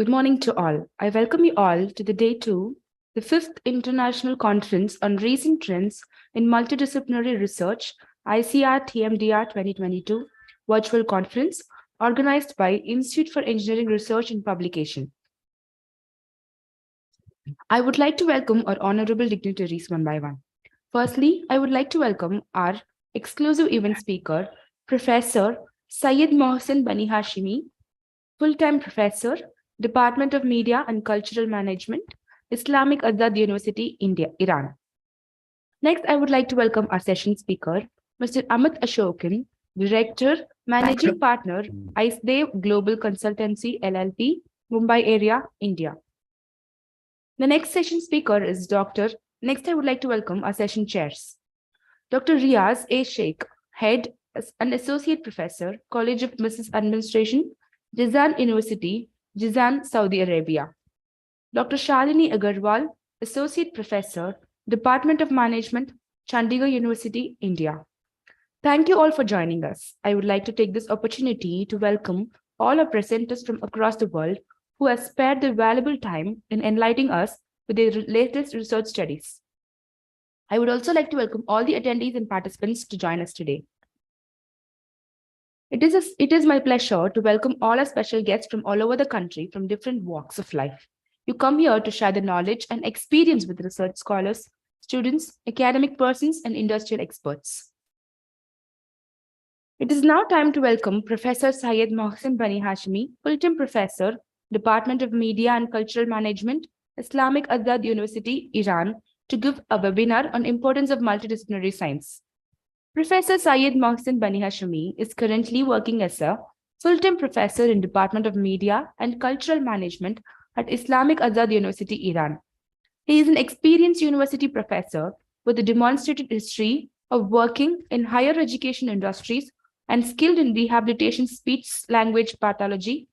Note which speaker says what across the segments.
Speaker 1: Good morning to all. I welcome you all to the Day 2, the 5th International Conference on Recent Trends in Multidisciplinary Research, ICRTMDR-22 virtual conference organized by Institute for Engineering Research and Publication. I would like to welcome our honorable dignitaries one by one. Firstly, I would like to welcome our exclusive event speaker, Professor Syed Mohsen Bani Hashimi, full-time professor, Department of Media and Cultural Management, Islamic Azad University, India, Iran. Next, I would like to welcome our session speaker, Mr. Amit Ashokan, Director, Managing Partner, ICEDEV Global Consultancy, LLP, Mumbai area, India. The next session speaker is Next, I would like to welcome our session chairs. Dr. Riaz A. Sheikh, Head and Associate Professor, College of Business Administration, Jizan University, Jizan, Saudi Arabia. Dr. Shalini Agarwal, Associate Professor, Department of Management, Chandigarh University, India. Thank you all for joining us. I would like to take this opportunity to welcome all our presenters from across the world who have spared their valuable time in enlightening us with their latest research studies. I would also like to welcome all the attendees and participants to join us today. It is my pleasure to welcome all our special guests from all over the country from different walks of life. You come here to share the knowledge and experience with research scholars, students, academic persons, and industrial experts. It is now time to welcome Professor Syed Mohsen Bani Hashimi, full-time professor, Department of Media and Cultural Management, Islamic Azad University, Iran, to give a webinar on importance of multidisciplinary science. Professor Syed Mohsen Bani Hashimi is currently working as a full-time professor in Department of Media and Cultural Management at Islamic Azad University, Iran. He is an experienced university professor with a demonstrated history of working in higher education industries and skilled in rehabilitation, speech-language pathology,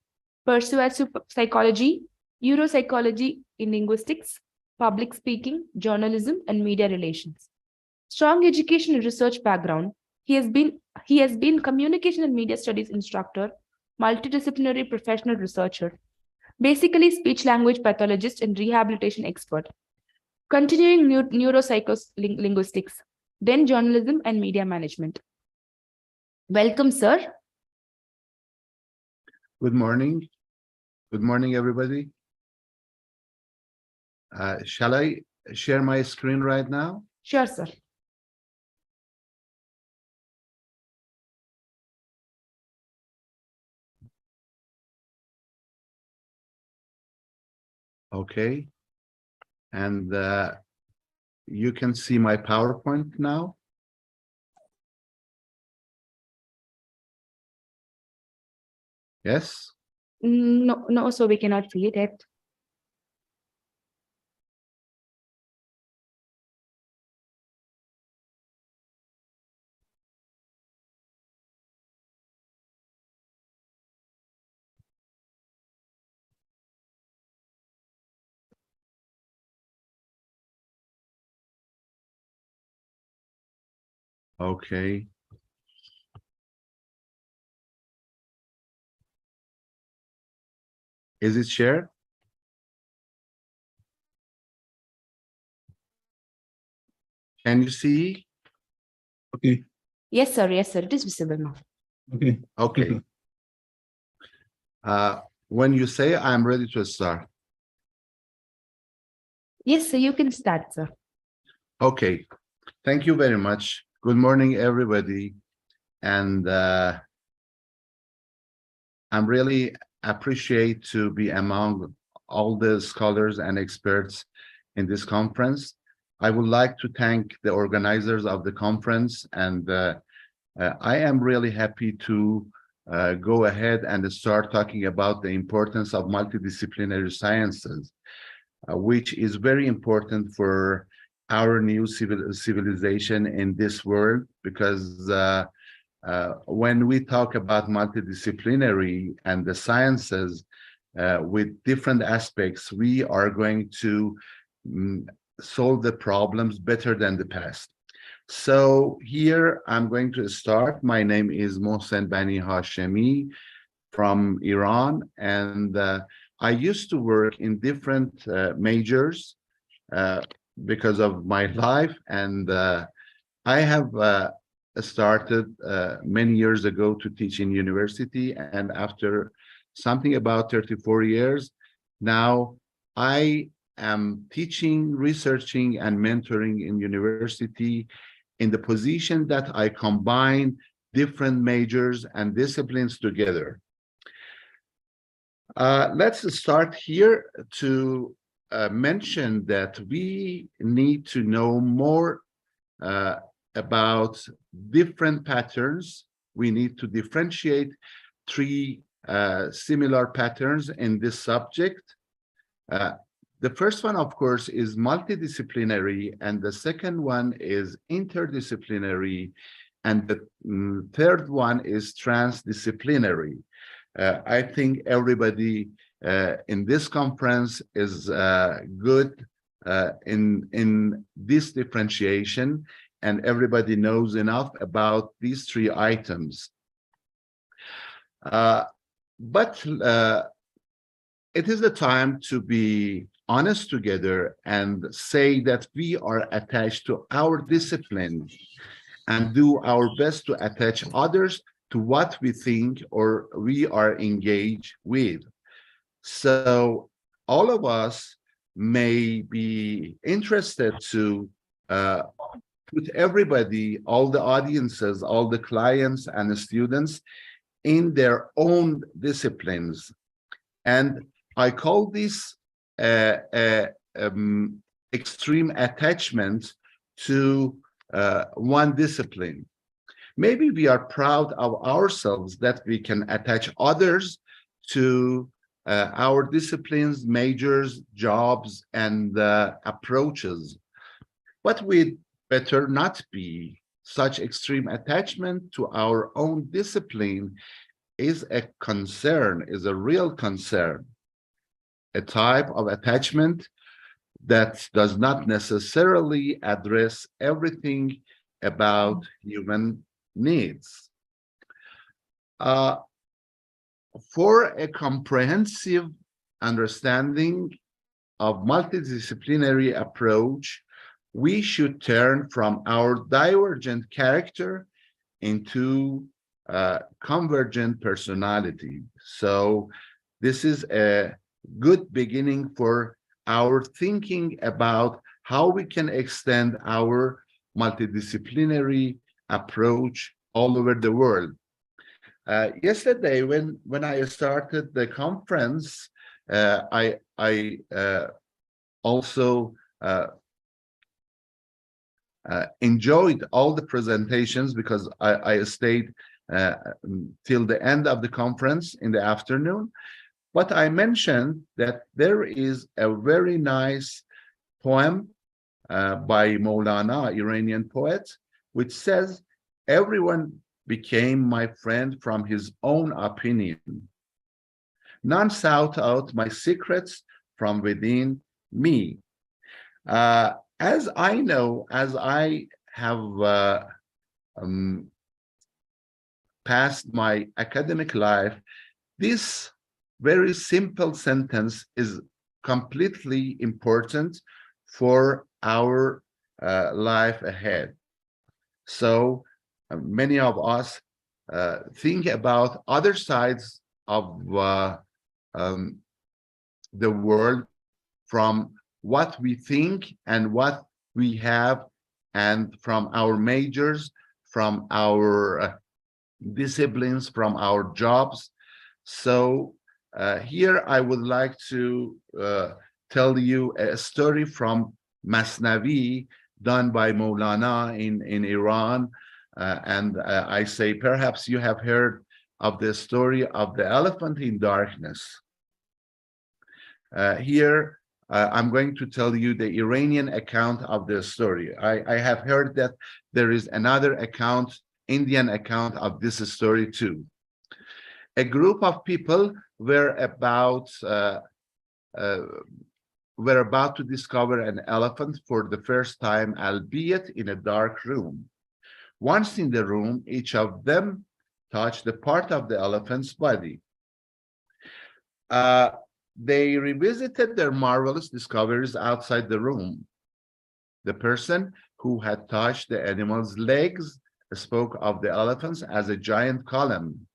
Speaker 1: persuasive psychology, neuropsychology in linguistics, public speaking, journalism, and media relations. Strong education and research background, he has been communication and media studies instructor, multidisciplinary professional researcher, basically speech-language pathologist and rehabilitation expert, continuing neuropsycholinguistics, then journalism and media management. Welcome, sir.
Speaker 2: Good morning. Good morning, everybody. Shall I share my screen right now?
Speaker 1: Sure, sir.
Speaker 2: Okay. And you can see my PowerPoint now. Yes?
Speaker 1: No, so we cannot see it yet.
Speaker 2: Okay. Is it shared? Can you see?
Speaker 3: Okay.
Speaker 1: Yes, sir. Yes, sir. It is visible now.
Speaker 3: Okay.
Speaker 2: Okay. When you say I'm ready to start.
Speaker 1: Yes, sir. You can start, sir.
Speaker 2: Okay. Thank you very much. Good morning, everybody. And I'm really appreciate to be among all the scholars and experts in this conference. I would like to thank the organizers of the conference, and I am really happy to go ahead and start talking about the importance of multidisciplinary sciences, which is very important for our new civilization in this world, because when we talk about multidisciplinary and the sciences with different aspects, we are going to solve the problems better than the past. So here I'm going to start. My name is Mohsen Bani Hashimi from Iran, and I used to work in different majors because of my life, and I have started many years ago to teach in university, and after something about 34 years, now I am teaching, researching, and mentoring in university in the position that I combine different majors and disciplines together. Let's start here to mention that we need to know more about different patterns. We need to differentiate three similar patterns in this subject. The first one, of course, is multidisciplinary, and the second one is interdisciplinary, and the third one is transdisciplinary. I think everybody in this conference is good in this differentiation, and everybody knows enough about these three items. But it is the time to be honest together and say that we are attached to our discipline and do our best to attach others to what we think or we are engaged with. So all of us may be interested to put everybody, all the audiences, all the clients and the students in their own disciplines. And I call this extreme attachment to one discipline. Maybe we are proud of ourselves that we can attach others to our disciplines, majors, jobs, and approaches. But we'd better not be. Such extreme attachment to our own discipline is a concern, is a real concern, a type of attachment that does not necessarily address everything about human needs. For a comprehensive understanding of multidisciplinary approach, we should turn from our divergent character into convergent personality. So this is a good beginning for our thinking about how we can extend our multidisciplinary approach all over the world. Yesterday, when I started the conference, I also enjoyed all the presentations because I stayed till the end of the conference in the afternoon. But I mentioned that there is a very nice poem by Maulana, Iranian poet, which says, "Everyone became my friend from his own opinion. None sought out my secrets from within me." As I know, as I have passed my academic life, this very simple sentence is completely important for our life ahead. So many of us think about other sides of the world from what we think and what we have, and from our majors, from our disciplines, from our jobs. So here I would like to tell you a story from Masnavi done by Maulana in Iran. And I say, perhaps you have heard of the story of the elephant in darkness. Here, I'm going to tell you the Iranian account of the story. I have heard that there is another account, Indian account of this story too. A group of people were about to discover an elephant for the first time, albeit in a dark room. Once in the room, each of them touched the part of the elephant's body. they revisited their marvelous discoveries outside the room. The person who had touched the animal's legs spoke of the elephants as a giant column.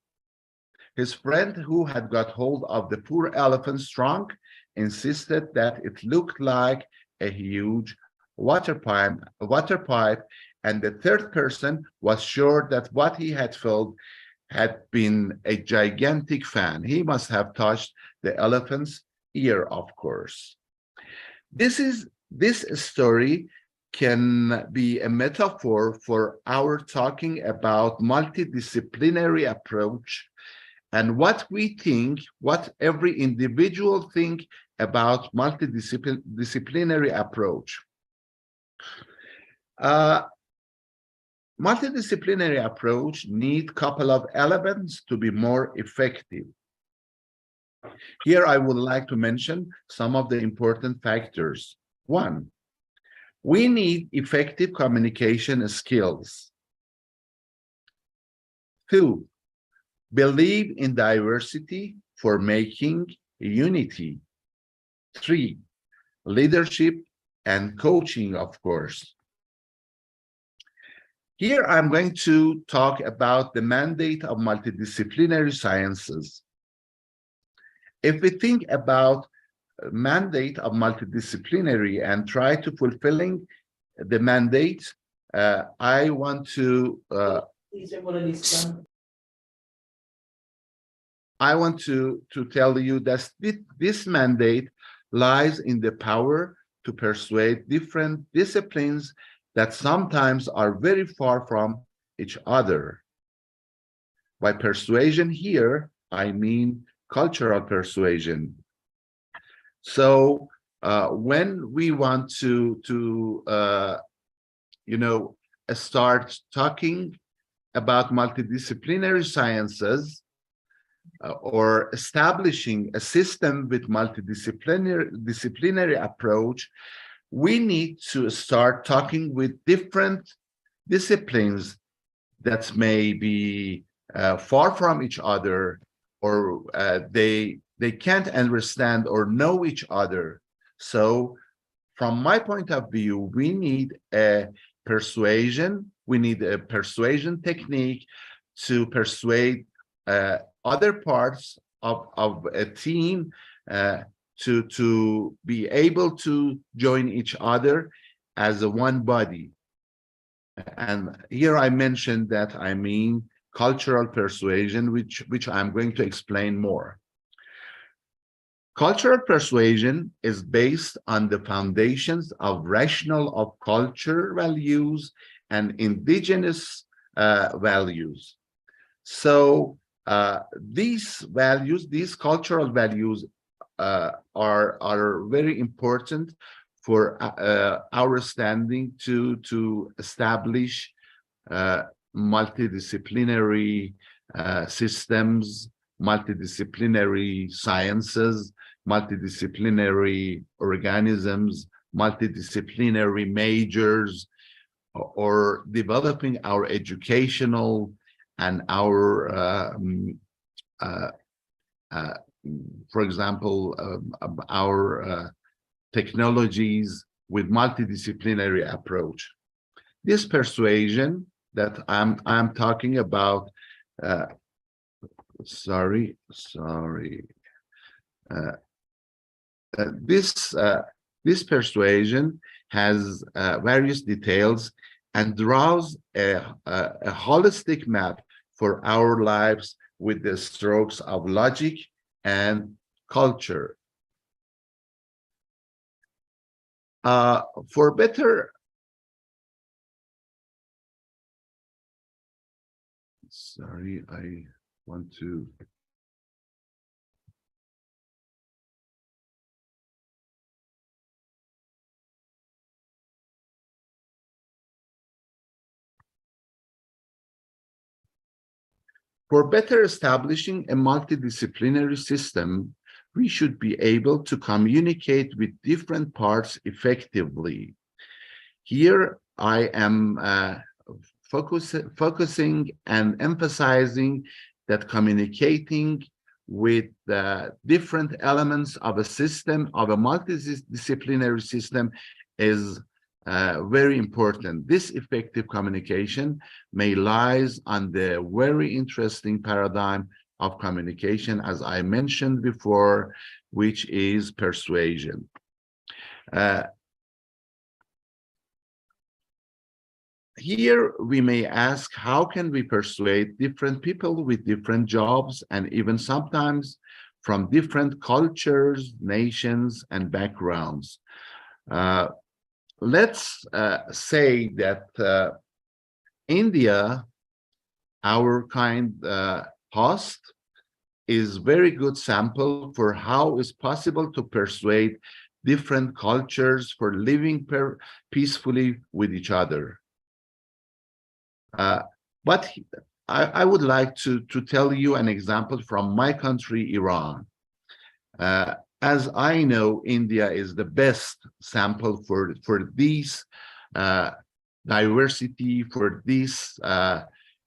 Speaker 2: His friend who had got hold of the poor elephant's trunk insisted that it looked like a huge water pipe, and the third person was sure that what he had felt had been a gigantic fan. He must have touched the elephant's ear, of course. This story can be a metaphor for our talking about multidisciplinary approach and what we think, what every individual think about multidisciplinary approach. Multidisciplinary approach need couple of elements to be more effective. Here I would like to mention some of the important factors. One, we need effective communication skills. Two, believe in diversity for making unity. Three, leadership and coaching, of course. Here I'm going to talk about the mandate of multidisciplinary sciences. If we think about mandate of multidisciplinary and try to fulfilling the mandate, I want to tell you that this mandate lies in the power to persuade different disciplines that sometimes are very far from each other. By persuasion here, I mean cultural persuasion. So when we want to start talking about multidisciplinary sciences or establishing a system with multidisciplinary approach, we need to start talking with different disciplines that may be far from each other, or they can't understand or know each other. So from my point of view, we need a persuasion technique to persuade other parts of a team to be able to join each other as a one body. And here I mentioned that I mean cultural persuasion, which I'm going to explain more. Cultural persuasion is based on the foundations of rationale of culture values and indigenous values. So these values, these cultural values are very important for our standing to establish multidisciplinary systems, multidisciplinary sciences, multidisciplinary organisms, multidisciplinary majors, or developing our educational and our for example, our technologies with multidisciplinary approach. This persuasion that I'm talking about, this persuasion has various details and draws a holistic map for our lives with the strokes of logic and culture. For better establishing a multidisciplinary system, we should be able to communicate with different parts effectively. Here I am focusing and emphasizing that communicating with different elements of a system, of a multidisciplinary system, is very important. This effective communication may lies on the very interesting paradigm of communication, as I mentioned before, which is persuasion. Here we may ask, how can we persuade different people with different jobs and even sometimes from different cultures, nations, and backgrounds? Let's say that India, our kind host, is very good sample for how it's possible to persuade different cultures for living peacefully with each other. But I would like to tell you an example from my country, Iran. As I know, India is the best sample for this diversity, for this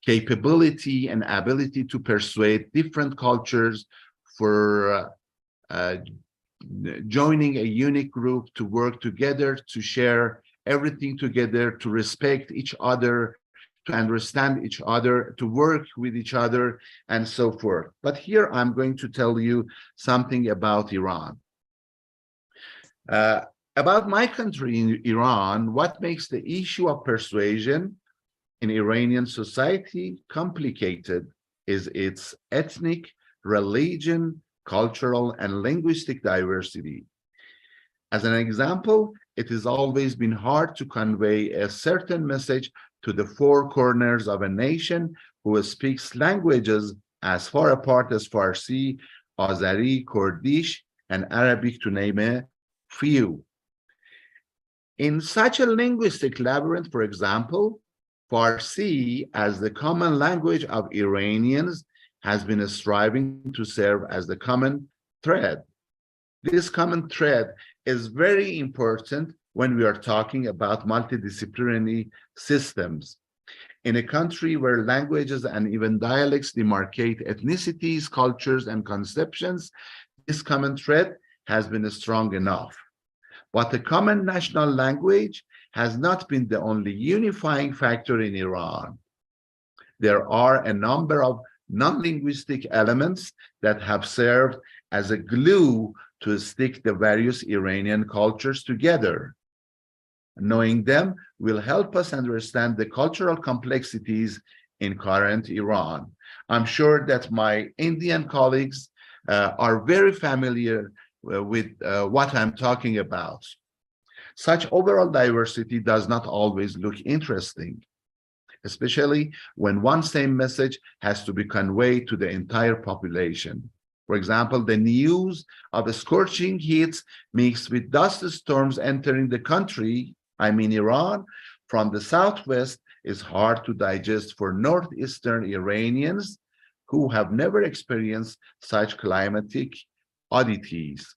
Speaker 2: capability and ability to persuade different cultures, for joining a unique group to work together, to share everything together, to respect each other, to understand each other, to work with each other, and so forth. But here I'm going to tell you something about Iran. About my country, in Iran, what makes the issue of persuasion in Iranian society complicated is its ethnic, religion, cultural, and linguistic diversity. As an example, it has always been hard to convey a certain message to the four corners of a nation who speaks languages as far apart as Farsi, Azeri, Kurdish, and Arabic, to name a few. In such a linguistic labyrinth, for example, Farsi, as the common language of Iranians, has been striving to serve as the common thread. This common thread is very important when we are talking about multidisciplinary systems. In a country where languages and even dialects demarcate ethnicities, cultures, and conceptions, this common thread has been strong enough. But the common national language has not been the only unifying factor in Iran. There are a number of non-linguistic elements that have served as a glue to stick the various Iranian cultures together. Knowing them will help us understand the cultural complexities in current Iran. I'm sure that my Indian colleagues are very familiar with what I'm talking about. Such overall diversity does not always look interesting, especially when one same message has to be conveyed to the entire population. For example, the news of the scorching heat mixed with dust storms entering the country, I mean Iran, from the southwest is hard to digest for northeastern Iranians who have never experienced such climatic oddities.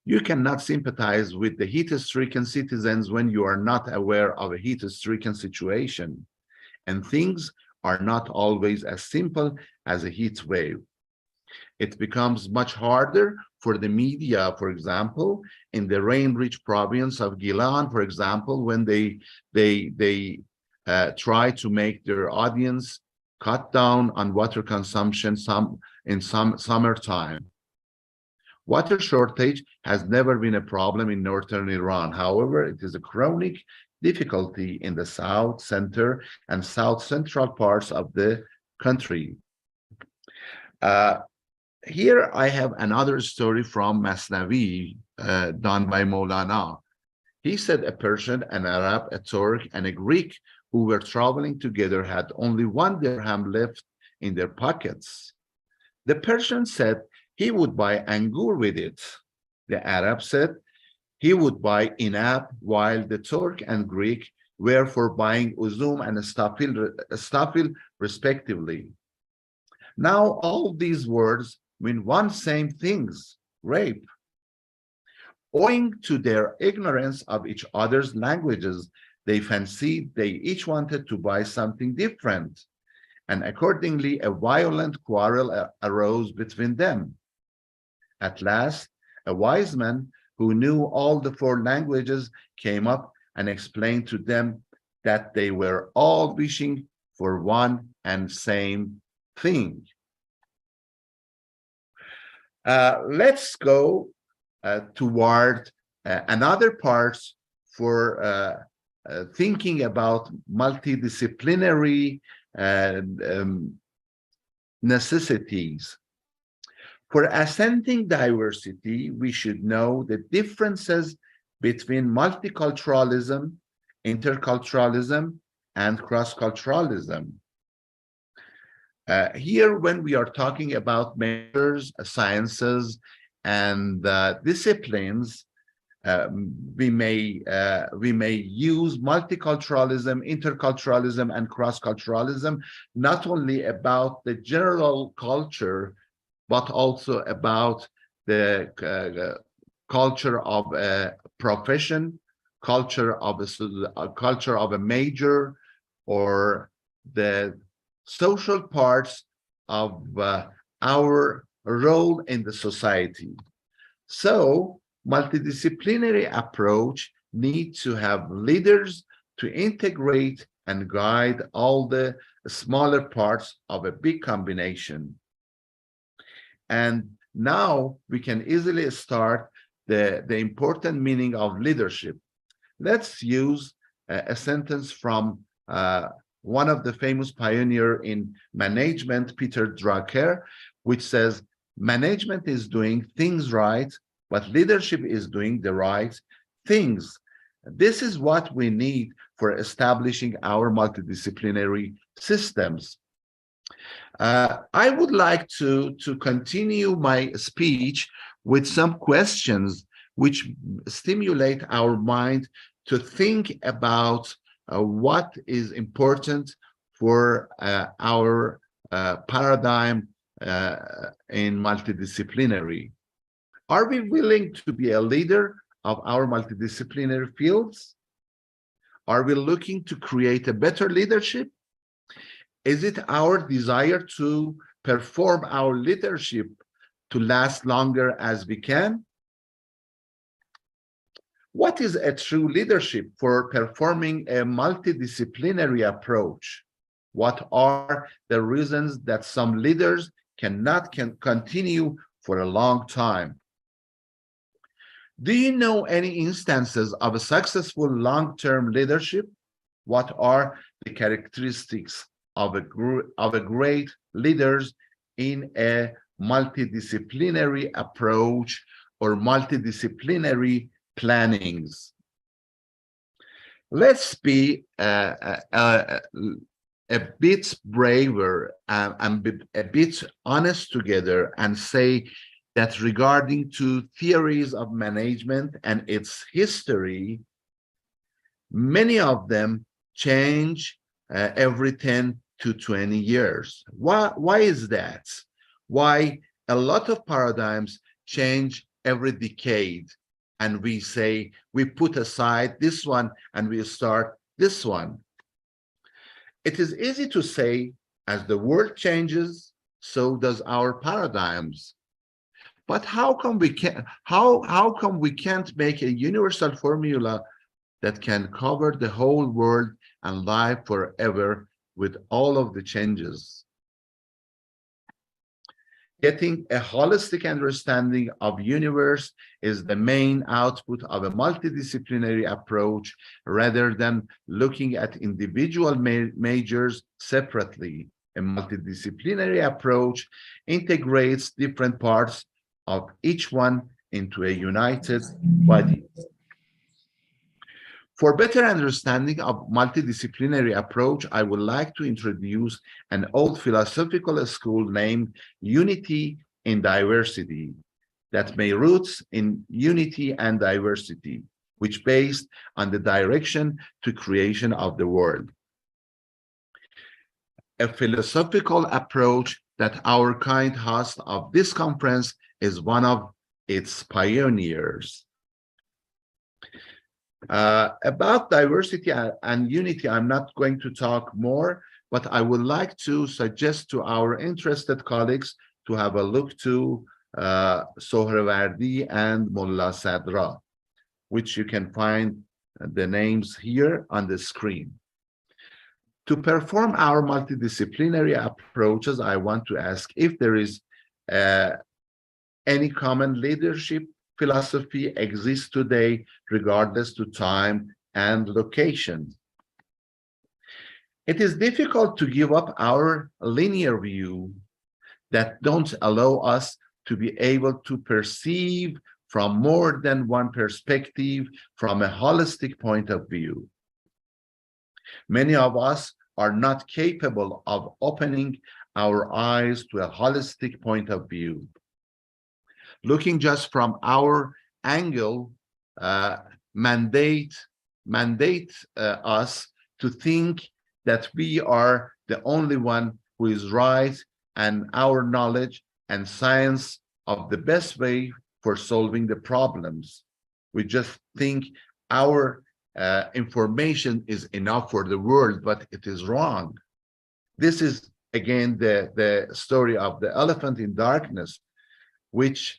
Speaker 2: You cannot sympathize with the heat-stricken citizens when you are not aware of a heat-stricken situation, and things are not always as simple as a heat wave. It becomes much harder for the media, for example, in the rain-rich province of Gilan, for example, when they try to make their audience cut down on water consumption in summertime. Water shortage has never been a problem in northern Iran. However, it is a chronic difficulty in the south, center, and south central parts of the country. Here I have another story from Masnavi done by Maulana. He said a Persian, an Arab, a Turk, and a Greek who were traveling together had only 1 dirham left in their pockets. The Persian said he would buy angur with it. The Arab said he would buy inab, while the Turk and Greek were for buying uzum and stafil respectively. Now all these words mean one same things, rape. Owing to their ignorance of each other's languages, they fancied they each wanted to buy something different. and accordingly, a violent quarrel arose between them. At last, a wise man who knew all the 4 languages came up and explained to them that they were all wishing for one and same thing. Let's go toward another part for thinking about multidisciplinary necessities. For ascending diversity, we should know the differences between multiculturalism, interculturalism, and cross-culturalism. Here, when we are talking about majors, sciences, and disciplines, we may use multiculturalism, interculturalism, and cross-culturalism, not only about the general culture, but also about the culture of a profession, culture of a major, or the social parts of our role in the society. So, multidisciplinary approach needs to have leaders to integrate and guide all the smaller parts of a big combination. And now we can easily start the important meaning of leadership. Let's use a sentence from one of the famous pioneers in management, Peter Drucker, which says, management is doing things right, but leadership is doing the right things. This is what we need for establishing our multidisciplinary systems. I would like to continue my speech with some questions which stimulate our mind to think about what is important for our paradigm in multidisciplinary. Are we willing to be a leader of our multidisciplinary fields? Are we looking to create a better leadership? Is it our desire to perform our leadership to last longer as we can? What is a true leadership for performing a multidisciplinary approach? What are the reasons that some leaders cannot continue for a long time? Do you know any instances of a successful long-term leadership? What are the characteristics of a great leaders in a multidisciplinary approach or multidisciplinary plannings? Let's be a bit braver and a bit honest together and say that regarding to theories of management and its history, many of them change every 10 to 20 years. Why is that? Why a lot of paradigms change every decade, and we say we put aside this one and we start this one? It is easy to say, as the world changes, so does our paradigms. But how come we can't make a universal formula that can cover the whole world and life forever with all of the changes? Getting a holistic understanding of universe is the main output of a multidisciplinary approach rather than looking at individual majors separately. A multidisciplinary approach integrates different parts of each one into a united body. For better understanding of multidisciplinary approach, I would like to introduce an old philosophical school named Unity in Diversity that may roots in unity and diversity, which based on the direction to creation of the world. A philosophical approach that our kind host of this conference is one of its pioneers. About diversity and unity, I'm not going to talk more but I would like to suggest to our interested colleagues to have a look to Sohrawardi and Mullah Sadra, which you can find the names here on the screen. To perform our multidisciplinary approaches, I want to ask if there is any common leadership philosophy exists today, regardless to time and location. It is difficult to give up our linear view that don't allow us to be able to perceive from more than one perspective from a holistic point of view. Many of us are not capable of opening our eyes to a holistic point of view. Looking just from our angle mandate us to think that we are the only one who is right and our knowledge and science of the best way for solving the problems. We just think our information is enough for the world, but it is wrong. This is, again, the story of the elephant in darkness, which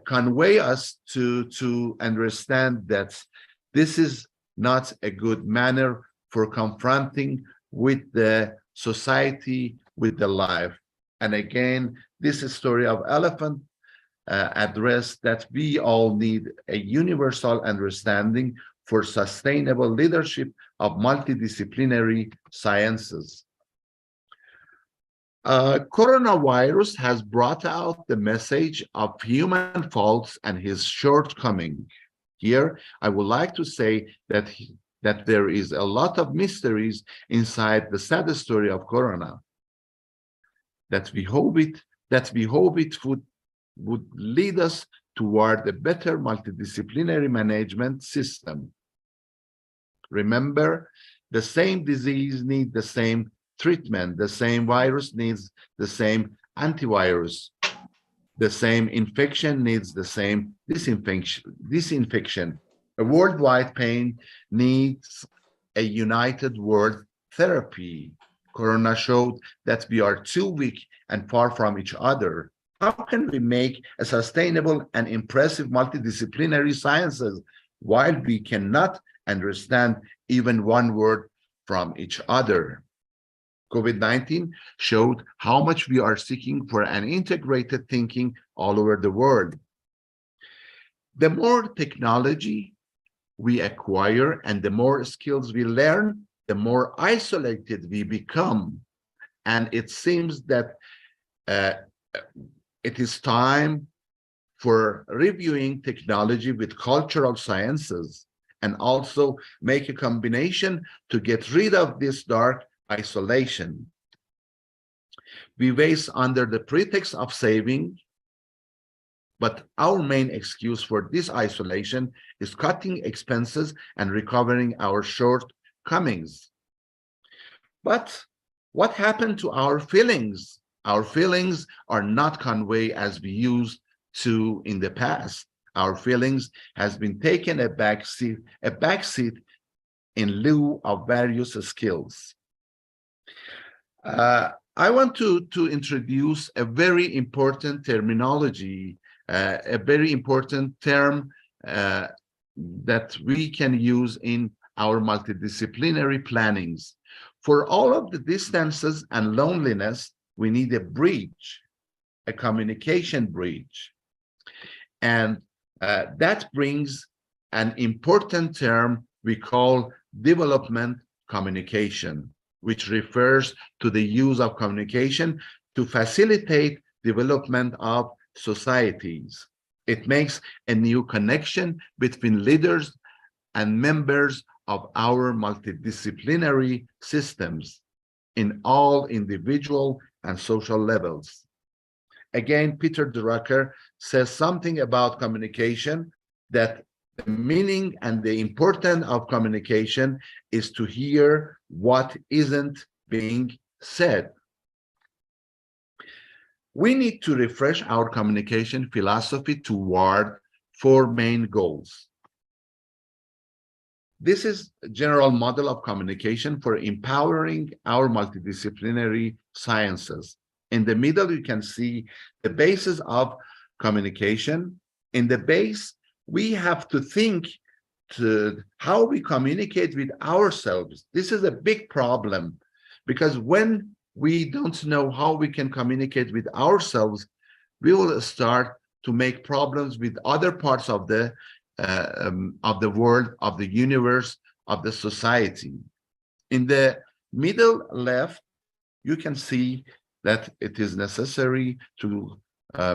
Speaker 2: convey us to understand that this is not a good manner for confronting with the society, with the life. And again, this is story of elephant address that we all need a universal understanding for sustainable leadership of multidisciplinary sciences. Coronavirus has brought out the message of human faults and his shortcoming. Here, I would like to say that there is a lot of mysteries inside the sad story of Corona. That we hope it would lead us toward a better multidisciplinary management system. Remember, the same disease needs the same treatment, the same virus needs the same antivirus, the same infection needs the same disinfection. A worldwide pain needs a united world therapy. Corona showed that we are too weak and far from each other. How can we make a sustainable and impressive multidisciplinary sciences while we cannot understand even one word from each other? COVID-19 showed how much we are seeking for an integrated thinking all over the world. The more technology we acquire and the more skills we learn, the more isolated we become. And it seems that it is time for reviewing technology with cultural sciences and also make a combination to get rid of this dark isolation. We waste under the pretext of saving, but our main excuse for this isolation is cutting expenses and recovering our shortcomings. But what happened to our feelings? Our feelings are not conveyed as we used to in the past. Our feelings has been taken a backseat in lieu of various skills. I want to introduce a very important terminology, a very important term that we can use in our multidisciplinary plannings. For all of the distances and loneliness, we need a bridge, a communication bridge. And that brings an important term we call development communication, which refers to the use of communication to facilitate development of societies. It makes a new connection between leaders and members of our multidisciplinary systems in all individual and social levels. Again, Peter Drucker says something about communication, that the meaning and the importance of communication is to hear what isn't being said. We need to refresh our communication philosophy toward four main goals. This is a general model of communication for empowering our multidisciplinary sciences. In the middle, you can see the basis of communication. In the base, we have to think to how we communicate with ourselves. This is a big problem because when we don't know how we can communicate with ourselves, we will start to make problems with other parts of the world, of the universe, of the society. In the middle left, you can see that it is necessary to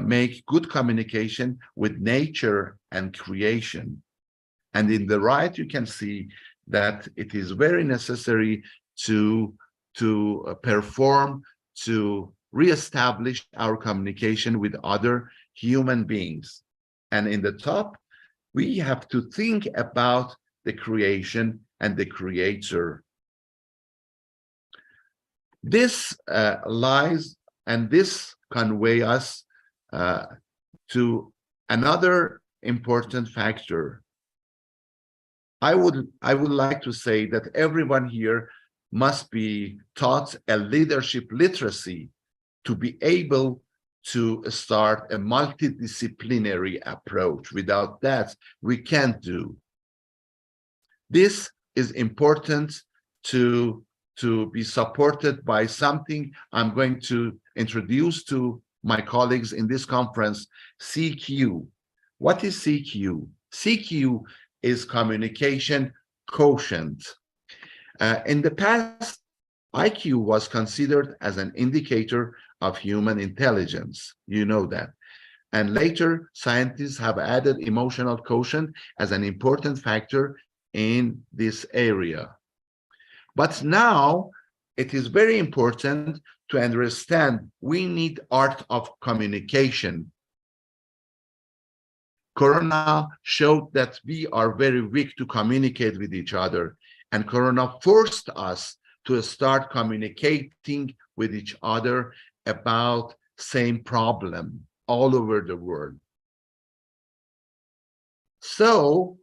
Speaker 2: make good communication with nature and creation. And in the right, you can see that it is very necessary to perform, to reestablish our communication with other human beings. And in the top, we have to think about the creation and the creator. This lies and this convey us to another important factor. I would like to say that everyone here must be taught a leadership literacy to be able to start a multidisciplinary approach. Without that, we can't do. This is important to be supported by something I'm going to introduce to my colleagues in this conference, CQ. What is CQ? CQ is communication quotient. In the past, IQ was considered as an indicator of human intelligence. You know that. And later, scientists have added emotional quotient as an important factor in this area. But now, it is very important to understand we need art of communication. Corona showed that we are very weak to communicate with each other, and Corona forced us to start communicating with each other about same problem all over the world. So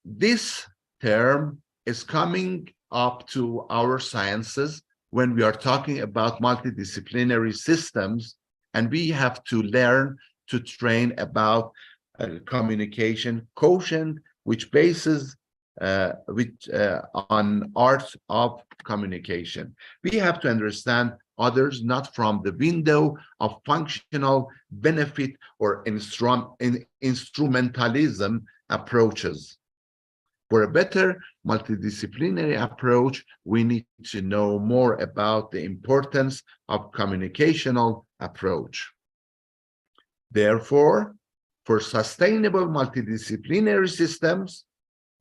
Speaker 2: this term is coming up to our sciences when we are talking about multidisciplinary systems, and we have to learn to train about communication quotient, which bases on art of communication. We have to understand others not from the window of functional benefit or instrumentalism approaches. For a better multidisciplinary approach, we need to know more about the importance of communicational approach. Therefore, for sustainable multidisciplinary systems,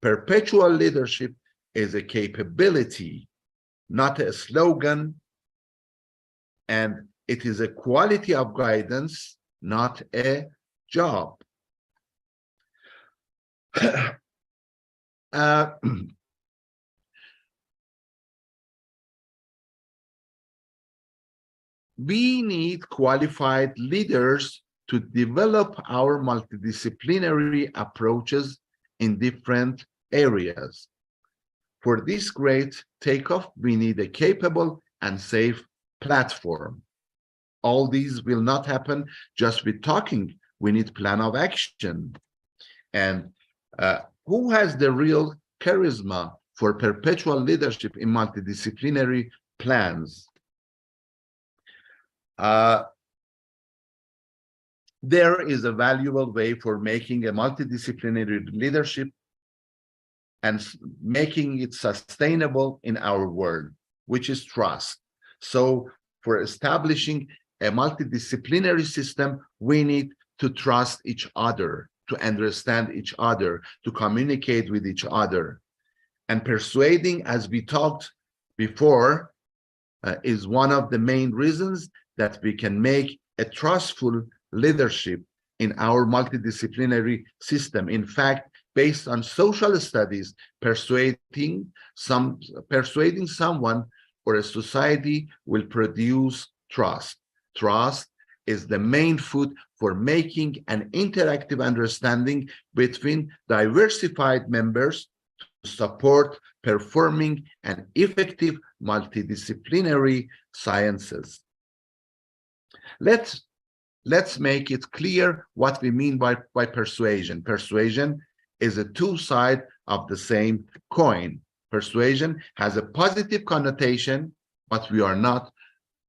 Speaker 2: perpetual leadership is a capability, not a slogan, and it is a quality of guidance, not a job. We need qualified leaders to develop our multidisciplinary approaches in different areas. For this great takeoff, we need a capable and safe platform. All these will not happen just with talking. We need plan of action. And who has the real charisma for perpetual leadership in multidisciplinary plans? There is a valuable way for making a multidisciplinary leadership and making it sustainable in our world, which is trust. So for establishing a multidisciplinary system, we need to trust each other, to understand each other, to communicate with each other. And persuading, as we talked before, is one of the main reasons that we can make a trustful leadership in our multidisciplinary system. In fact, based on social studies, persuading someone or a society will produce trust. Trust is the main food for making an interactive understanding between diversified members to support performing and effective multidisciplinary sciences. Let's make it clear what we mean by persuasion. Persuasion is a two sides of the same coin. Persuasion has a positive connotation, but we are not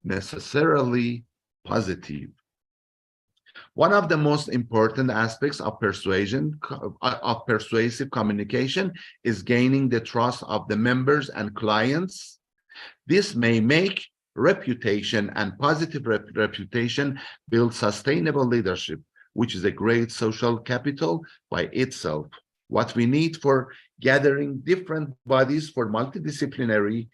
Speaker 2: necessarily positive. One of the most important aspects of persuasion, of persuasive communication, is gaining the trust of the members and clients. This may make reputation, and positive reputation build sustainable leadership, which is a great social capital by itself. What we need for gathering different bodies for multidisciplinary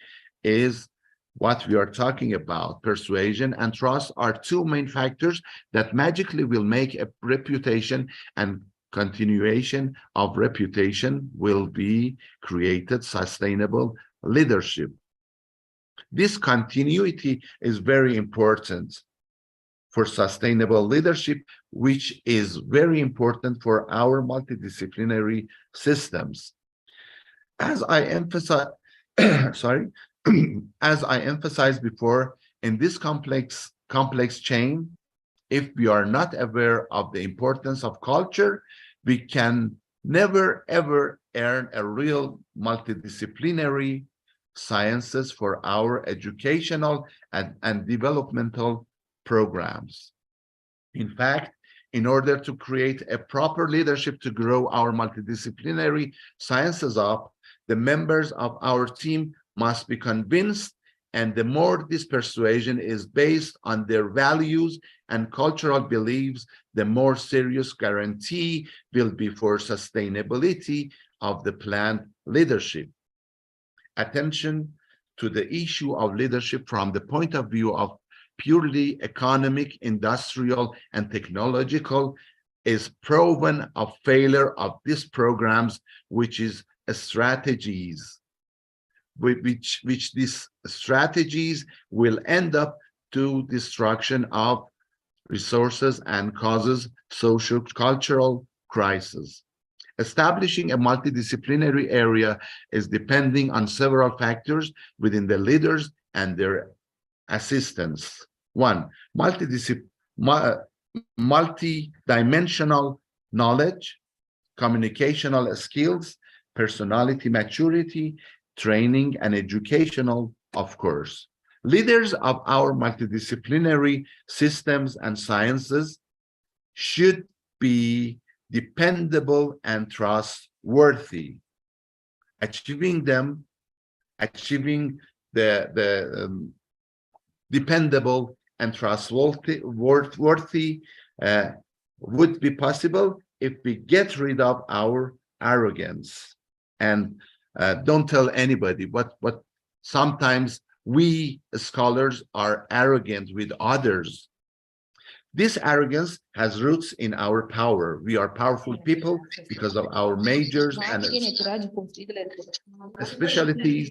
Speaker 2: is what we are talking about. Persuasion and trust are two main factors that magically will make a reputation, and continuation of reputation will be created sustainable leadership. This continuity is very important for sustainable leadership, which is very important for our multidisciplinary systems. As I emphasize, as I emphasized before, in this complex chain, if we are not aware of the importance of culture, we can never ever earn a real multidisciplinary sciences for our educational and developmental programs. In fact, in order to create a proper leadership to grow our multidisciplinary sciences up, the members of our team must be convinced, and the more this persuasion is based on their values and cultural beliefs, the more serious guarantee will be for sustainability of the planned leadership. Attention to the issue of leadership from the point of view of purely economic, industrial, and technological is proven of failure of these programs, which is strategies, which these strategies will end up to destruction of resources and causes social cultural crisis. Establishing a multidisciplinary area is depending on several factors within the leaders and their assistants. One, multi-dimensional knowledge, communicational skills, personality maturity, training, and educational, of course. Leaders of our multidisciplinary systems and sciences should be dependable and trustworthy. Achieving the dependable and trustworthy would be possible if we get rid of our arrogance. And don't tell anybody, but sometimes we scholars are arrogant with others. This arrogance has roots in our power. We are powerful people because of our majors and specialties,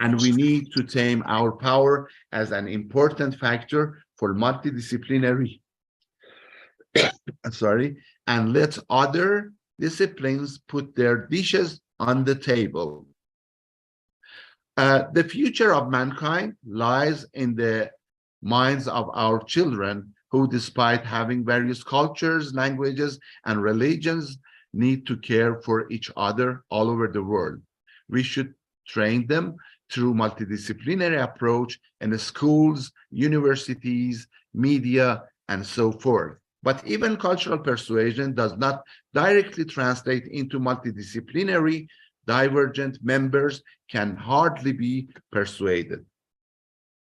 Speaker 2: and we need to tame our power as an important factor for multidisciplinary, and let other disciplines put their dishes on the table. The future of mankind lies in the minds of our children, who, despite having various cultures, languages, and religions, need to care for each other all over the world. We should train them through multidisciplinary approach in the schools, universities, media, and so forth. But even cultural persuasion does not directly translate into multidisciplinary. Divergent members can hardly be persuaded.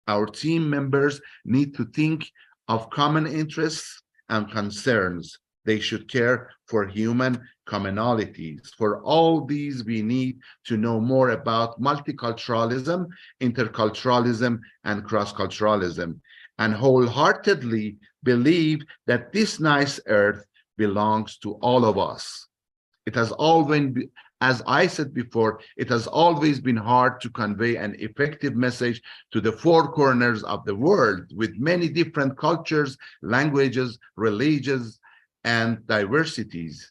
Speaker 2: Our team members need to think of common interests and concerns. They should care for human commonalities. For all these, we need to know more about multiculturalism, interculturalism, and cross-culturalism, and wholeheartedly believe that this nice earth belongs to all of us. It has always been, as I said before, it has always been hard to convey an effective message to the four corners of the world with many different cultures, languages, religions, and diversities.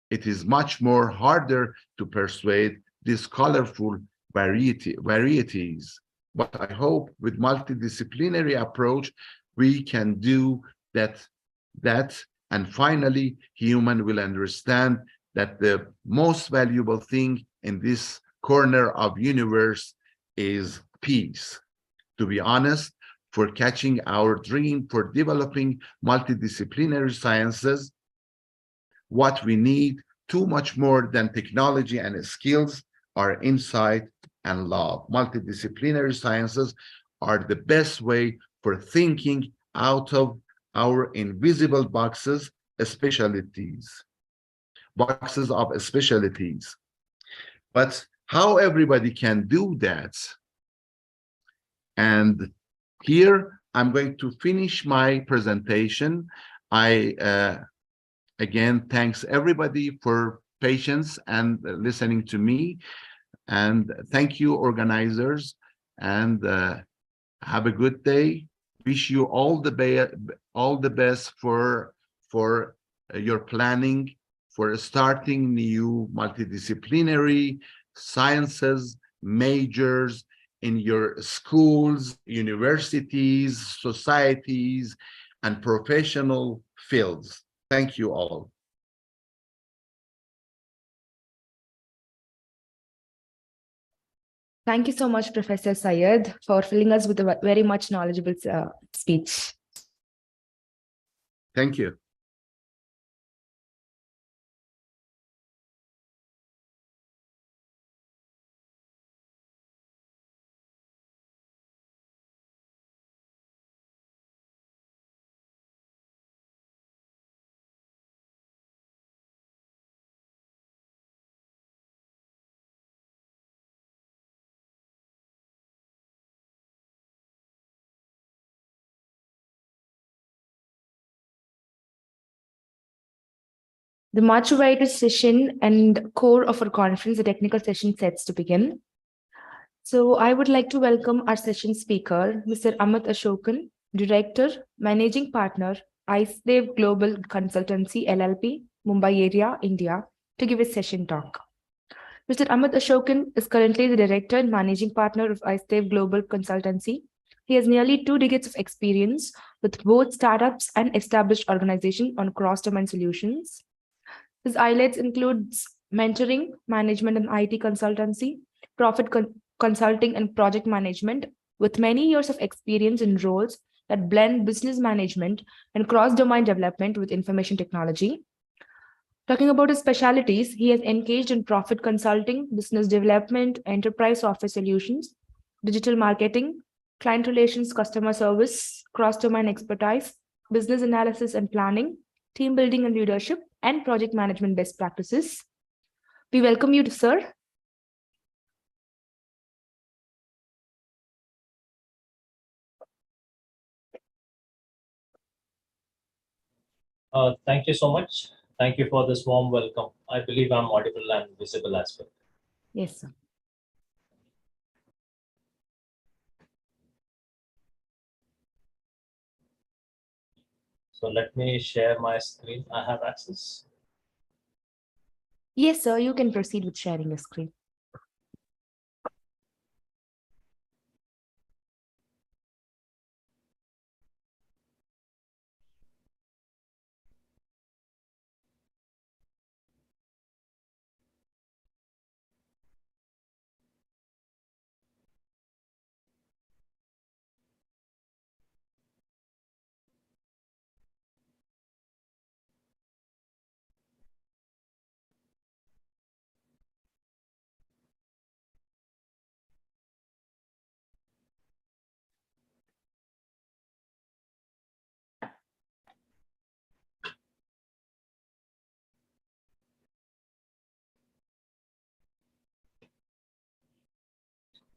Speaker 2: It is much more harder to persuade these colorful varieties. But I hope with multidisciplinary approach, we can do that, and finally, human will understand that the most valuable thing in this corner of universe is peace. To be honest, for catching our dream for developing multidisciplinary sciences, what we need too much more than technology and skills are insight and love. Multidisciplinary sciences are the best way for thinking out of our invisible boxes of specialties. But how everybody can do that? And here I'm going to finish my presentation. Again, thanks everybody for patience and listening to me. And thank you, organizers, and have a good day. Wish you all the best for your planning, for starting new multidisciplinary sciences majors in your schools, universities, societies, and professional fields. Thank you all.
Speaker 1: Thank you so much, Professor Syed, for filling us with a very much knowledgeable speech.
Speaker 2: Thank you.
Speaker 1: The much awaited session and core of our conference, the technical session, sets to begin. So I would like to welcome our session speaker, Mr. Amit Ashokan, Director, Managing Partner, ICERTMDR Global Consultancy, LLP, Mumbai area, India, to give a session talk. Mr. Amit Ashokan is currently the Director and Managing Partner of ICERTMDR Global Consultancy. He has nearly 2 decades of experience with both startups and established organizations on cross-domain solutions. His highlights include mentoring, management and IT consultancy, profit consulting and project management, with many years of experience in roles that blend business management and cross-domain development with information technology. Talking about his specialties, he has engaged in profit consulting, business development, enterprise software solutions, digital marketing, client relations, customer service, cross-domain expertise, business analysis and planning, team building and leadership, and project management best practices. We welcome you, sir.
Speaker 4: Thank you so much. Thank you for this warm welcome. I believe I'm audible and visible as well.
Speaker 1: Yes, sir.
Speaker 4: So let me share my screen. I have access.
Speaker 1: Yes, sir. You can proceed with sharing your screen.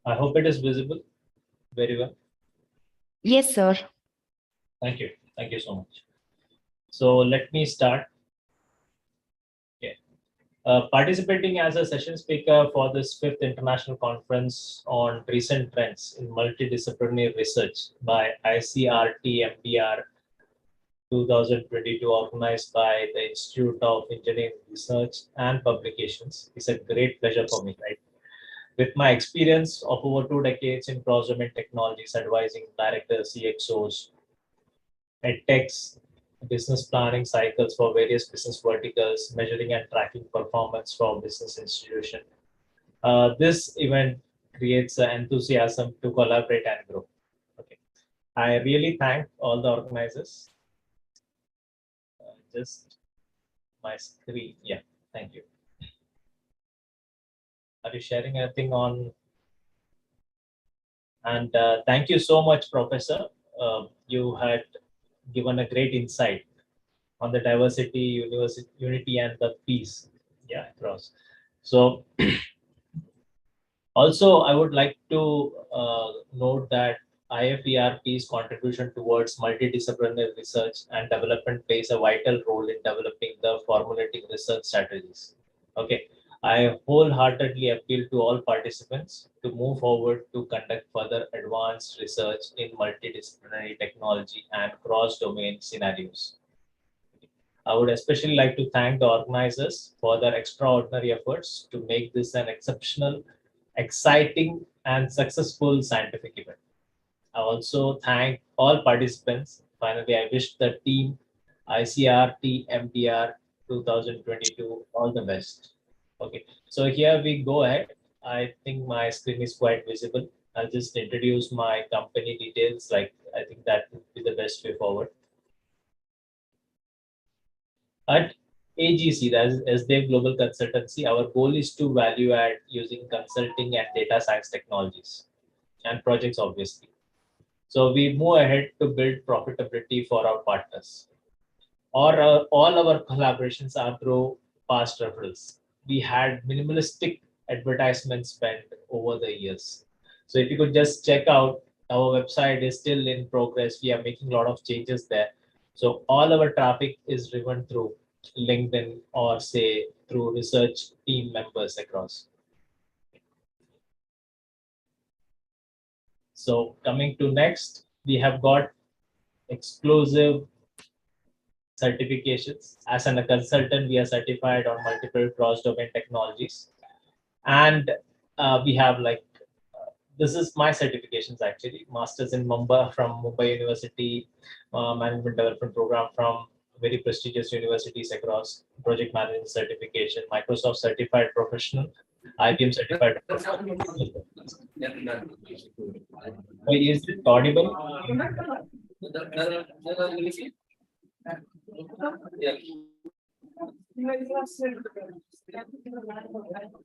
Speaker 4: I hope it is visible very well.
Speaker 1: Yes, sir.
Speaker 4: Thank you. Thank you so much. So let me start. Participating as a session speaker for this 5th International Conference on Recent Trends in Multidisciplinary Research by ICRTMDR-22, organized by the Institute of Engineering Research and Publications. It's a great pleasure for me, right? With my experience of over 2 decades in cross-domain technologies, advising directors, CXOs, edtechs, business planning cycles for various business verticals, measuring and tracking performance for business institution. This event creates enthusiasm to collaborate and grow. Okay, I really thank all the organizers. Just my screen. Yeah, thank you. Are you sharing anything on? And thank you so much, Professor. You had given a great insight on the diversity, unity, and the peace. Yeah, across. So also, I would like to note that IFERP's contribution towards multidisciplinary research and development plays a vital role in developing the formulating research strategies. Okay, I wholeheartedly appeal to all participants to move forward to conduct further advanced research in multidisciplinary technology and cross-domain scenarios. I would especially like to thank the organizers for their extraordinary efforts to make this an exceptional, exciting, and successful scientific event. I also thank all participants. Finally, I wish the team ICRTMDR-22 all the best. Okay, so here we go ahead. I think my screen is quite visible. I'll just introduce my company details. Like, I think that would be the best way forward. At AGC, that is SDEV Global Consultancy, our goal is to value add using consulting and data science technologies and projects, obviously. So we move ahead to build profitability for our partners. All our collaborations are through past referrals. We had minimalistic advertisement spent over the years. So if you could just check out, our website is still in progress. We are making a lot of changes there. So all our traffic is driven through LinkedIn or say through research team members across. So coming to next, we have got exclusive certifications. As a consultant, we are certified on multiple cross-domain technologies. And we have like, this is my certifications actually, Masters in Mumbai from Mumbai University, Management Development Program from very prestigious universities across, project management certification, Microsoft Certified Professional, IBM Certified Professional. Is it audible?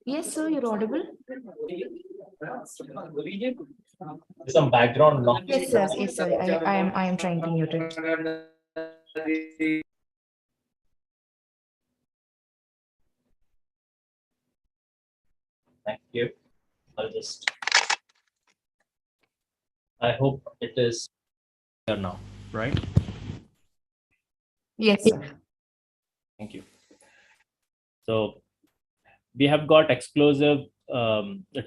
Speaker 1: Yes, sir, you're audible.
Speaker 4: Some background noise.
Speaker 1: Yes, sir. Yes, sir. I am trying to mute it.
Speaker 4: Thank you. I'll just. I hope it is here now, right?
Speaker 1: Yes, sir.
Speaker 4: Thank you. So we have got exclusive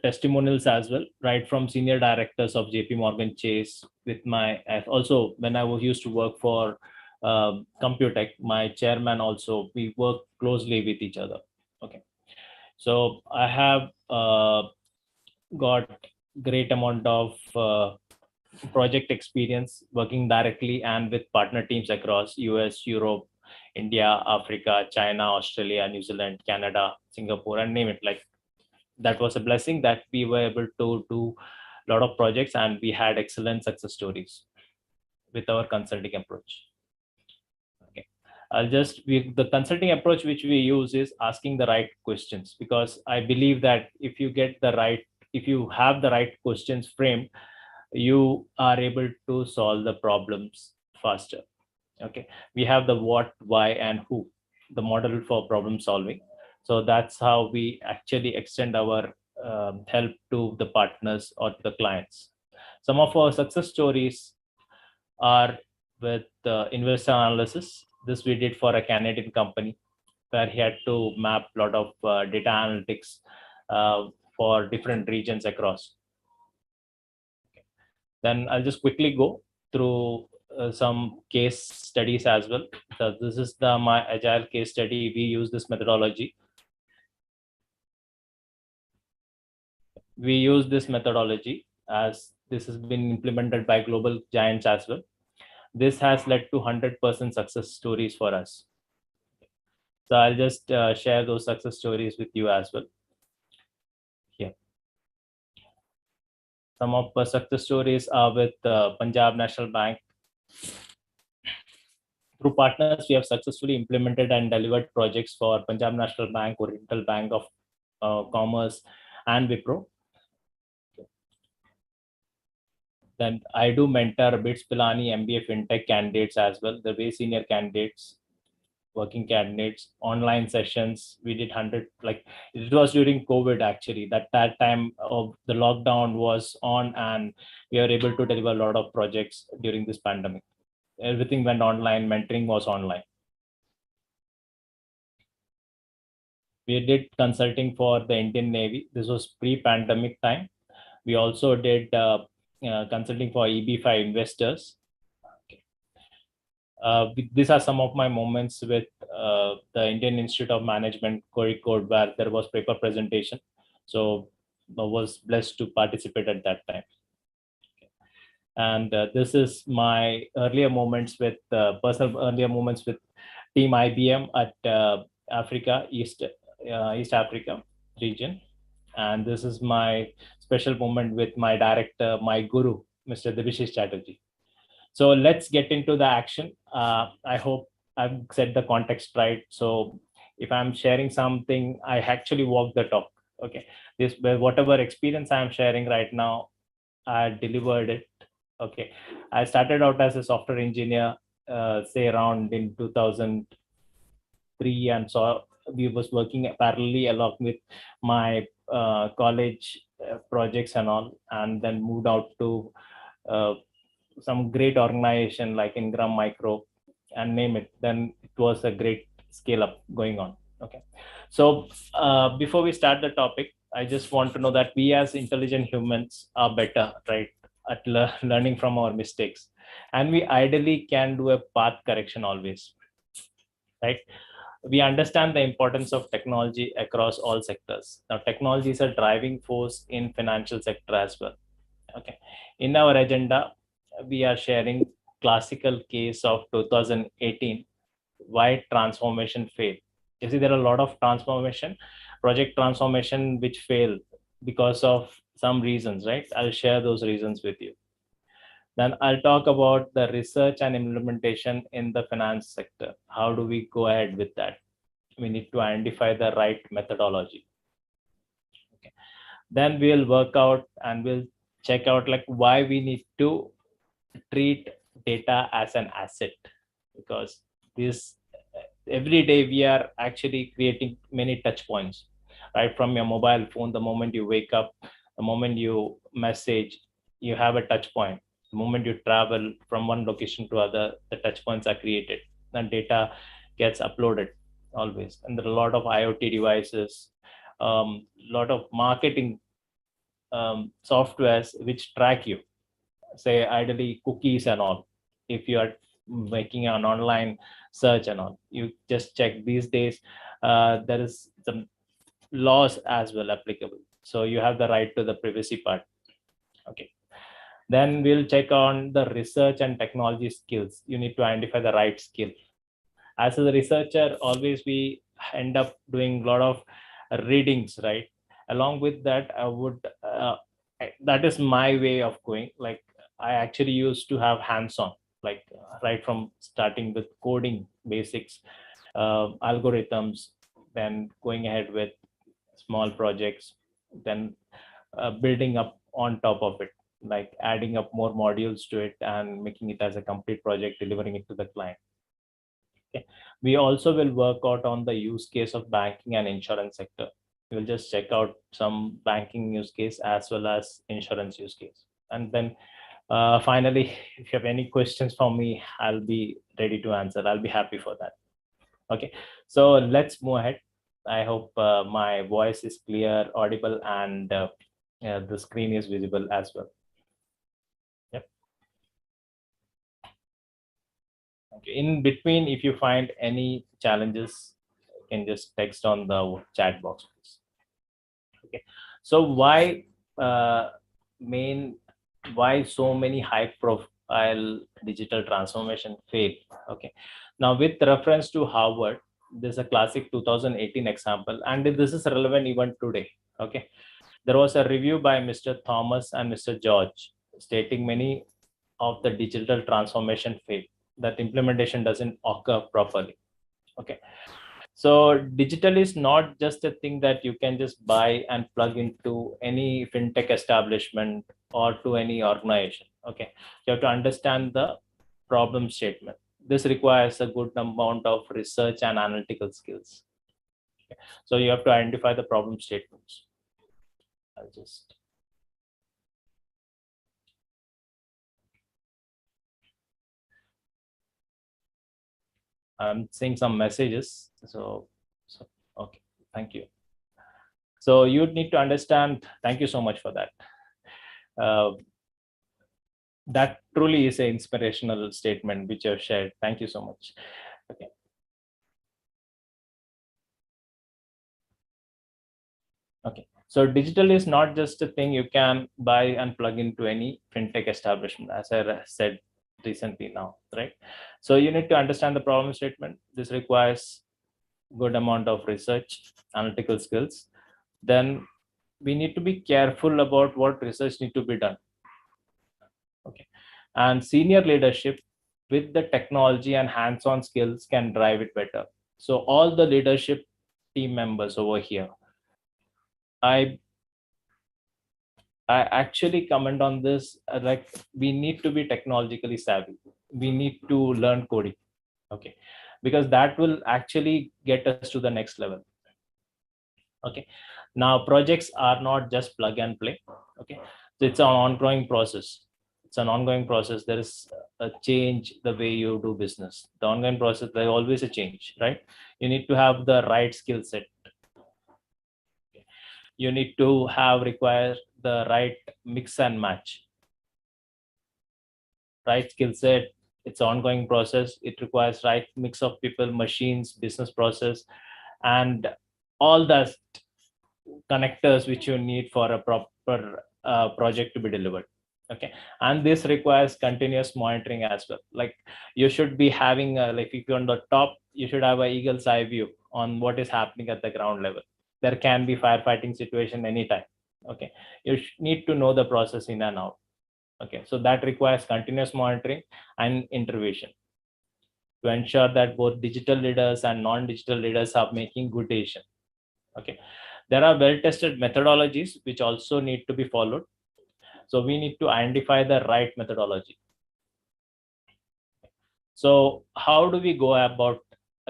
Speaker 4: testimonials as well, right from senior directors of JP Morgan Chase. With my also when I used to work for Computech, my chairman also, we work closely with each other. Okay, so I have got great amount of project experience working directly and with partner teams across US, Europe, India, Africa, China, Australia, New Zealand, Canada, Singapore, and name it. Like, that was a blessing that we were able to do a lot of projects and we had excellent success stories with our consulting approach. Okay, the consulting approach which we use is asking the right questions, because I believe that if you have the right questions framed, you are able to solve the problems faster. Okay, we have the what, why, and who, the model for problem solving. So that's how we actually extend our help to the partners or the clients. Some of our success stories are with investor analysis. This we did for a Canadian company where he had to map a lot of data analytics for different regions across. Then I'll just quickly go through some case studies as well. So this is my Agile case study. We use this methodology. We use this methodology as this has been implemented by global giants as well. This has led to 100% success stories for us. So I'll just share those success stories with you as well. Here, some of the success stories are with Punjab National Bank. Through partners, we have successfully implemented and delivered projects for Punjab National Bank, Oriental Bank of Commerce, and Wipro. Then I do mentor BITS Pilani MBA FinTech candidates as well. The very senior candidates, working candidates, online sessions. We did 100, like it was during COVID actually. That time of the lockdown was on, and we were able to deliver a lot of projects during this pandemic. Everything went online, mentoring was online. We did consulting for the Indian Navy. This was pre-pandemic time. We also did consulting for EB5 investors. These are some of my moments with the Indian Institute of Management Kozhikode, where there was paper presentation. So I was blessed to participate at that time. And this is my earlier moments with personal earlier moments with Team IBM at Africa, East Africa region. And this is my special moment with my director, my guru, Mr. Debashish Chatterjee. So let's get into the action. I hope I've set the context right. So if I'm sharing something, I actually walk the talk. Okay, this whatever experience I'm sharing right now, I delivered it. Okay, I started out as a software engineer, say around in 2003, and so we was working parallelly along with my college projects and all, and then moved out to some great organization like Ingram Micro and name it. Then it was a great scale up going on. Okay, so before we start the topic, I just want to know that we as intelligent humans are better, right, at learning from our mistakes, and we ideally can do a path correction always, right? We understand the importance of technology across all sectors. Now, technology is a driving force in financial sector as well. Okay, in our agenda, we are sharing classical case of 2018, why transformation failed. You see, there are a lot of project transformation which fail because of some reasons, right? I'll share those reasons with you. Then I'll talk about the research and implementation in the finance sector. How do we go ahead with that? We need to identify the right methodology. Okay. Then we'll work out and we'll check out like why we need to treat data as an asset, because this every day we are actually creating many touch points, right? From your mobile phone, the moment you wake up, the moment you message, you have a touch point. The moment you travel from one location to other, the touch points are created and data gets uploaded always. And there are a lot of IoT devices, lot of marketing softwares which track you, say ideally cookies and all. If you are making an online search and all, you just check these days, there is some laws as well applicable. So you have the right to the privacy part. Okay. Then we'll check on the research and technology skills. You need to identify the right skill. As a researcher, always we end up doing a lot of readings, right? Along with that, I would, that is my way of going. Like I actually used to have hands-on, like right from starting with coding basics, algorithms, then going ahead with small projects, then building up on top of it, like adding up more modules to it and making it as a complete project, delivering it to the client. Okay. We also will work out on the use case of banking and insurance sector. We'll just check out some banking use case as well as insurance use case. And then finally, if you have any questions for me, I'll be ready to answer. I'll be happy for that. Okay, so let's move ahead. I hope my voice is clear, audible, and the screen is visible as well. Yep. Okay. In between, if you find any challenges, you can just text on the chat box, please. Okay. So why main why so many high profile digital transformation fail. Okay, now with reference to Harvard, this is a classic 2018 example, and this is relevant even today. Okay, there was a review by Mr. Thomas and Mr. George stating many of the digital transformation fail, that implementation doesn't occur properly. Okay, so digital is not just a thing that you can just buy and plug into any fintech establishment or to any organization. Okay, you have to understand the problem statement. This requires a good amount of research and analytical skills. Okay. So you have to identify the problem statements. I'll just I'm seeing some messages. So okay, thank you. So you need to understand. Thank you so much for that. That truly is an inspirational statement which you have shared. Thank you so much. Okay. Okay. So digital is not just a thing you can buy and plug into any fintech establishment, as I said recently now, right? So you need to understand the problem statement. This requires good amount of research, analytical skills. Then we need to be careful about what research need to be done. Okay, and senior leadership with the technology and hands-on skills can drive it better. So all the leadership team members over here, I actually comment on this, like we need to be technologically savvy. We need to learn coding. Okay, because that will actually get us to the next level. Okay, now projects are not just plug and play. Okay, so it's an ongoing process. It's an ongoing process. There is a change the way you do business. The ongoing process, there's always a change, right? You need to have the right skill set. You need to require the right mix and match, right skill set. It's an ongoing process. It requires right mix of people, machines, business process, and all the connectors which you need for a proper project to be delivered. Okay, and this requires continuous monitoring as well. Like you should be having like if you're on the top, you should have an eagle's eye view on what is happening at the ground level. There can be firefighting situation anytime. Okay, you need to know the process in and out. Okay, so that requires continuous monitoring and intervention to ensure that both digital leaders and non-digital leaders are making good decision. Okay, there are well-tested methodologies which also need to be followed. So we need to identify the right methodology. So how do we go about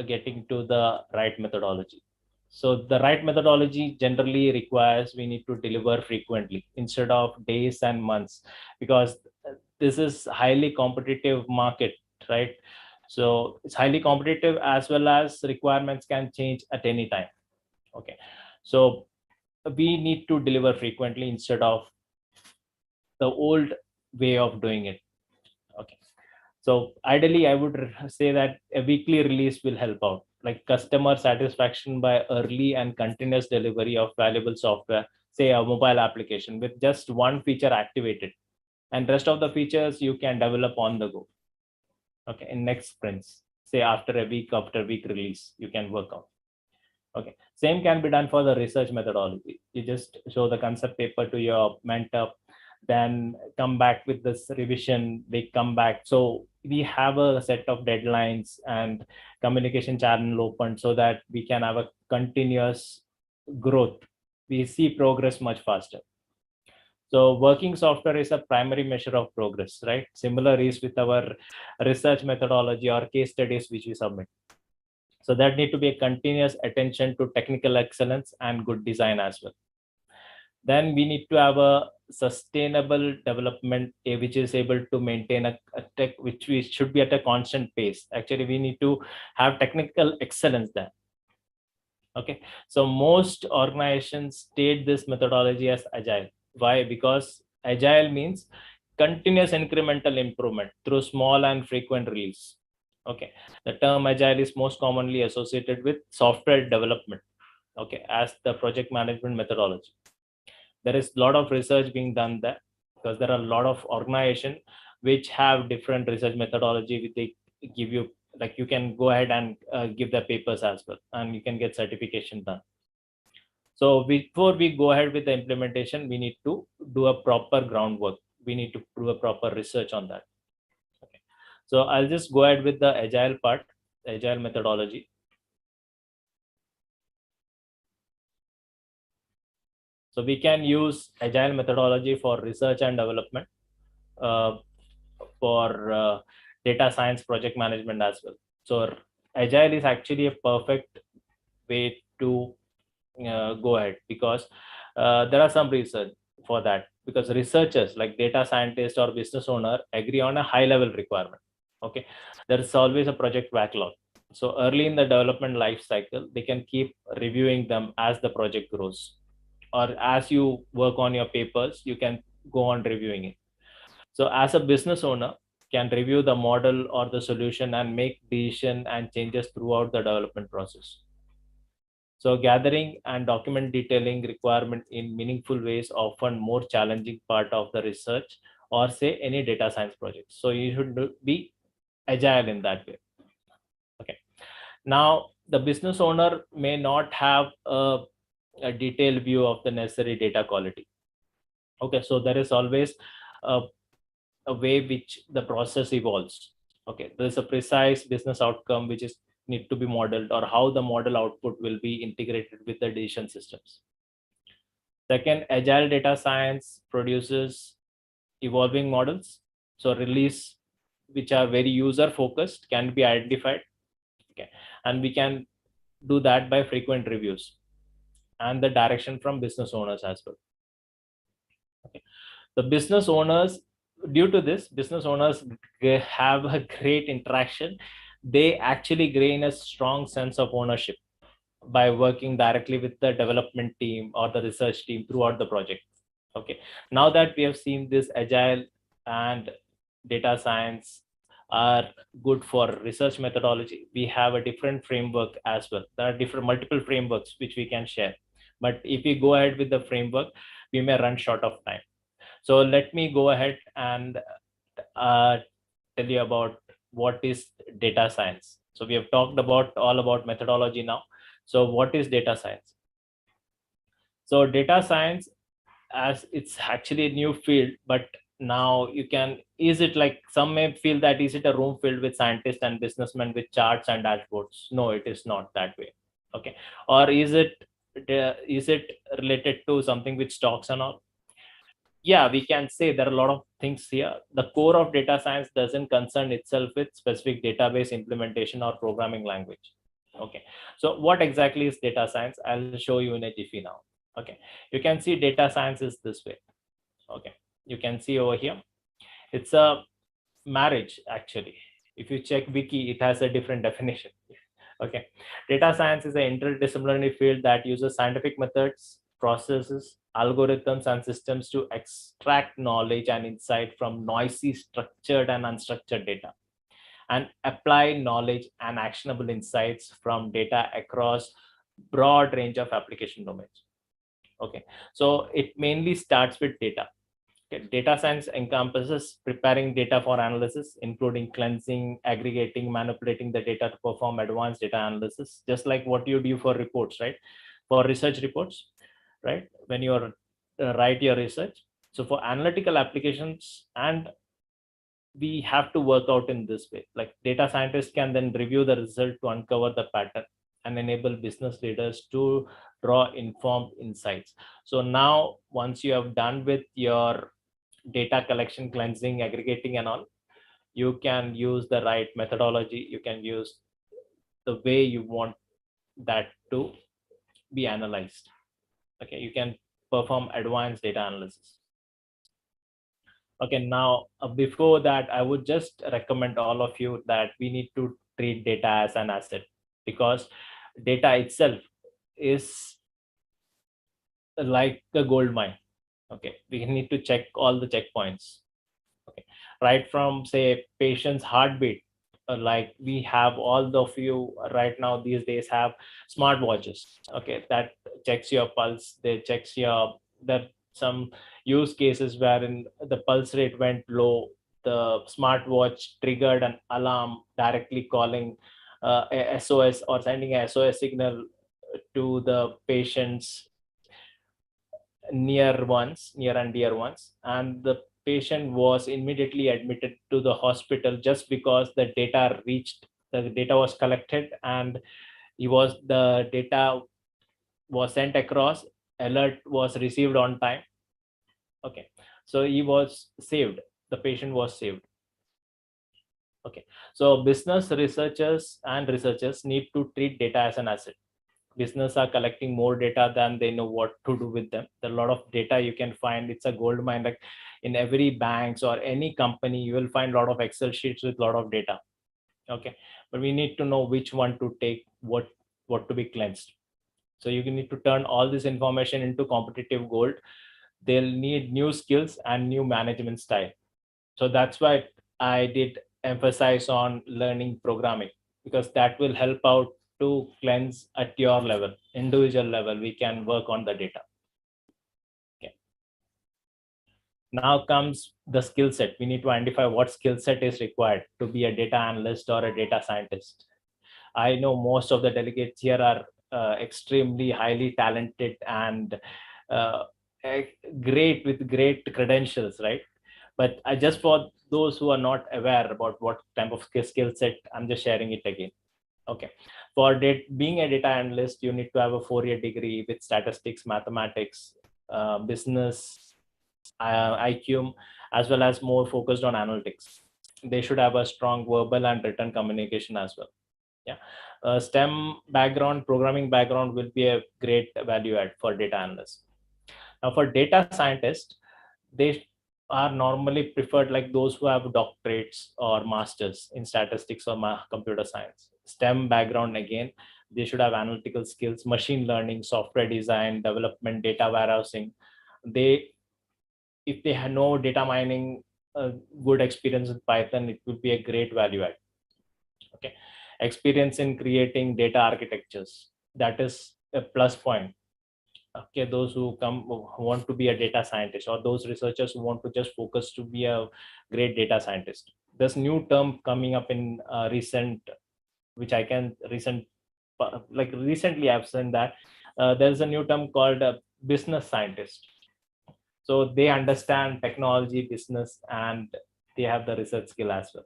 Speaker 4: getting to the right methodology? So the right methodology generally requires we need to deliver frequently instead of days and months, because this is highly competitive market, right? So it's highly competitive as well as requirements can change at any time. Okay, so we need to deliver frequently instead of the old way of doing it. Okay, so ideally I would say that a weekly release will help out, like customer satisfaction by early and continuous delivery of valuable software, say a mobile application with just one feature activated, and rest of the features you can develop on the go. Okay, in next sprints, say after week release, you can work on. Okay, same can be done for the research methodology. You just show the concept paper to your mentor, then come back with this revision, they come back. So we have a set of deadlines and communication channel open so that we can have a continuous growth. We see progress much faster. So working software is a primary measure of progress, right? Similar is with our research methodology or case studies which we submit. So that need to be a continuous attention to technical excellence and good design as well. Then we need to have a sustainable development which is able to maintain a tech which we should be at a constant pace. Actually, we need to have technical excellence there. Okay, so most organizations state this methodology as agile. Why? Because agile means continuous incremental improvement through small and frequent release. Okay, the term agile is most commonly associated with software development, okay, as the project management methodology. there is a lot of research being done there, because there are a lot of organizations which have different research methodology, which they give you, like you can go ahead and give the papers as well, and you can get certification done. So before we go ahead with the implementation, we need to do a proper groundwork. We need to do a proper research on that. Okay. So I'll just go ahead with the agile part, agile methodology. So we can use agile methodology for research and development, for data science project management as well. So agile is actually a perfect way to go ahead, because there are some research for that, because researchers like data scientists or business owner agree on a high level requirement. Okay, there is always a project backlog. So early in the development life cycle, they can keep reviewing them as the project grows, or as you work on your papers, you can go on reviewing it. So as a business owner, can review the model or the solution and make decision and changes throughout the development process. So gathering and document detailing requirement in meaningful ways often more challenging part of the research or say any data science project. So you should be agile in that way. Okay. Now the business owner may not have a detailed view of the necessary data quality. Okay, so there is always a way which the process evolves. Okay, there's a precise business outcome which is need to be modeled, or how the model output will be integrated with the decision systems. Second, agile data science produces evolving models. So release which are very user focused can be identified. Okay, and we can do that by frequent reviews and the direction from business owners as well. Okay. The business owners, due to this, business owners have a great interaction. They actually gain a strong sense of ownership by working directly with the development team or the research team throughout the project. Okay, now that we have seen this, agile and data science are good for research methodology, we have a different framework as well. There are different multiple frameworks which we can share, but if we go ahead with the framework, we may run short of time. So let me go ahead and tell you about what is data science. So we have talked about all about methodology now. So what is data science? So data science, as it's actually a new field, but now you can, is it like, some may feel that is it a room filled with scientists and businessmen with charts and dashboards? No, it is not that way. Okay, or is it related to something with stocks and all? Yeah, we can say there are a lot of things here. The core of data science doesn't concern itself with specific database implementation or programming language. Okay, so what exactly is data science? I'll show you in a jiffy now. Okay, you can see data science is this way. Okay, you can see over here, it's a marriage actually. If you check wiki, it has a different definition. Okay, data science is an interdisciplinary field that uses scientific methods, processes, algorithms, and systems to extract knowledge and insight from noisy, structured, and unstructured data, and apply knowledge and actionable insights from data across broad range of application domains. Okay, so it mainly starts with data. Okay. Data science encompasses preparing data for analysis, including cleansing, aggregating, manipulating the data to perform advanced data analysis, just like what you do for reports, right? For research reports, right? When you write your research. So for analytical applications, and we have to work out in this way. Like data scientists can then review the result to uncover the pattern and enable business leaders to draw informed insights. So now, once you have done with your data collection, cleansing, aggregating, and all, you can use the right methodology. You can use the way you want that to be analyzed. Okay, you can perform advanced data analysis. Okay, now before that, I would just recommend all of you that we need to treat data as an asset, because data itself is like a gold mine. Okay, we need to check all the checkpoints. Okay, right from say patient's heartbeat, like we have all of you right now these days have smartwatches. Okay, that checks your pulse, they checks your, that some use cases wherein the pulse rate went low, the smartwatch triggered an alarm directly calling a SOS or sending a SOS signal to the patient's near and dear ones, and the patient was immediately admitted to the hospital just because the data was collected, and the data was sent across, alert was received on time. Okay, so he was saved, the patient was saved. Okay, so business researchers need to treat data as an asset. Business are collecting more data than they know what to do with them. There are a lot of data you can find. It's a gold mine. Like in every banks or any company, you will find a lot of Excel sheets with a lot of data. Okay, but we need to know which one to take, what to be cleansed. So you need to turn all this information into competitive gold. They'll need new skills and new management style. So that's why I did emphasize on learning programming, because that will help out to cleanse at your level, individual level. We can work on the data. Okay. Now comes the skill set. We need to identify what skill set is required to be a data analyst or a data scientist. I know most of the delegates here are extremely highly talented and great with great credentials, right? But I just, for those who are not aware about what type of skill set, I'm just sharing it again. Okay, for being a data analyst, you need to have a 4-year degree with statistics, mathematics, business, IQ, as well as more focused on analytics. They should have a strong verbal and written communication as well. Yeah, STEM background, programming background will be a great value add for data analysts. Now, for data scientists, they are normally preferred like those who have doctorates or masters in statistics or computer science. STEM background, again, they should have analytical skills, machine learning, software design, development, data warehousing. If they have no data mining, good experience with Python, it would be a great value add. Okay, experience in creating data architectures, that is a plus point. Okay, those who want to be a data scientist, or those researchers who want to just focus to be a great data scientist. There's new term coming up in recent, which I can recently I've seen that there's a new term called business scientist. So they understand technology, business, and they have the research skill as well.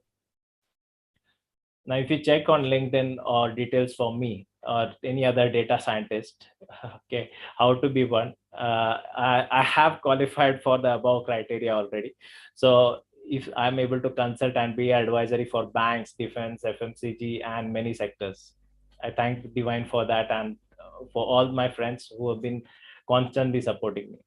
Speaker 4: Now, if you check on LinkedIn or details for me or any other data scientist, okay, how to be one, I have qualified for the above criteria already. So if I'm able to consult and be advisory for banks, defense, FMCG, and many sectors, I thank Divine for that, and for all my friends who have been constantly supporting me.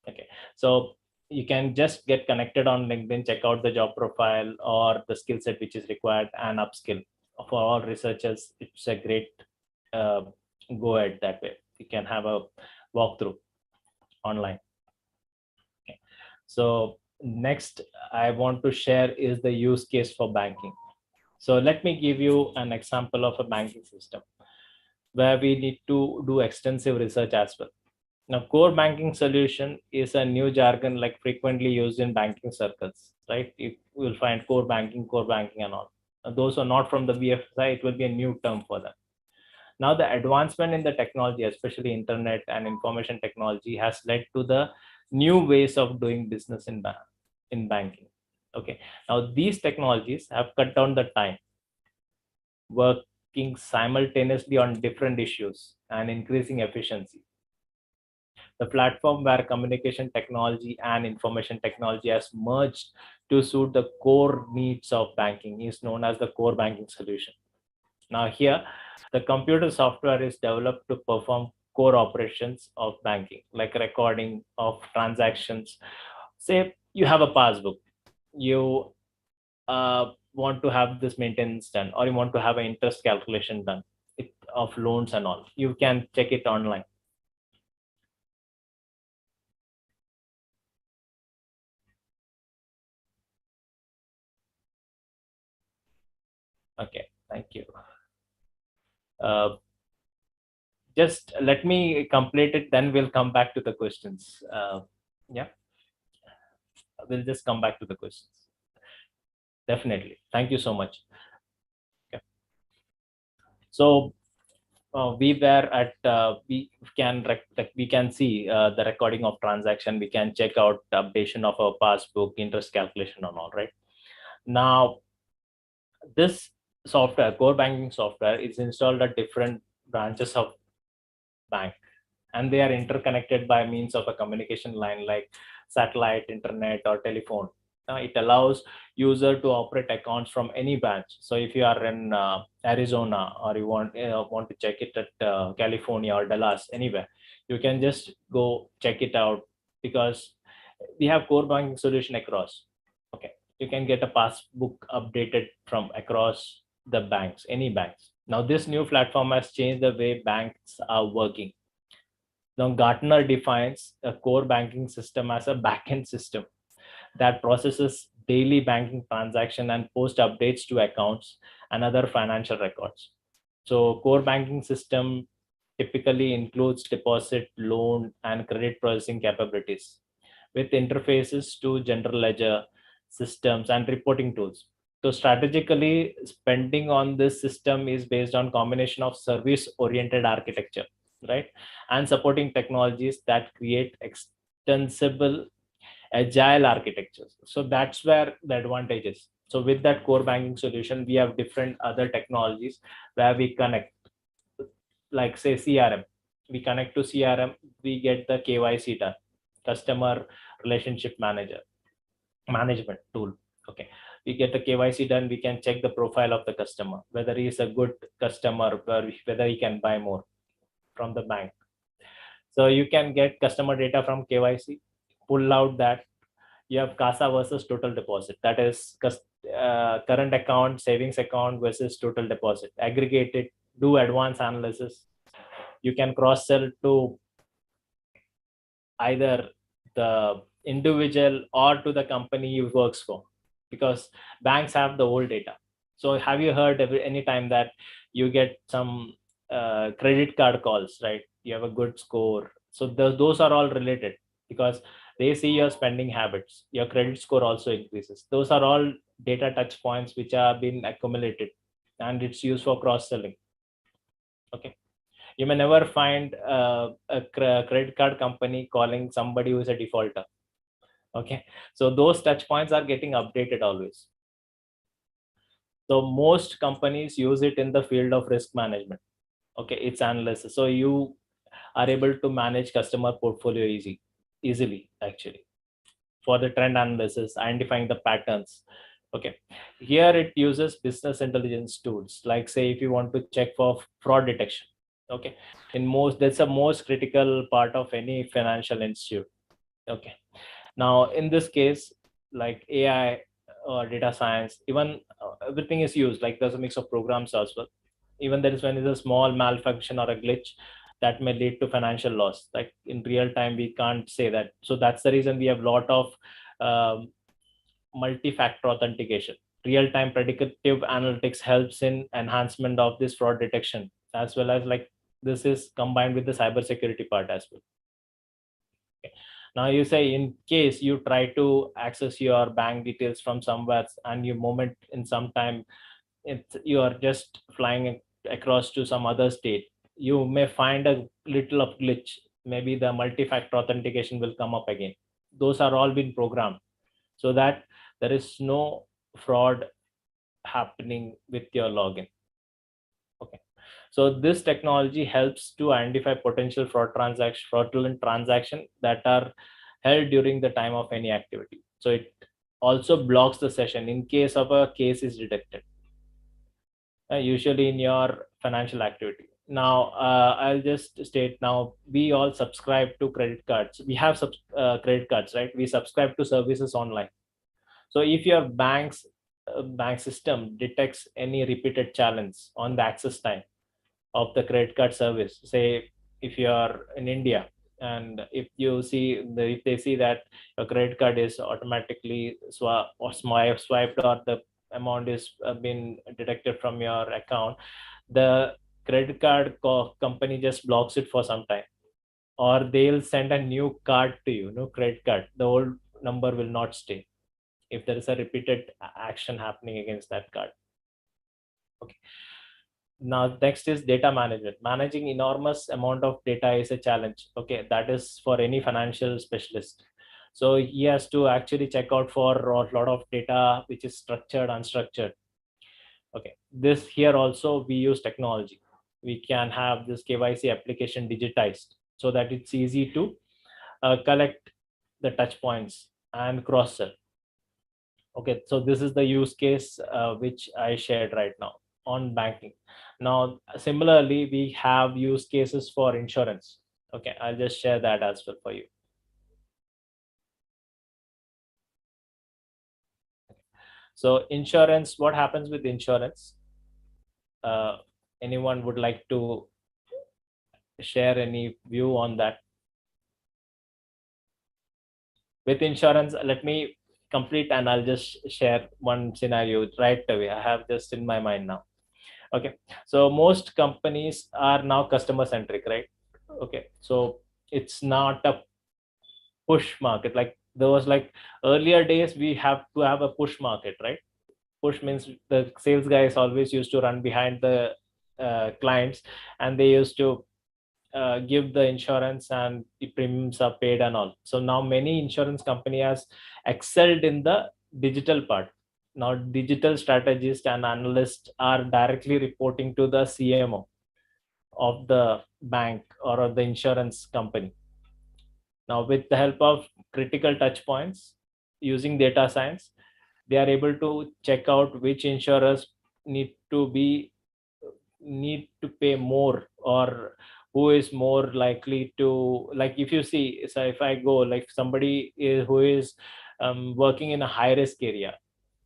Speaker 4: Okay, so you can just get connected on LinkedIn, check out the job profile or the skill set which is required, and upskill. For all researchers, it's a great go ahead that way. You can have a walkthrough online. Okay. So next I want to share is the use case for banking. So let me give you an example of a banking system where we need to do extensive research as well. Now, core banking solution is a new jargon like frequently used in banking circles, right? You will find core banking and all. Now, those who are not from the BFSI, it will be a new term for them. Now, the advancement in the technology, especially internet and information technology, has led to the new ways of doing business in banking. Okay. Now, these technologies have cut down the time working simultaneously on different issues and increasing efficiency. The platform where communication technology and information technology has merged to suit the core needs of banking is known as the core banking solution. Now here, the computer software is developed to perform core operations of banking, like recording of transactions. Say you have a passbook, you want to have this maintenance done, or you want to have an interest calculation done of loans and all. You can check it online. Okay, thank you. Just let me complete it, then we'll come back to the questions. Yeah, we'll just come back to the questions. Definitely. Thank you so much. Okay. So we were at we can see the recording of transaction. We can check out the updation of our passbook, interest calculation, and all. Right now, this software, core banking software, is installed at different branches of bank, and they are interconnected by means of a communication line like satellite, internet, or telephone. It allows user to operate accounts from any branch. So if you are in Arizona, or you want to check it at California or Dallas, anywhere, you can just go check it out, because we have core banking solution across. Okay, you can get a passbook updated from across the banks, any banks. Now this new platform has changed the way banks are working. Now, Gartner defines a core banking system as a backend system that processes daily banking transaction and post updates to accounts and other financial records. So, core banking system typically includes deposit, loan, and credit processing capabilities with interfaces to general ledger systems and reporting tools. So strategically, spending on this system is based on combination of service-oriented architecture, right, and supporting technologies that create extensible agile architectures. So that's where the advantage is. So with that core banking solution, we have different other technologies where we connect, like say CRM. We connect to CRM, we get the KYC done, customer relationship management tool. Okay, we get the KYC done, we can check the profile of the customer, whether he is a good customer, whether he can buy more from the bank. So you can get customer data from KYC, pull out that you have CASA versus total deposit, that is current account, savings account versus total deposit, aggregate it, do advanced analysis. You can cross sell to either the individual or to the company he works for, because banks have the old data. So have you heard any time that you get some credit card calls, right? You have a good score, so those are all related, because they see your spending habits, your credit score also increases. Those are all data touch points which are being accumulated, and it's used for cross selling. Okay, you may never find a credit card company calling somebody who is a defaulter. Okay, so those touch points are getting updated always. So most companies use it in the field of risk management. Okay, it's analysis, so you are able to manage customer portfolio easily actually, for the trend analysis, identifying the patterns. Okay, here it uses business intelligence tools, like say if you want to check for fraud detection. Okay, that's the most critical part of any financial institute. Okay, now in this case, like AI or data science, even everything is used, like there's a mix of programs as well. Even there is when there's a small malfunction or a glitch that may lead to financial loss, like in real time we can't say that. So that's the reason we have a lot of multi-factor authentication. Real-time predictive analytics helps in enhancement of this fraud detection, as well as like this is combined with the cybersecurity part as well. Okay. Now you say in case you try to access your bank details from somewhere and you moment in some time, you are just flying across to some other state, you may find a little of glitch. Maybe the multi-factor authentication will come up again. Those are all been programmed so that there is no fraud happening with your login. Okay, so this technology helps to identify potential fraudulent transaction that are held during the time of any activity. So it also blocks the session in case of a case is detected, usually in your financial activity. Now I'll just state, now we all subscribe to credit cards. We have credit cards, right? We subscribe to services online. So if your bank system detects any repeated challenge on the access time of the credit card service, say if you are in India, and if they see that your credit card is automatically swiped, or the amount is been detected from your account, the credit card company just blocks it for some time. or they'll send a new card to you, no credit card. The old number will not stay if there is a repeated action happening against that card. Okay. Now, next is data management. Managing enormous amount of data is a challenge. Okay, that is for any financial specialist. So he has to actually check out for a lot of data, which is structured, unstructured. Okay, this here also we use technology. We can have this KYC application digitized so that it's easy to collect the touch points and cross sell. Okay, so this is the use case which I shared right now on banking. Now, similarly, we have use cases for insurance. Okay, I'll just share that as well for you. So insurance, what happens with insurance? Anyone would like to share any view on that? With insurance, let me complete and I'll just share one scenario right away. I have just in my mind now. Okay, so most companies are now customer centric, right? Okay, so it's not a push market like there was like earlier days. We have to have a push market, right? Push means the sales guys always used to run behind the clients, and they used to give the insurance and the premiums are paid and all. So now many insurance company has excelled in the digital part. Now digital strategists and analysts are directly reporting to the CMO of the bank or of the insurance company. Now with the help of critical touch points using data science, they are able to check out which insurers need to pay more, or who is more likely to, like if you see, so if I go like somebody who is working in a high risk area,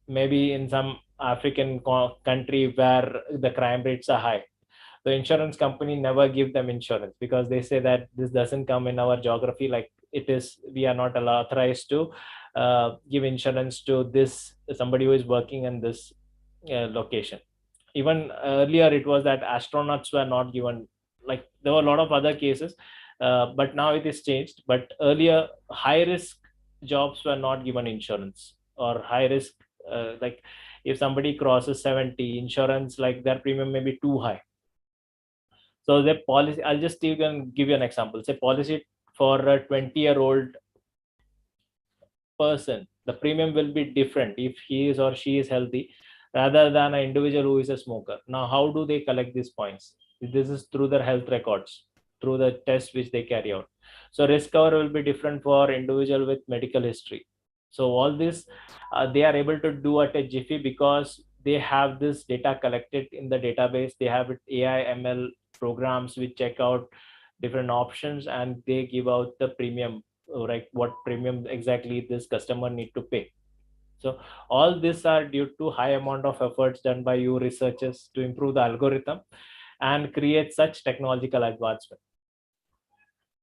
Speaker 4: maybe in some African country where the crime rates are high, the insurance company never give them insurance because they say that this doesn't come in our geography. Like it is, we are not authorized to give insurance to this somebody who is working in this location. Even earlier it was that astronauts were not given, like there were a lot of other cases, but now it is changed. But earlier high risk jobs were not given insurance, or high risk like if somebody crosses 70, insurance like their premium may be too high. So the policy, I'll just even give you an example. Say policy for a 20-year-old person, the premium will be different if he is or she is healthy rather than an individual who is a smoker. Now, how do they collect these points? This is through their health records, through the tests which they carry out. So risk cover will be different for individual with medical history. So all this they are able to do at a jiffy because they have this data collected in the database. They have AI ML programs which check out different options and they give out the premium, like what premium exactly this customer need to pay. So all these are due to high amount of efforts done by you researchers to improve the algorithm and create such technological advancement.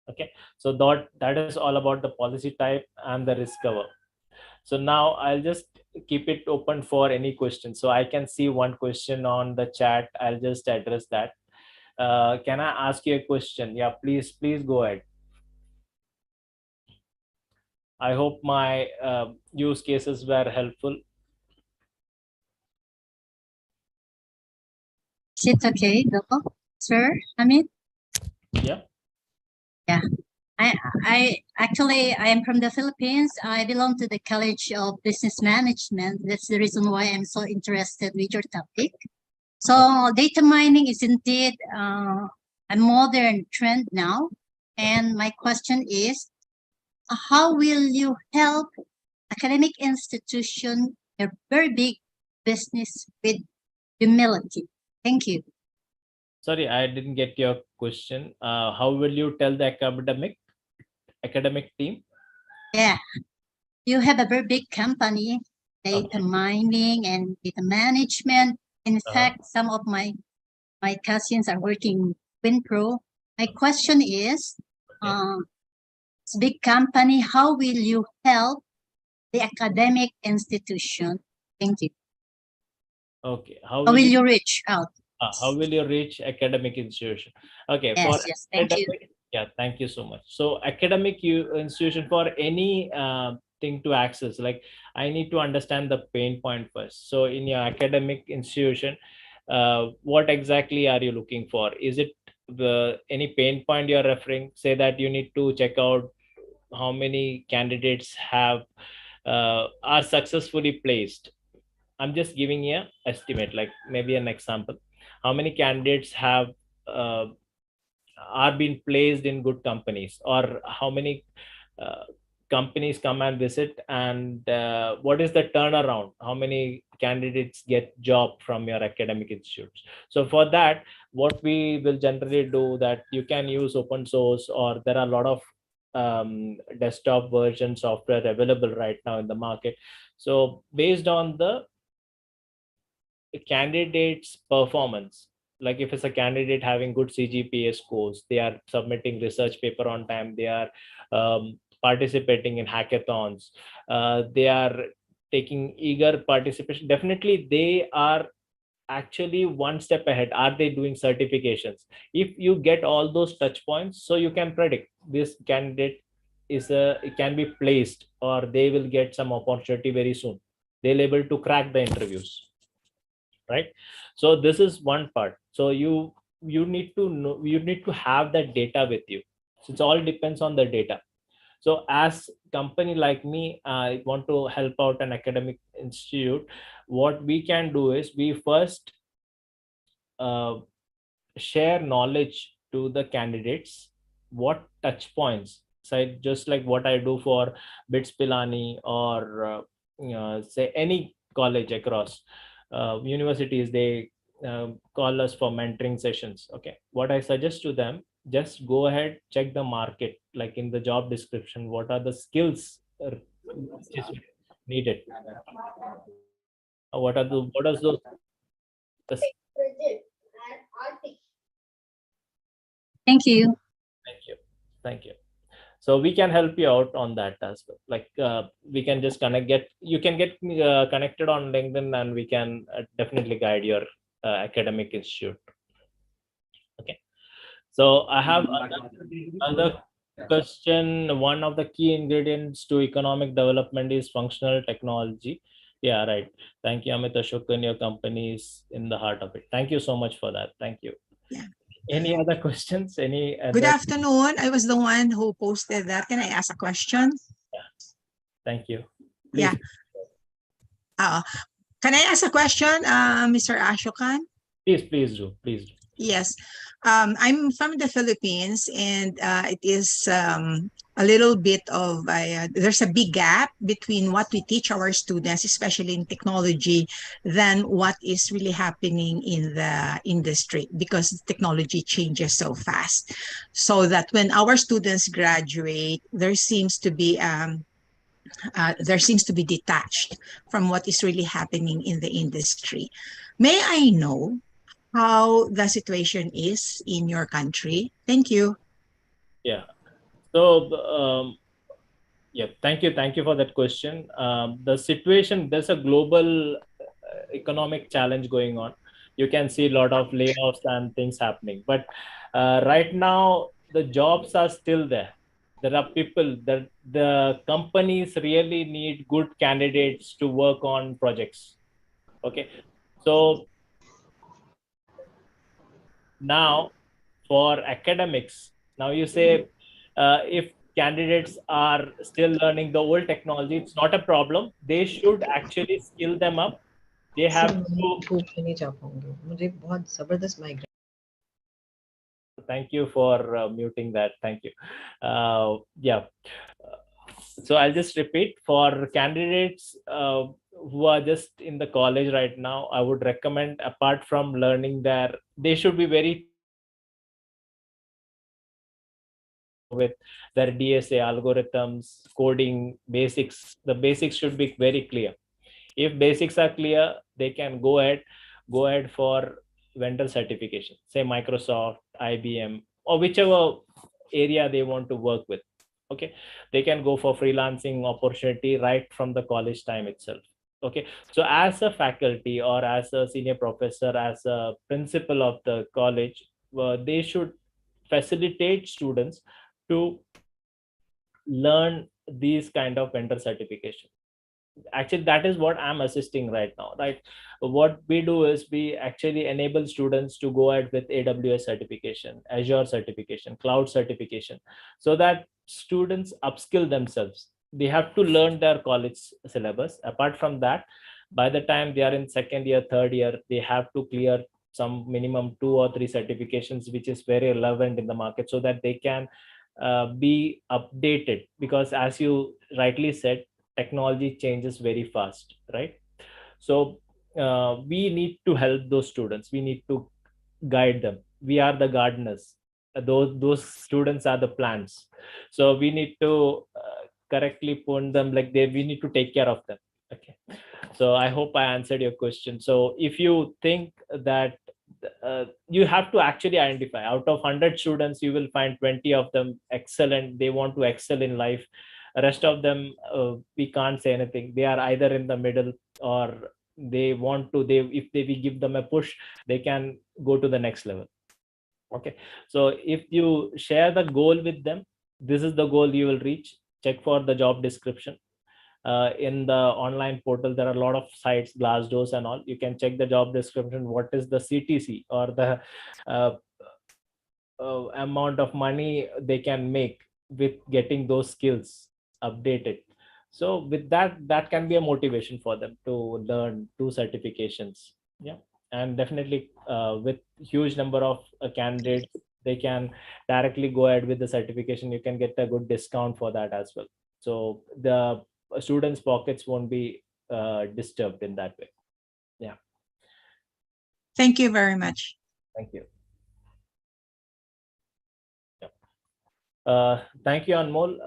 Speaker 4: Okay, so that is all about the policy type and the risk cover. So now I'll just keep it open for any questions. So I can see one question on the chat. I'll just address that. Can I ask you a question? Yeah, please go ahead. I hope my use cases were helpful.
Speaker 5: Is it okay, Doko? Sir, Amit?
Speaker 4: Yeah.
Speaker 5: Yeah. I am from the Philippines. I belong to the College of Business Management. That's the reason why I'm so interested with your topic. So data mining is indeed a modern trend now. And my question is, how will you help academic institution, a very big business, with humility? Thank you.
Speaker 4: Sorry, I didn't get your question. How will you tell the academic team?
Speaker 5: Yeah, you have a very big company, data mining and data management. In fact, some of my cousins are working WinPro. My question is, it's a big company. How will you help the academic institution? Thank you.
Speaker 4: Okay.
Speaker 5: How will you reach out?
Speaker 4: How will you reach academic institution? Okay.
Speaker 5: Yes, yes. Thank you.
Speaker 4: Yeah, thank you so much. So academic institution, for any thing to access, like I need to understand the pain point first. So in your academic institution, what exactly are you looking for? Is it the any pain point you're referring? Say that you need to check out how many candidates have are successfully placed. I'm just giving you an estimate, like maybe an example. How many candidates have uh, are being placed in good companies, or how many uh, companies come and visit, and what is the turnaround, how many candidates get job from your academic institutes. So for that, what we will generally do, that you can use open source, or there are a lot of desktop version software available right now in the market. So based on the candidate's performance, like if it's a candidate having good CGPA scores, they are submitting research paper on time, they are participating in hackathons, they are taking eager participation, definitely they are actually one step ahead. Are they doing certifications? If you get all those touch points, so you can predict this candidate is a, it can be placed, or they will get some opportunity very soon, they'll able to crack the interviews, right? So this is one part. So you need to know, you need to have that data with you. So it all depends on the data. So as company like me, I want to help out an academic institute. What we can do is we first uh, share knowledge to the candidates, what touch points. So just like what I do for Bits Pilani, or say any college across universities, they call us for mentoring sessions. Okay, what I suggest to them, just go ahead, check the market, like in the job description, what are the skills which is needed. What are those the,
Speaker 5: Thank you.
Speaker 4: thank you, thank you. So we can help you out on that as well. Like we can just get, you can get connected on LinkedIn, and we can definitely guide your academic institute. Okay, so I have another question. One of the key ingredients to economic development is functional technology. Yeah, right. Thank you, Amit Ashokan. Your company is in the heart of it. Thank you so much for that. Thank you.
Speaker 6: Yeah.
Speaker 4: Any other questions? Any other?
Speaker 6: Good afternoon. I was the one who posted that. Can I ask a question?
Speaker 4: Thank you.
Speaker 6: Yeah. Can I ask a question, Mr. Ashokan?
Speaker 4: Please do. Please do.
Speaker 6: Yes. I'm from the Philippines, and it is a little bit of there's a big gap between what we teach our students, especially in technology, than what is really happening in the industry, because technology changes so fast. So that when our students graduate, there seems to be detached from what is really happening in the industry. May I know how the situation is in your country? Thank you.
Speaker 4: Yeah. So yeah, thank you for that question. The situation, there's a global economic challenge going on. You can see a lot of layoffs and things happening, but right now the jobs are still there. There are people that the companies really need good candidates to work on projects. Okay, so now for academics, now you say if candidates are still learning the old technology, it's not a problem. They should actually skill them up. They have to. Thank you for muting that. Thank you. Yeah. So I'll just repeat, for candidates who are just in the college right now, I would recommend, apart from learning there, they should be very with their DSA algorithms, coding basics. The basics should be very clear. If basics are clear, they can go ahead for vendor certification, say Microsoft, IBM, or whichever area they want to work with. Okay, they can go for freelancing opportunity right from the college time itself. Okay, so as a faculty, or as a senior professor, as a principal of the college, they should facilitate students to learn these kind of vendor certification. Actually, that is what I'm assisting right now, right? What we do is we actually enable students to go ahead with AWS certification, Azure certification, cloud certification, so that students upskill themselves. They have to learn their college syllabus. Apart from that, by the time they are in second year, third year, they have to clear some minimum 2 or 3 certifications, which is very relevant in the market, so that they can be updated. Because as you rightly said, technology changes very fast, right? So we need to help those students. We need to guide them. We are the gardeners. Those students are the plants. So we need to correctly point them, like we need to take care of them. Okay. So I hope I answered your question. So if you think that you have to actually identify, out of 100 students, you will find 20 of them excellent. They want to excel in life. Rest of them, we can't say anything. They are either in the middle, or they want to, if we give them a push, they can go to the next level. Okay. So if you share the goal with them, this is the goal you will reach. Check for the job description. In the online portal, there are a lot of sites, Glassdoors and all. You can check the job description. What is the CTC, or the amount of money they can make with getting those skills updated? So with that, that can be a motivation for them to learn 2 certifications. Yeah. And definitely with huge number of candidates, they can directly go ahead with the certification. You can get a good discount for that as well. So the students' pockets won't be disturbed in that way. Yeah.
Speaker 6: Thank you very much.
Speaker 4: Thank you. Thank you, Anmol.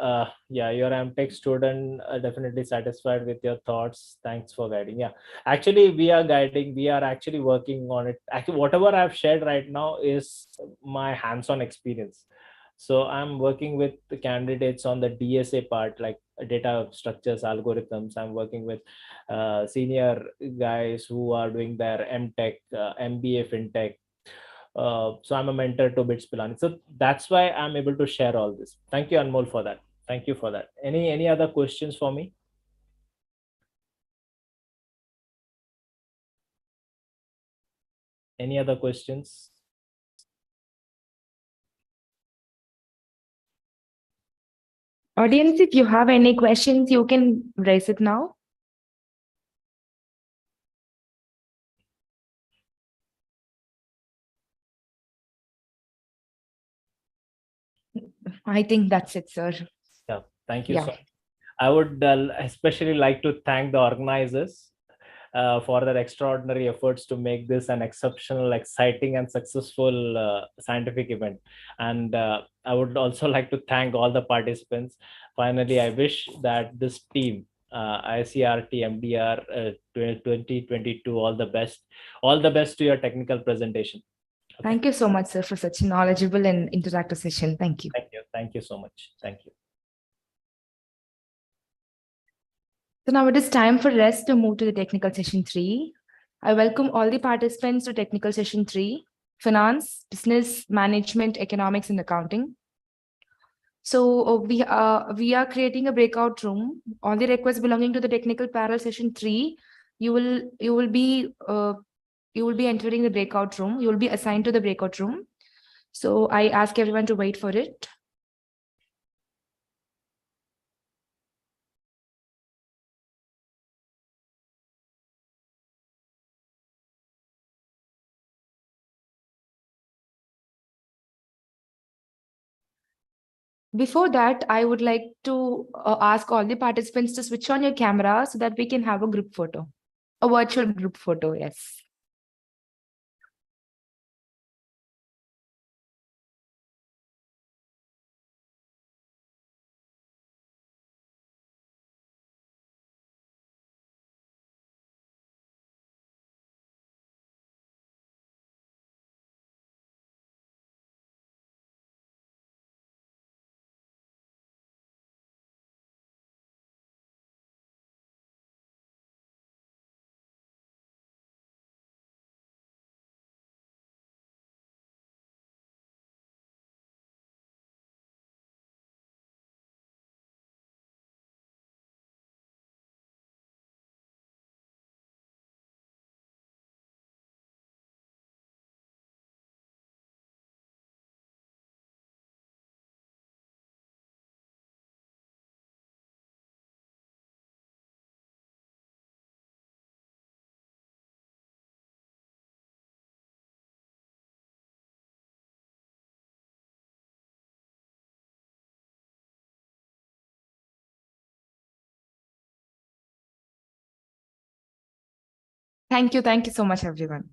Speaker 4: Yeah, you're MTech student, definitely satisfied with your thoughts. Thanks for guiding. Yeah, actually, we are guiding. We are actually working on it. Actually, whatever I've shared right now is my hands-on experience. So I'm working with the candidates on the DSA part, like data structures, algorithms. I'm working with senior guys who are doing their MTech, MBA, FinTech. So I'm a mentor to Bits Pilani. So that's why I'm able to share all this. Thank you, Anmol, for that. Thank you for that. Any other questions for me? Any other questions?
Speaker 1: Audience, if you have any questions, you can raise it now. I think that's it, sir.
Speaker 4: Yeah, thank you
Speaker 1: Yeah.
Speaker 4: so much. I would especially like to thank the organizers for their extraordinary efforts to make this an exceptional, exciting, and successful scientific event. And I would also like to thank all the participants. Finally, I wish that this team, ICRTMDR-22, all the best. All the best to your technical presentation. Okay.
Speaker 1: Thank you so much, sir, for such a knowledgeable and interactive session. Thank you.
Speaker 4: Thank you. Thank you so much. Thank you.
Speaker 1: So now it is time for us to move to the technical session 3. I welcome all the participants to technical session 3, finance, business, management, economics, and accounting. So we are creating a breakout room. All the requests belonging to the technical parallel session 3, you will be entering the breakout room. You will be assigned to the breakout room. So I ask everyone to wait for it. Before that, I would like to ask all the participants to switch on your camera so that we can have a group photo, a virtual group photo. Yes. Thank you. Thank you so much, everyone.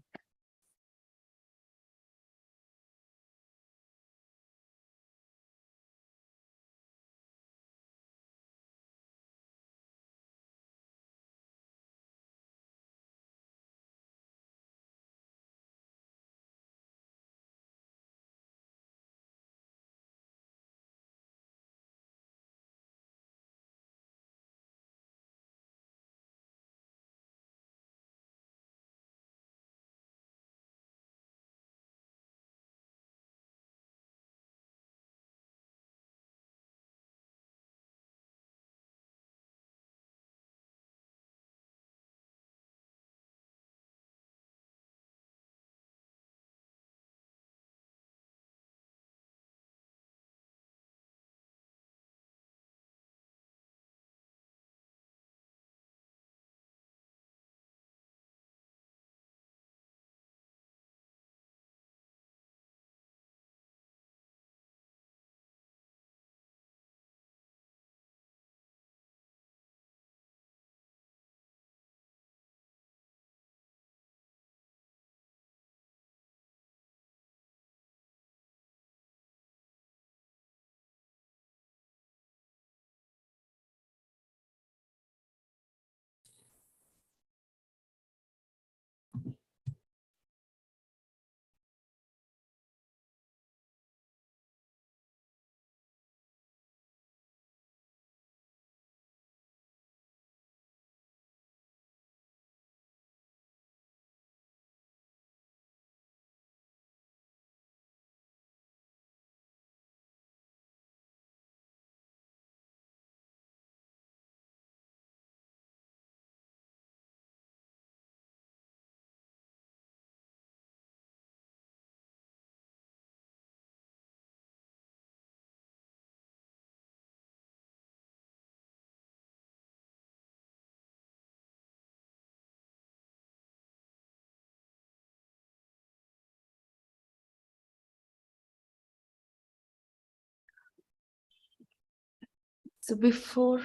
Speaker 1: So before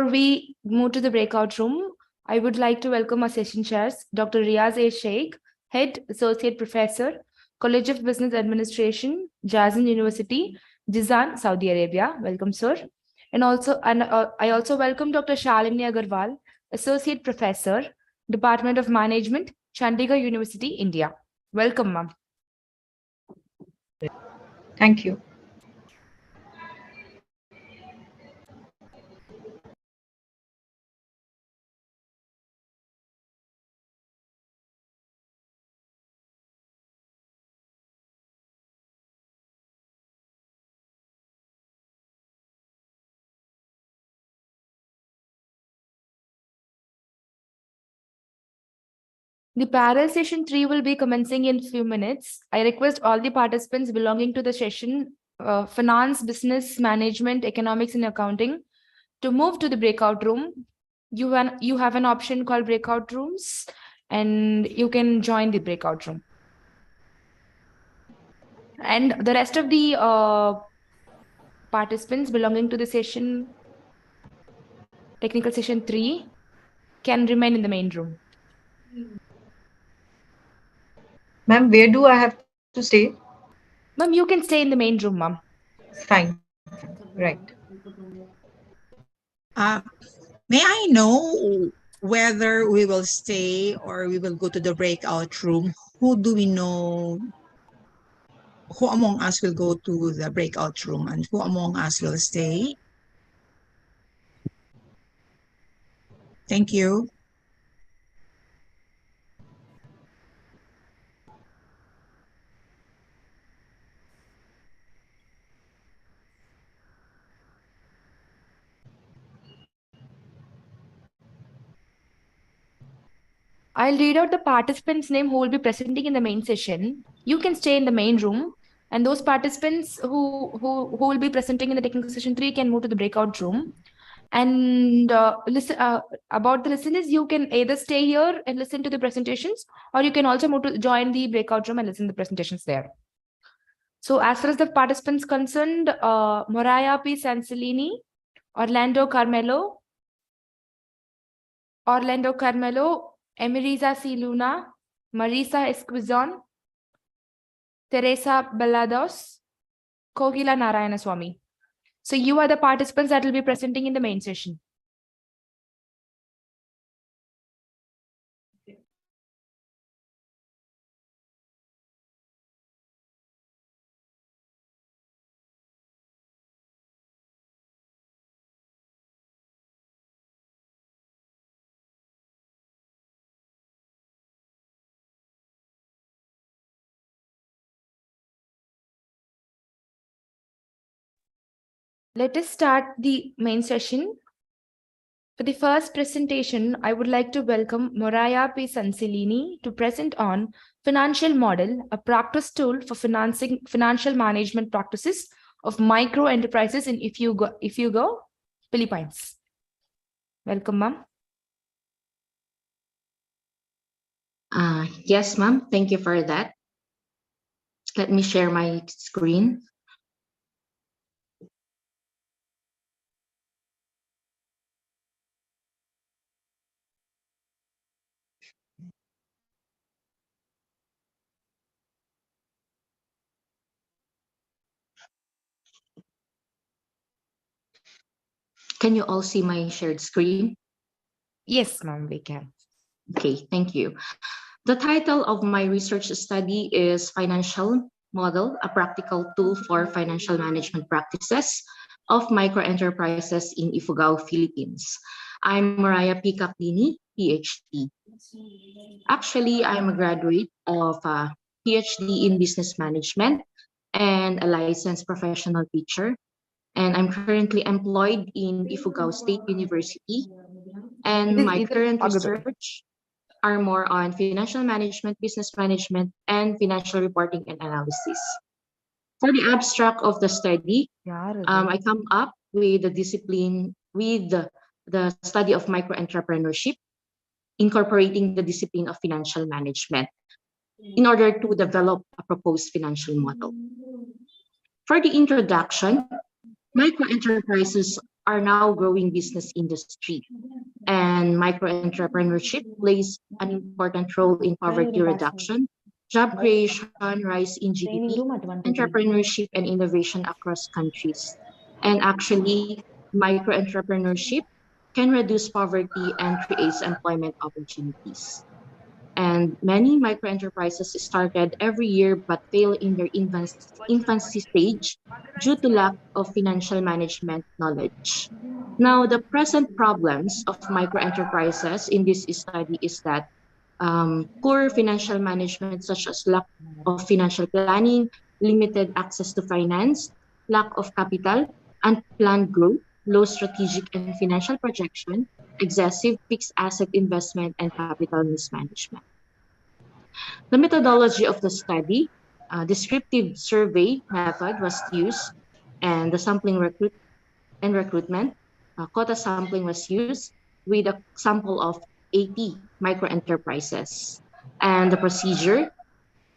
Speaker 1: we move to the breakout room, I would like to welcome our session chairs, Dr. Riaz A. Sheikh, Head Associate Professor, College of Business Administration, Jazan University, Jizan, Saudi Arabia. Welcome, sir. And I also welcome Dr. Shalini Agarwal, Associate Professor, Department of Management, Chandigarh University, India. Welcome, ma'am.
Speaker 7: Thank you.
Speaker 1: The parallel session 3 will be commencing in few minutes. I request all the participants belonging to the session Finance, Business, Management, Economics and Accounting to move to the breakout room. You have an option called breakout rooms and you can join the breakout room. And the rest of the participants belonging to the session, technical session 3, can remain in the main room.
Speaker 7: Ma'am, where do I have to stay?
Speaker 1: Ma'am, you can stay in the main room, ma'am.
Speaker 7: Fine. Right.
Speaker 6: May I know whether we will stay or we will go to the breakout room? Who do we know? Who among us will go to the breakout room and who among us will stay? Thank you.
Speaker 1: I'll read out the participants' name who will be presenting in the main session. You can stay in the main room, and those participants who will be presenting in the technical session 3 can move to the breakout room. And listen about the listeners, you can either stay here and listen to the presentations, or you can also move to join the breakout room and listen to the presentations there. So as far as the participants concerned, Moraya P. Sansalini, Orlando Carmelo, Emerisa C. Luna, Marisa Esquizon, Teresa Balados, Kogila Narayanaswamy. So you are the participants that will be presenting in the main session. Let us start the main session. For the first presentation, I would like to welcome Moraya P. Sansilini to present on Financial Model, a practice tool for financial management practices of micro enterprises in Ifugao, Philippines. Welcome, ma'am.
Speaker 8: Yes, ma'am. Thank you for that. Let me share my screen. Can you all see my shared screen?
Speaker 1: Yes, ma'am, we can.
Speaker 8: Okay, thank you. The title of my research study is Financial Model, a practical tool for financial management practices of microenterprises in Ifugao, Philippines. I'm Mariah P. Caplini, PhD. Actually, I'm a graduate of a PhD in business management and a licensed professional teacher. And I'm currently employed in Ifugao State University. And my current research are more on financial management, business management, and financial reporting and analysis. For the abstract of the study, I come up with the discipline with the study of microentrepreneurship, incorporating the discipline of financial management in order to develop a proposed financial model. For the introduction, microenterprises are now growing business industry, and microentrepreneurship plays an important role in poverty reduction, job creation, rise in GDP, entrepreneurship, and innovation across countries. And actually, microentrepreneurship can reduce poverty and creates employment opportunities. And many microenterprises started every year but fail in their infancy stage due to lack of financial management knowledge. Now, the present problems of microenterprises in this study is that poor financial management, such as lack of financial planning, limited access to finance, lack of capital, unplanned growth, low strategic and financial projection, excessive fixed asset investment, and capital mismanagement. The methodology of the study, descriptive survey method was used, and the sampling recruitment, quota sampling was used with a sample of 80 microenterprises. And the procedure,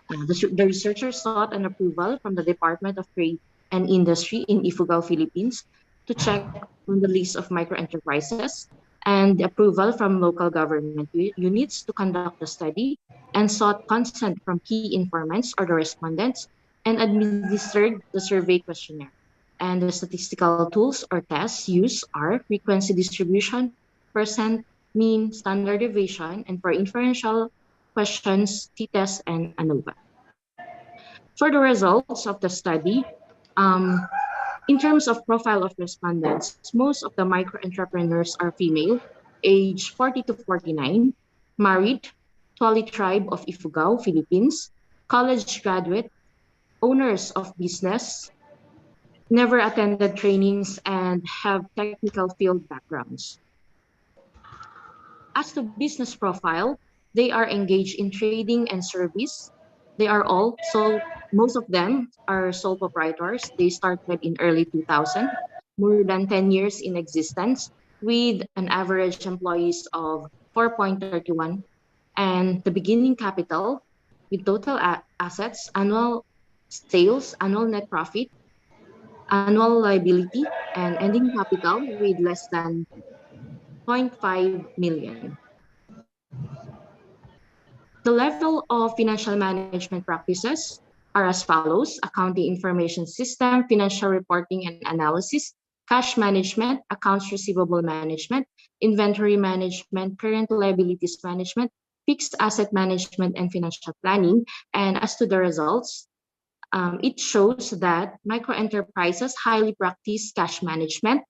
Speaker 8: the researchers sought an approval from the Department of Trade and Industry in Ifugao, Philippines to check on the list of microenterprises, and the approval from local government units to conduct the study, and sought consent from key informants or the respondents, and administered the survey questionnaire. And the statistical tools or tests used are frequency distribution, percent, mean, standard deviation, and for inferential questions, t-test, and ANOVA. For the results of the study, in terms of profile of respondents, most of the micro-entrepreneurs are female, age 40 to 49, married, Tuali tribe of Ifugao, Philippines, college graduate, owners of business, never attended trainings, and have technical field backgrounds. As to business profile, they are engaged in trading and service. They are all, so most of them are sole proprietors. They started in early 2000, more than 10 years in existence, with an average employees of 4.31, and the beginning capital with total assets, annual sales, annual net profit, annual liability, and ending capital with less than 0.5 million. The level of financial management practices are as follows: accounting information system, financial reporting and analysis, cash management, accounts receivable management, inventory management, current liabilities management, fixed asset management, and financial planning. And as to the results, it shows that micro enterprises highly practice cash management,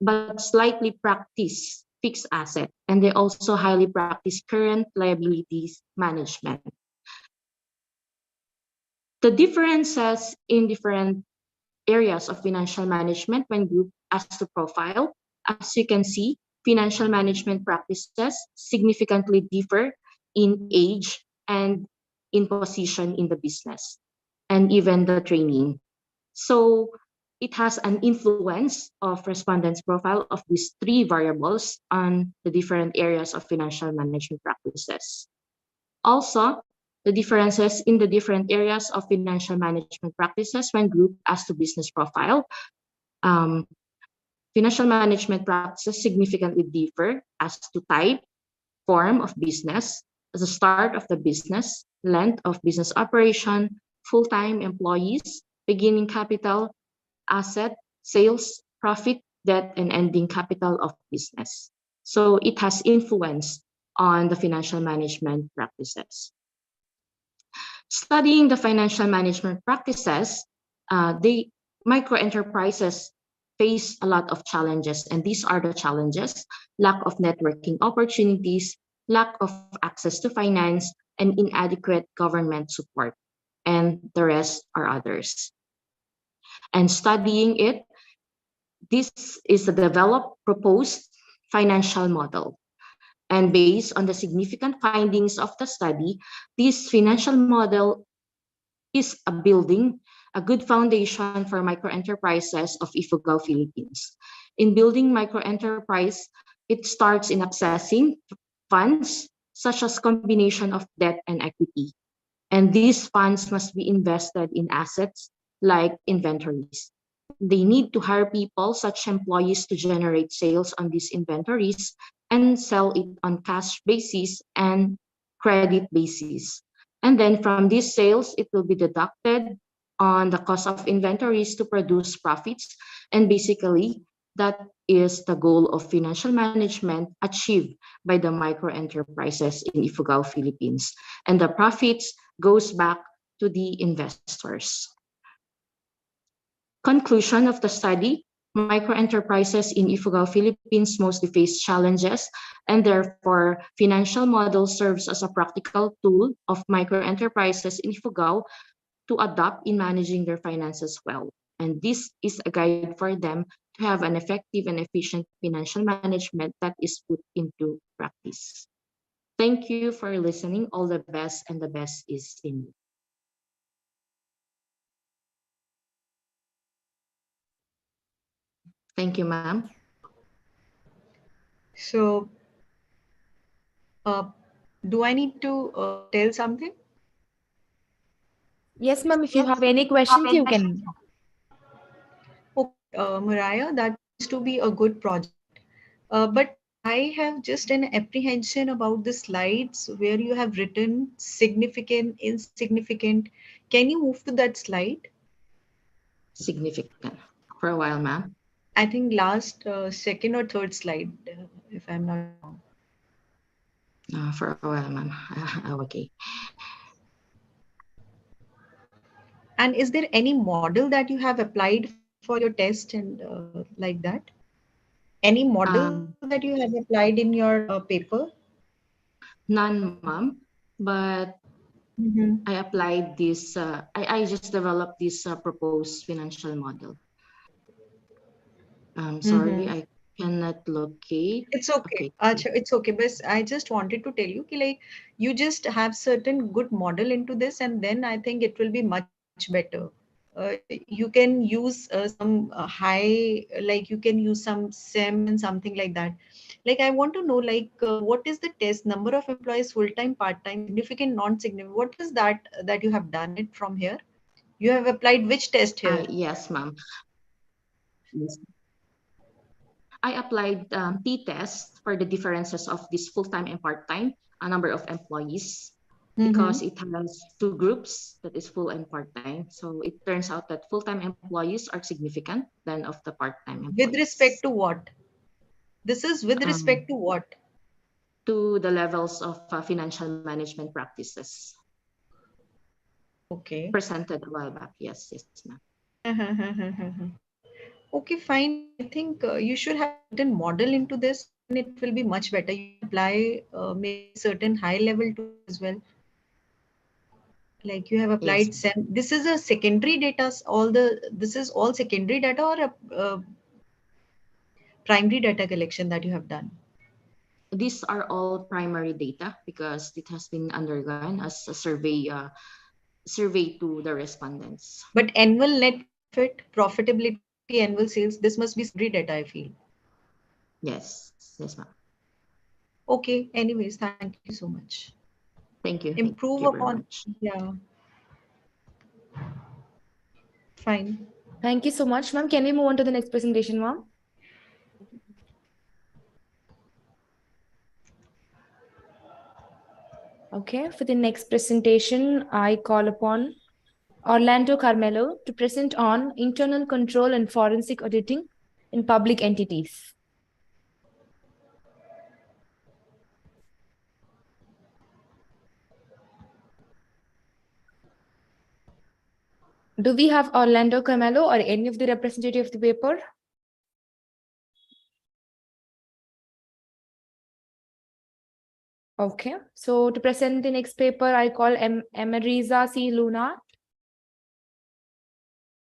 Speaker 8: but slightly practice fixed asset, and they also highly practice current liabilities management. The differences in different areas of financial management when grouped as to profile, as you can see, financial management practices significantly differ in age and in position in the business, and even the training. So it has an influence of respondents' profile of these three variables on the different areas of financial management practices. Also, the differences in the different areas of financial management practices when grouped as to business profile. Um, Financial management practices significantly differ as to type, form of business, the start of the business, length of business operation, full-time employees, beginning capital, asset, sales, profit, debt, and ending capital of business. So it has influence on the financial management practices. Studying the financial management practices, the micro enterprises face a lot of challenges, and these are the challenges: lack of networking opportunities, lack of access to finance, and inadequate government support, and the rest are others. And studying it, this is a developed proposed financial model. And based on the significant findings of the study, this financial model is a building a good foundation for microenterprises of Ifugao, Philippines. In building microenterprise, it starts in accessing funds such as combination of debt and equity. And these funds must be invested in assets like inventories. They need to hire people, such employees, to generate sales on these inventories and sell it on cash basis and credit basis. And then from these sales, it will be deducted on the cost of inventories to produce profits. And basically, that is the goal of financial management achieved by the micro enterprises in Ifugao, Philippines. And the profits goes back to the investors. Conclusion of the study: microenterprises in Ifugao, Philippines mostly face challenges, and therefore financial model serves as a practical tool of microenterprises in Ifugao to adopt in managing their finances well. And this is a guide for them to have an effective and efficient financial management that is put into practice. Thank you for listening. All the best, and the best is in you. Thank you, ma'am.
Speaker 7: So, do I need to tell something?
Speaker 1: Yes, ma'am. If you have any questions, you can.
Speaker 7: Okay, Mariah, that seems to be a good project. But I have just an apprehension about the slides where you have written significant, insignificant. Can you move to that slide?
Speaker 8: Significant. For a while, ma'am.
Speaker 7: I think last second or third slide, if I'm not wrong.
Speaker 8: For a while, ma'am. Okay.
Speaker 7: And is there any model that you have applied for your test and like that? Any model that you have applied in your paper?
Speaker 8: None, ma'am. But I applied this. I just developed this proposed financial model. I'm sorry, I cannot locate.
Speaker 7: It's okay. Acha, it's okay. But I just wanted to tell you, ki, like, you just have certain good model into this, and then I think it will be much better. You can use some high, like you can use some SEM and something like that. Like, I want to know, like, what is the test number of employees, full-time, part-time, significant, non-significant? What is that you have done it from here? You have applied which test here?
Speaker 8: Yes, ma'am. Yes. I applied T-test for the differences of this full-time and part-time, a number of employees. because it has two groups, that is full and part-time. So it turns out that full-time employees are significant than of the part-time employees.
Speaker 7: With respect to what? This is with respect to what?
Speaker 8: To the levels of financial management practices.
Speaker 7: Okay.
Speaker 8: Presented a while back. Yes, ma'am.
Speaker 7: Okay, fine. I think you should have a certain model into this, and it will be much better. You apply maybe certain high level to as well. Like you have applied this is a secondary data. This is all secondary data or a primary data collection that you have done.
Speaker 8: These are all primary data because it has been undergone as a survey to the respondents.
Speaker 7: But annual net profit, profitability, annual sales, this must be secondary data, I feel.
Speaker 8: Yes, ma'am.
Speaker 7: Okay. Anyways, thank you so much.
Speaker 8: Thank you.
Speaker 7: Improve
Speaker 8: Thank you
Speaker 7: upon. Yeah. Fine.
Speaker 1: Thank you so much, ma'am. Can we move on to the next presentation, ma'am? Okay, for the next presentation, I call upon Orlando Carmelo to present on internal control and forensic auditing in public entities. Do we have Orlando Carmelo or any of the representative of the paper? Okay, so to present the next paper, I call Emerisa C. Luna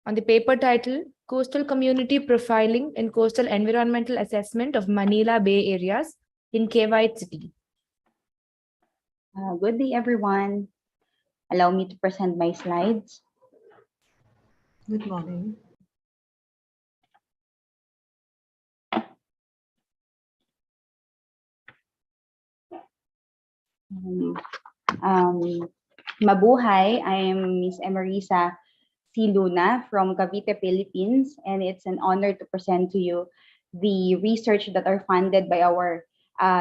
Speaker 1: on the paper title, Coastal Community Profiling and Coastal Environmental Assessment of Manila Bay Areas in Kuwait City.
Speaker 9: Good day, everyone. Allow me to present my slides.
Speaker 7: Good morning.
Speaker 9: Mabuhay, I am Miss Emerisa C. Luna from Cavite, Philippines, and it's an honor to present to you the research that are funded by our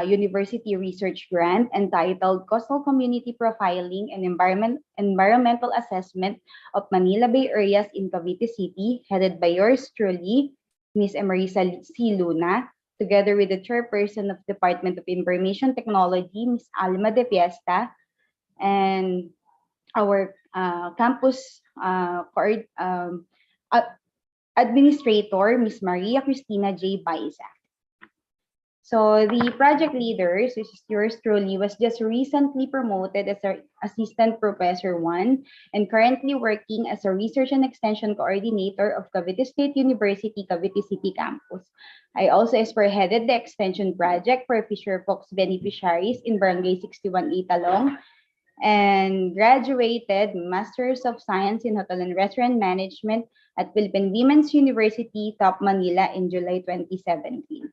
Speaker 9: university research grant entitled Coastal Community Profiling and Environmental Assessment of Manila Bay Areas in Cavite City, headed by yours truly, Miss Emerisa C. Luna, together with the chairperson of Department of Information Technology, Miss Alma de Fiesta, and our campus administrator, Miss Maria Cristina J. Baisa. So the project leaders, which is yours truly, was just recently promoted as our Assistant Professor 1 and currently working as a Research and Extension Coordinator of Cavite State University, Cavite City Campus. I also spearheaded the extension project for Fisher Fox beneficiaries in Barangay 61A Talong and graduated Masters of Science in Hotel and Restaurant Management at Philippine Women's University, Top Manila in July 2017.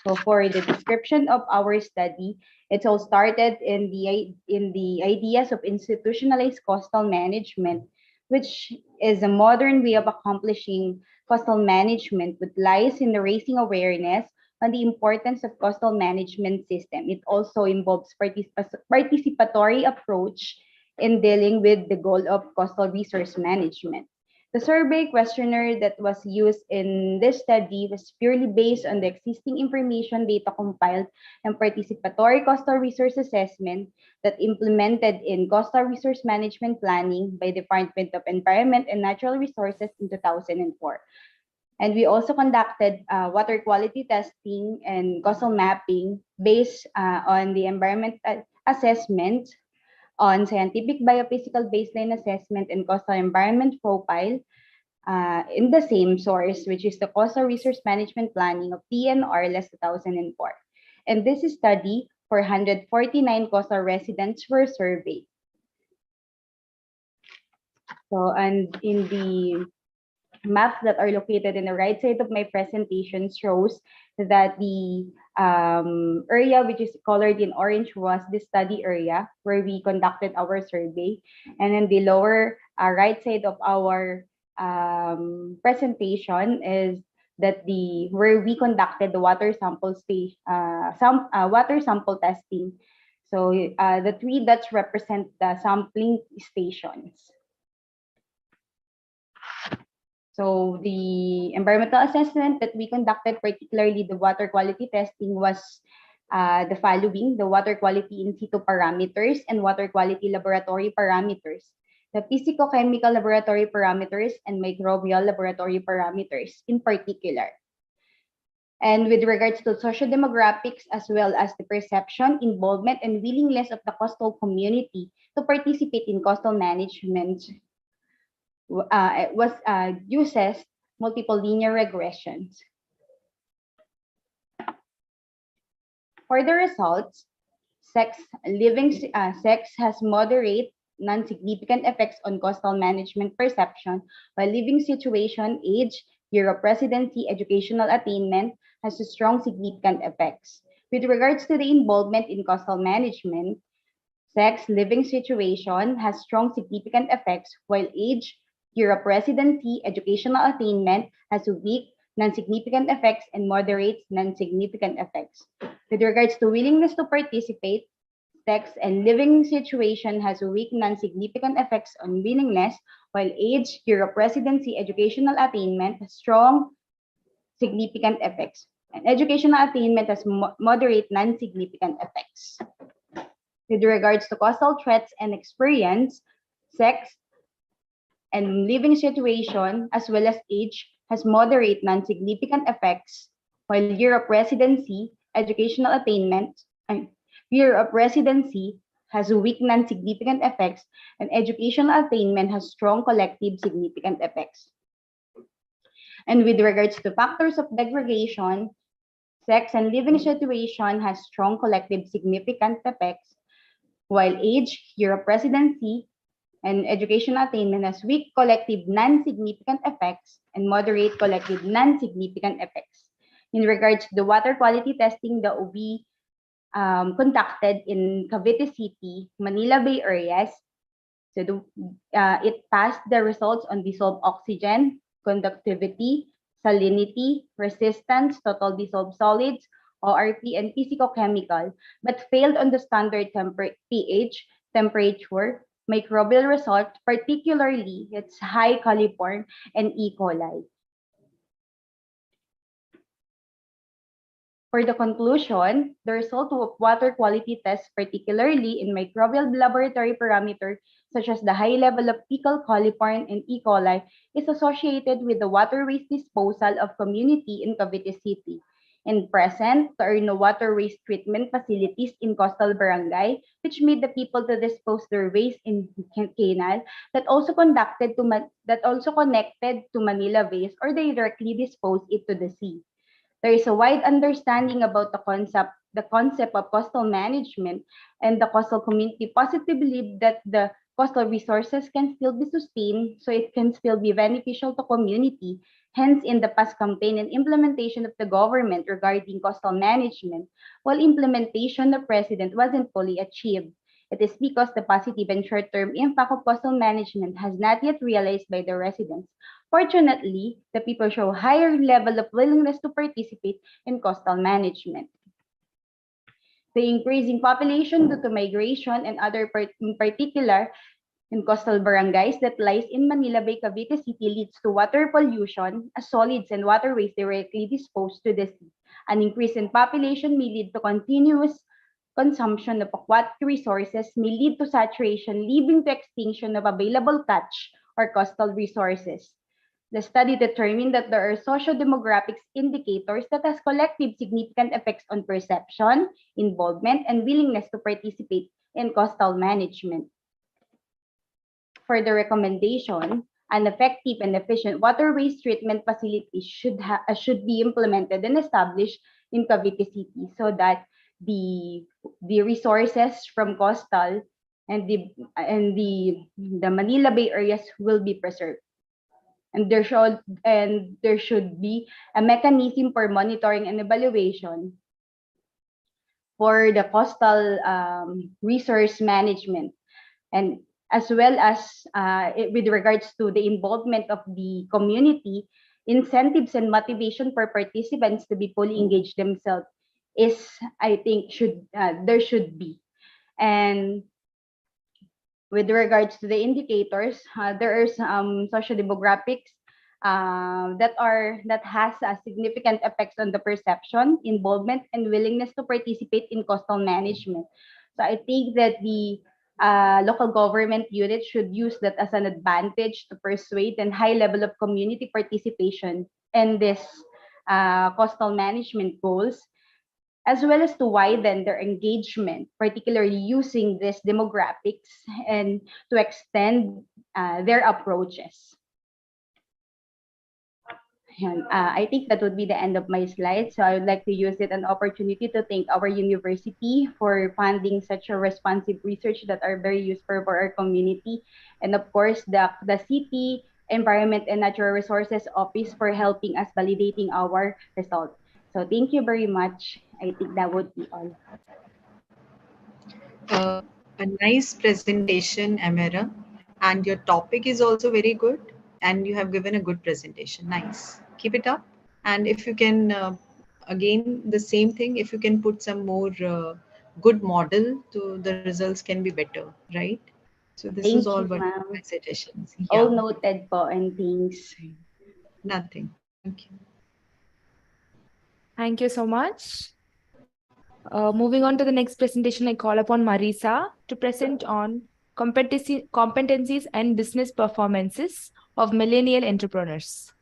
Speaker 9: So for the description of our study, it all started in the ideas of institutionalized coastal management, which is a modern way of accomplishing coastal management, which lies in the raising awareness on the importance of coastal management system. It also involves participatory approach in dealing with the goal of coastal resource management. The survey questionnaire that was used in this study was purely based on the existing information data compiled and participatory coastal resource assessment that implemented in coastal resource management planning by Department of Environment and Natural Resources in 2004. And we also conducted water quality testing and coastal mapping based on the environment assessment on scientific biophysical baseline assessment and coastal environment profile in the same source, which is the Coastal Resource Management Planning of TNR 2004. And this study, 449 coastal residents were surveyed. So, and in the maps that are located in the right side of my presentation shows that the area which is colored in orange was the study area where we conducted our survey. And then the lower right side of our presentation is that where we conducted the water sample water sample testing. So the three dots represent the sampling stations. So the environmental assessment that we conducted, particularly the water quality testing, was the following: the water quality in situ parameters and water quality laboratory parameters, the physicochemical laboratory parameters and microbial laboratory parameters in particular. And with regards to socio-demographics, as well as the perception, involvement, and willingness of the coastal community to participate in coastal management, uses multiple linear regressions. For the results, sex has moderate, non-significant effects on coastal management perception, while living situation, age, year of residency, educational attainment has a strong significant effects. With regards to the involvement in coastal management, sex, living situation has strong significant effects, while age, year of residency, educational attainment has weak, non-significant effects and moderate, non-significant effects. With regards to willingness to participate, sex and living situation has weak, non-significant effects on willingness, while age, year of residency, educational attainment has strong, significant effects. And educational attainment has moderate, non-significant effects. With regards to causal threats and experience, sex and living situation, as well as age, has moderate, non-significant effects, while year of residency, educational attainment, and year of residency has weak, non-significant effects, and educational attainment has strong collective significant effects. And with regards to factors of degradation, sex and living situation has strong collective significant effects, while age, year of residency, and educational attainment has weak collective non-significant effects and moderate collective non-significant effects. In regards to the water quality testing that we conducted in Cavite City, Manila Bay areas, so it passed the results on dissolved oxygen, conductivity, salinity, resistance, total dissolved solids, ORP, and physicochemical, but failed on the standard pH, temperature, microbial result, particularly its high coliform and E. coli. For the conclusion, the result of water quality tests, particularly in microbial laboratory parameters such as the high level of fecal coliform and E. coli, is associated with the water waste disposal of community in Cavite City. In present, there are no water waste treatment facilities in coastal barangay, which made the people to dispose their waste in canal that also connected to Manila Bay or directly dispose it to the sea. There is a wide understanding about the concept of coastal management, and the coastal community positively believe that the coastal resources can still be sustained, so it can still be beneficial to community. Hence, in the past campaign and implementation of the government regarding coastal management, while implementation of President wasn't fully achieved, it is because the positive and short-term impact of coastal management has not yet realized by the residents. Fortunately, the people show higher level of willingness to participate in coastal management. The increasing population due to migration and other in particular in coastal barangays that lies in Manila Bay, Cavite City leads to water pollution as solids and waterways directly disposed to the sea. An increase in population may lead to continuous consumption of aquatic resources, may lead to saturation, leading to extinction of available catch or coastal resources. The study determined that there are socio-demographics indicators that has collective significant effects on perception, involvement, and willingness to participate in coastal management. For the recommendation, an effective and efficient water waste treatment facility should be implemented and established in Cavite City so that the resources from coastal and the Manila Bay areas will be preserved. And there should be a mechanism for monitoring and evaluation for the coastal resource management, and as well as with regards to the involvement of the community, incentives and motivation for participants to be fully engaged themselves is, I think, there should be. And with regards to the indicators, there are some socio-demographics that has a significant effects on the perception, involvement, and willingness to participate in coastal management. So I think that the local government unit should use that as an advantage to persuade and high level of community participation in this coastal management goals, as well as to widen their engagement, particularly using these demographics and to extend their approaches. And, I think that would be the end of my slide. So I would like to use it an opportunity to thank our university for funding such a responsive research that are very useful for our community. And of course, the City Environment and Natural Resources Office for helping us validating our results. So thank you very much. I think that would be all.
Speaker 7: A nice presentation, Amira, and your topic is also very good, and you have given a good presentation. Nice. Keep it up. And if you can, again, the same thing, if you can put some more good model, to the results can be better, right? So this
Speaker 9: Thank
Speaker 7: is all
Speaker 9: you,
Speaker 7: but
Speaker 9: ma'am.
Speaker 7: my suggestions.
Speaker 9: All noted po, and thanks.
Speaker 7: Nothing. Thank you.
Speaker 1: Thank you so much. Moving on to the next presentation, I call upon Marisa to present on competencies and business performances of millennial entrepreneurs.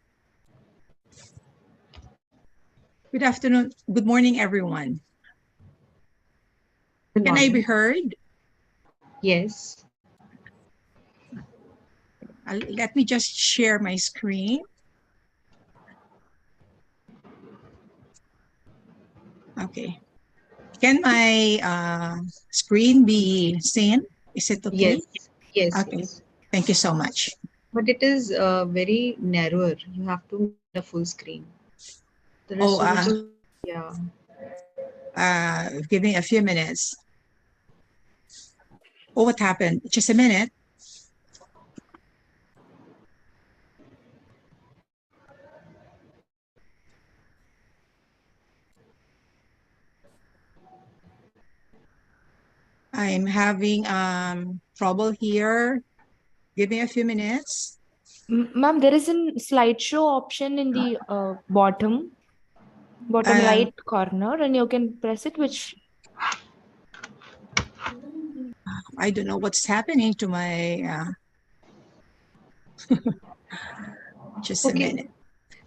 Speaker 6: Good afternoon. Good morning, everyone.
Speaker 7: Good
Speaker 6: Can I be
Speaker 7: morning.
Speaker 6: heard?
Speaker 7: Yes.
Speaker 6: Let me just share my screen. Okay. Can my screen be seen? Is it okay?
Speaker 7: Yes. Yes.
Speaker 6: Okay.
Speaker 7: Yes.
Speaker 6: Thank you so much.
Speaker 7: But it is very narrower. You have to make the full screen. There is so much of,
Speaker 6: give me a few minutes. Oh, what happened? Just a minute. I'm having trouble here. Give me a few minutes.
Speaker 1: Ma'am, there is a slideshow option in the bottom right corner, and you can press it, which
Speaker 6: I don't know what's happening to my just a minute.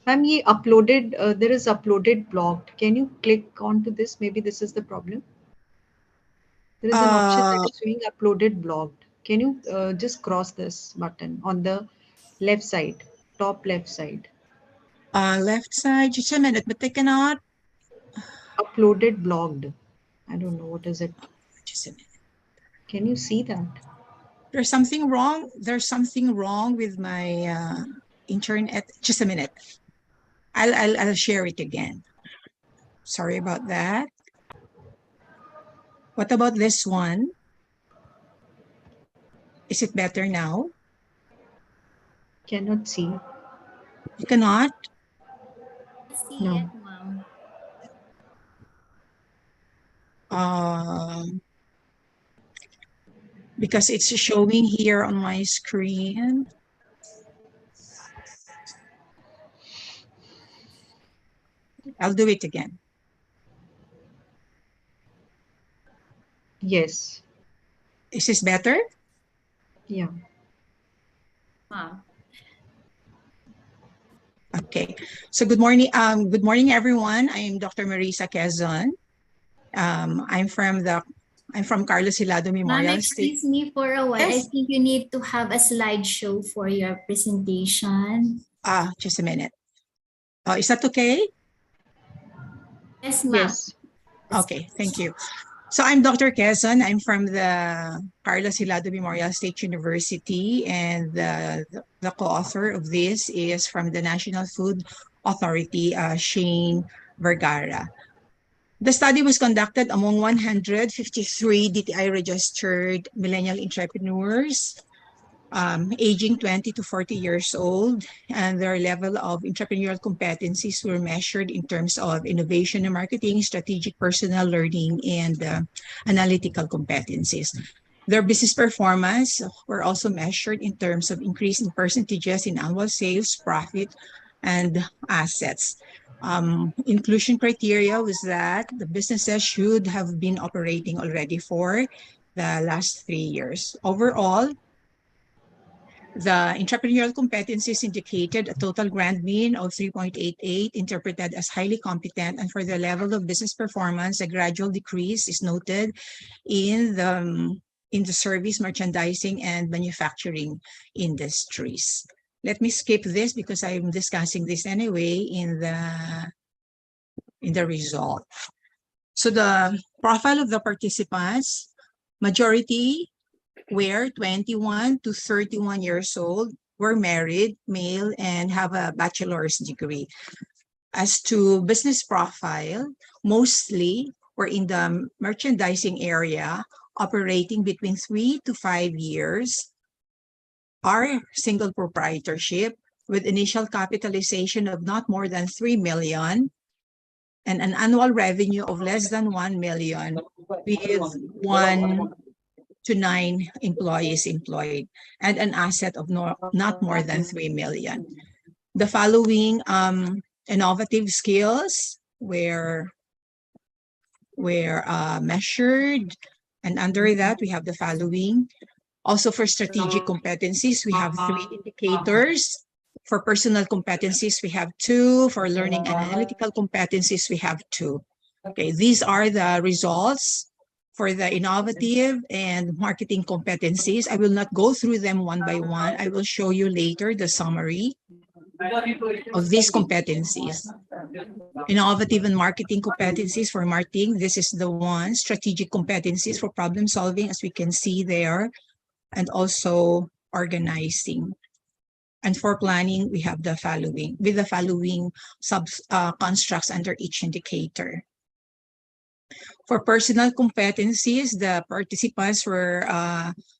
Speaker 7: Ma'am, ye uploaded, there is uploaded blocked. Can you click onto this? Maybe this is the problem. There is an option that is showing uploaded blocked. Can you just cross this button on the left side, top left side?
Speaker 6: Left side, just a minute, but they cannot.
Speaker 7: Uploaded blocked. I don't know, what is it?
Speaker 6: Just a minute.
Speaker 7: Can you see that?
Speaker 6: There's something wrong. There's something wrong with my internet. Just a minute. I'll share it again. Sorry about that. What about this one? Is it better now?
Speaker 7: Cannot see.
Speaker 6: You cannot?
Speaker 10: See it, Mom.
Speaker 6: Because it's showing here on my screen. I'll do it again.
Speaker 7: Yes.
Speaker 6: Is this better?
Speaker 7: Yeah.
Speaker 6: Okay. So good morning. Good morning, everyone. I am Dr. Marisa Quezon. I'm from Carlos Hilado Memorial State.
Speaker 10: Excuse me for a while.
Speaker 6: Yes.
Speaker 10: I think you need to have a slideshow for your presentation.
Speaker 6: Just a minute. Is that okay?
Speaker 10: Yes, ma'am.
Speaker 7: Yes.
Speaker 6: Okay, thank you. So I'm Dr. Quezon. I'm from the Carlos Hilado Memorial State University, and the co-author of this is from the National Food Authority, Shane Vergara. The study was conducted among 153 DTI-registered millennial entrepreneurs aging 20 to 40 years old, and their level of entrepreneurial competencies were measured in terms of innovation and marketing, strategic personal learning, and analytical competencies. Their business performance were also measured in terms of increase in percentages in annual sales, profit, and assets. Inclusion criteria was that the businesses should have been operating already for the last 3 years. Overall, the entrepreneurial competencies indicated a total grand mean of 3.88, interpreted as highly competent, and for the level of business performance, a gradual decrease is noted in the service, merchandising, and manufacturing industries. Let me skip this because I'm discussing this anyway in the result. So the profile of the participants, majority were 21 to 31 years old, were married, male, and have a bachelor's degree. As to business profile, mostly were in the merchandising area, operating between 3 to 5 years, are single proprietorship with initial capitalization of not more than 3 million and an annual revenue of less than 1 million with 1 to 9 employees employed and an asset of not more than 3 million. The following innovative skills were measured, and under that we have the following. Also for strategic competencies, we have 3 indicators. For personal competencies, we have 2. For learning and analytical competencies, we have 2. Okay, these are the results for the innovative and marketing competencies. I will not go through them one by one. I will show you later the summary of these competencies. Innovative and marketing competencies for marketing, this is the one. Strategic competencies for problem solving, as we can see there, and also organizing. And for planning, we have the following, with the following constructs under each indicator. For personal competencies, the participants were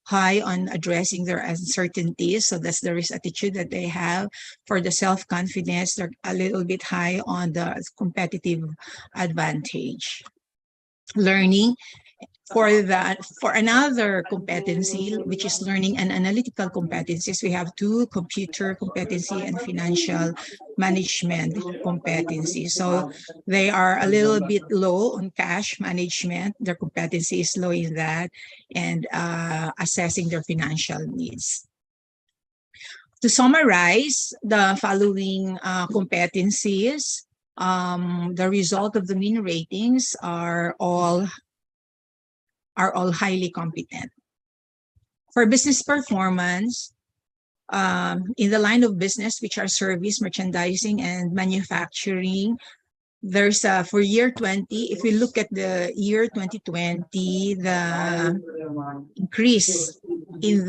Speaker 6: high on addressing their uncertainties. So that's the risk attitude that they have. For the self-confidence, they're a little bit high on the competitive advantage. Learning, for another competency, which is learning and analytical competencies, we have 2: computer competency and financial management competency. So they are a little bit low on cash management. Their competency is low in that, and assessing their financial needs. To summarize the following competencies, the result of the mean ratings are all highly competent. For business performance, in the line of business, which are service, merchandising, and manufacturing, there's for year 20, if we look at the year 2020, the increase in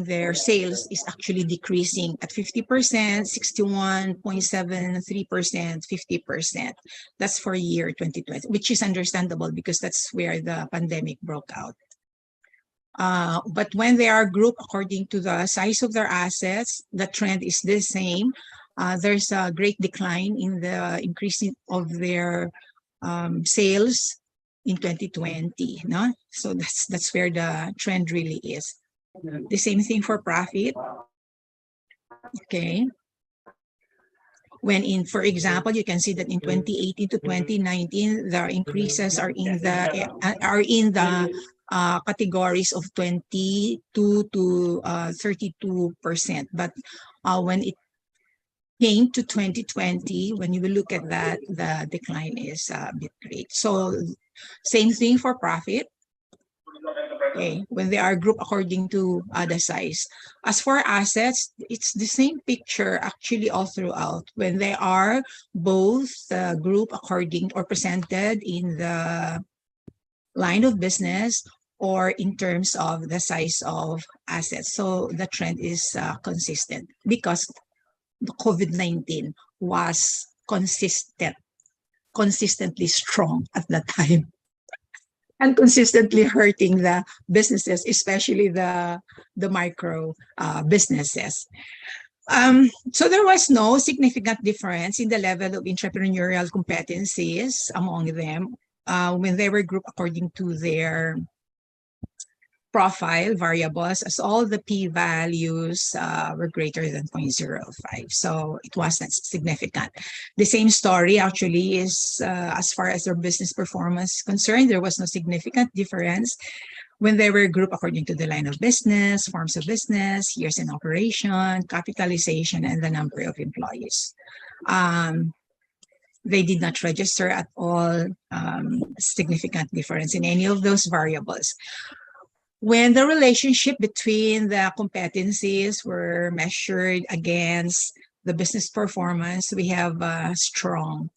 Speaker 6: their sales is actually decreasing at 50%, 61.73%, 50%. That's for year 2020, which is understandable because that's where the pandemic broke out. But when they are grouped according to the size of their assets, the trend is the same. There's a great decline in the increasing of their sales in 2020. No? So that's where the trend really is. The same thing for profit. Okay. For example, you can see that in 2018 to 2019, the increases are in the categories of 22 to 32%. But when it came to 2020, when you will look at that, the decline is a bit great. So same thing for profit. Okay, when they are grouped according to the size. As for assets, it's the same picture actually all throughout. When they are both grouped according or presented in the line of business or in terms of the size of assets. So the trend is consistent because the COVID-19 was consistently strong at that time. and consistently hurting the businesses, especially the micro businesses. So there was no significant difference in the level of entrepreneurial competencies among them when they were grouped according to their profile variables, as all the p-values were greater than 0.05. So it wasn't significant. The same story actually is as far as their business performance is concerned. There was no significant difference when they were grouped according to the line of business, forms of business, years in operation, capitalization, and the number of employees. They did not register at all significant difference in any of those variables. When the relationship between the competencies were measured against the business performance, we have a strong,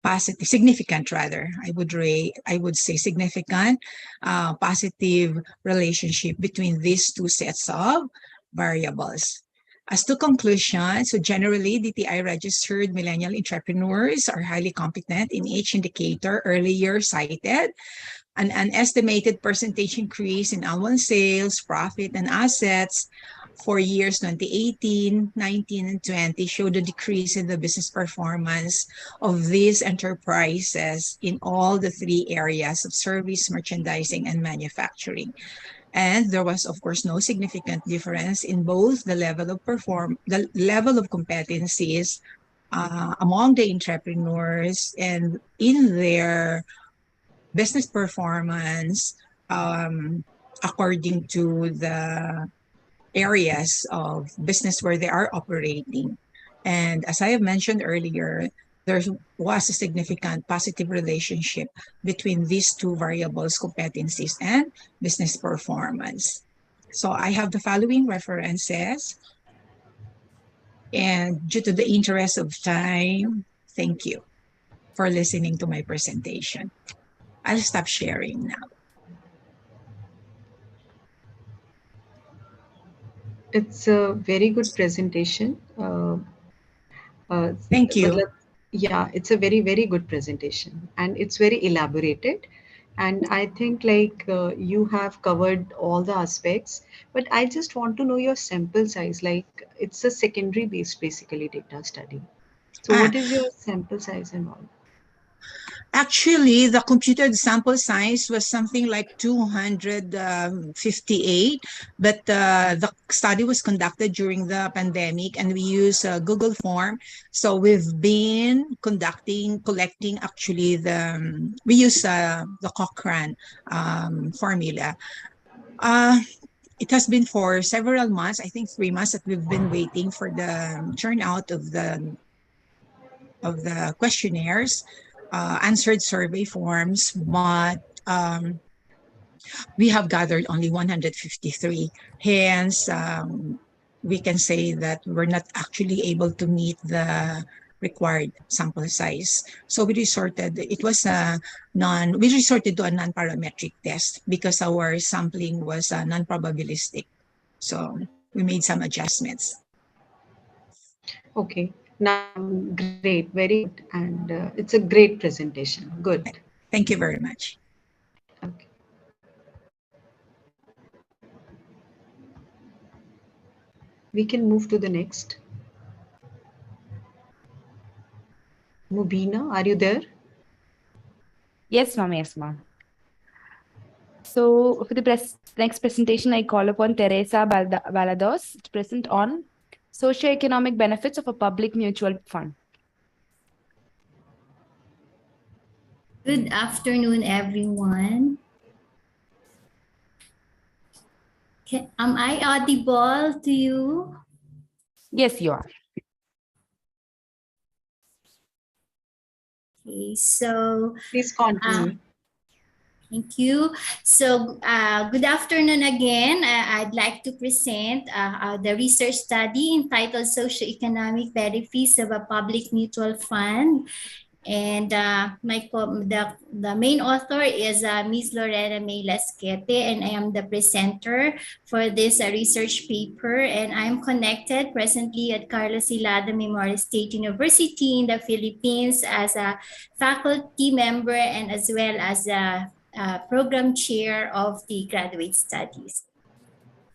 Speaker 6: positive, significant rather, I would say significant positive relationship between these two sets of variables. As to conclusion, so generally, DTI registered millennial entrepreneurs are highly competent in each indicator earlier cited. An estimated percentage increase in annual sales, profit, and assets for years 2018, 19, and 20 showed a decrease in the business performance of these enterprises in all the three areas of service, merchandising, and manufacturing. And there was, of course, no significant difference in both the level of competencies among the entrepreneurs and in their business performance according to the areas of business where they are operating. And as I have mentioned earlier, there was a significant positive relationship between these two variables, competencies and business performance. So I have the following references. And due to the interest of time, thank you for listening to my presentation. I'll stop sharing now.
Speaker 7: It's a very good presentation.
Speaker 6: Thank you.
Speaker 7: Yeah, it's a very, very good presentation and it's very elaborated. And I think like you have covered all the aspects, but I just want to know your sample size. Like it's a secondary based basically data study. So what is your sample size and all?
Speaker 6: Actually, the computed sample size was something like 258, but the study was conducted during the pandemic and we use a Google form. So we've been collecting actually we use the Cochrane formula. It has been for several months, I think 3 months, that we've been waiting for the turnout of the questionnaires. Answered survey forms, but we have gathered only 153. Hence, we can say that we're not actually able to meet the required sample size. So we resorted to a non-parametric test because our sampling was non-probabilistic. So we made some adjustments.
Speaker 7: Okay. Now, great, very good. And it's a great presentation. Good.
Speaker 6: Thank you very much.
Speaker 7: Okay. We can move to the next. Mubina, are you there?
Speaker 1: Yes, ma'am. Yes, ma'am. So for the next presentation, I call upon Teresa Balados to present on socioeconomic benefits of a public mutual fund.
Speaker 10: Good afternoon, everyone. Am I audible to you?
Speaker 1: Yes, you are.
Speaker 10: Okay, so
Speaker 7: please continue.
Speaker 10: Thank you. So good afternoon again. I'd like to present the research study entitled Socioeconomic Benefits of a Public Mutual Fund. And the main author is Ms. Lorena May Lasquete, and I am the presenter for this research paper. And I'm connected presently at Carlos Hilada Memorial State University in the Philippines as a faculty member and as well as a program chair of the graduate studies.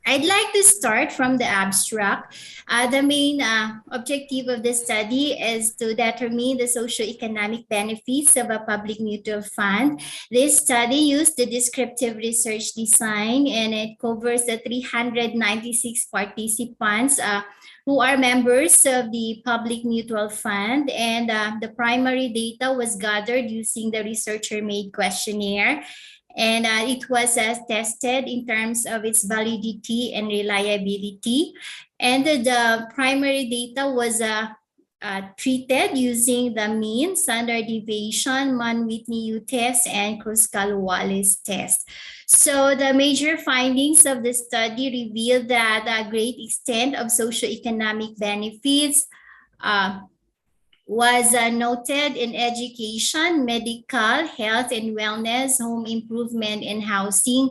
Speaker 10: I'd like to start from the abstract. The main objective of the study is to determine the socioeconomic benefits of a public mutual fund. This study used the descriptive research design, and it covers the 396 participants who are members of the public mutual fund. And the primary data was gathered using the researcher-made questionnaire. And it was tested in terms of its validity and reliability. And the primary data was treated using the mean, standard deviation, Mann-Whitney test, and Kruskal-Wallis test. So the major findings of the study revealed that a great extent of socioeconomic benefits was noted in education, medical, health and wellness, home improvement, and housing.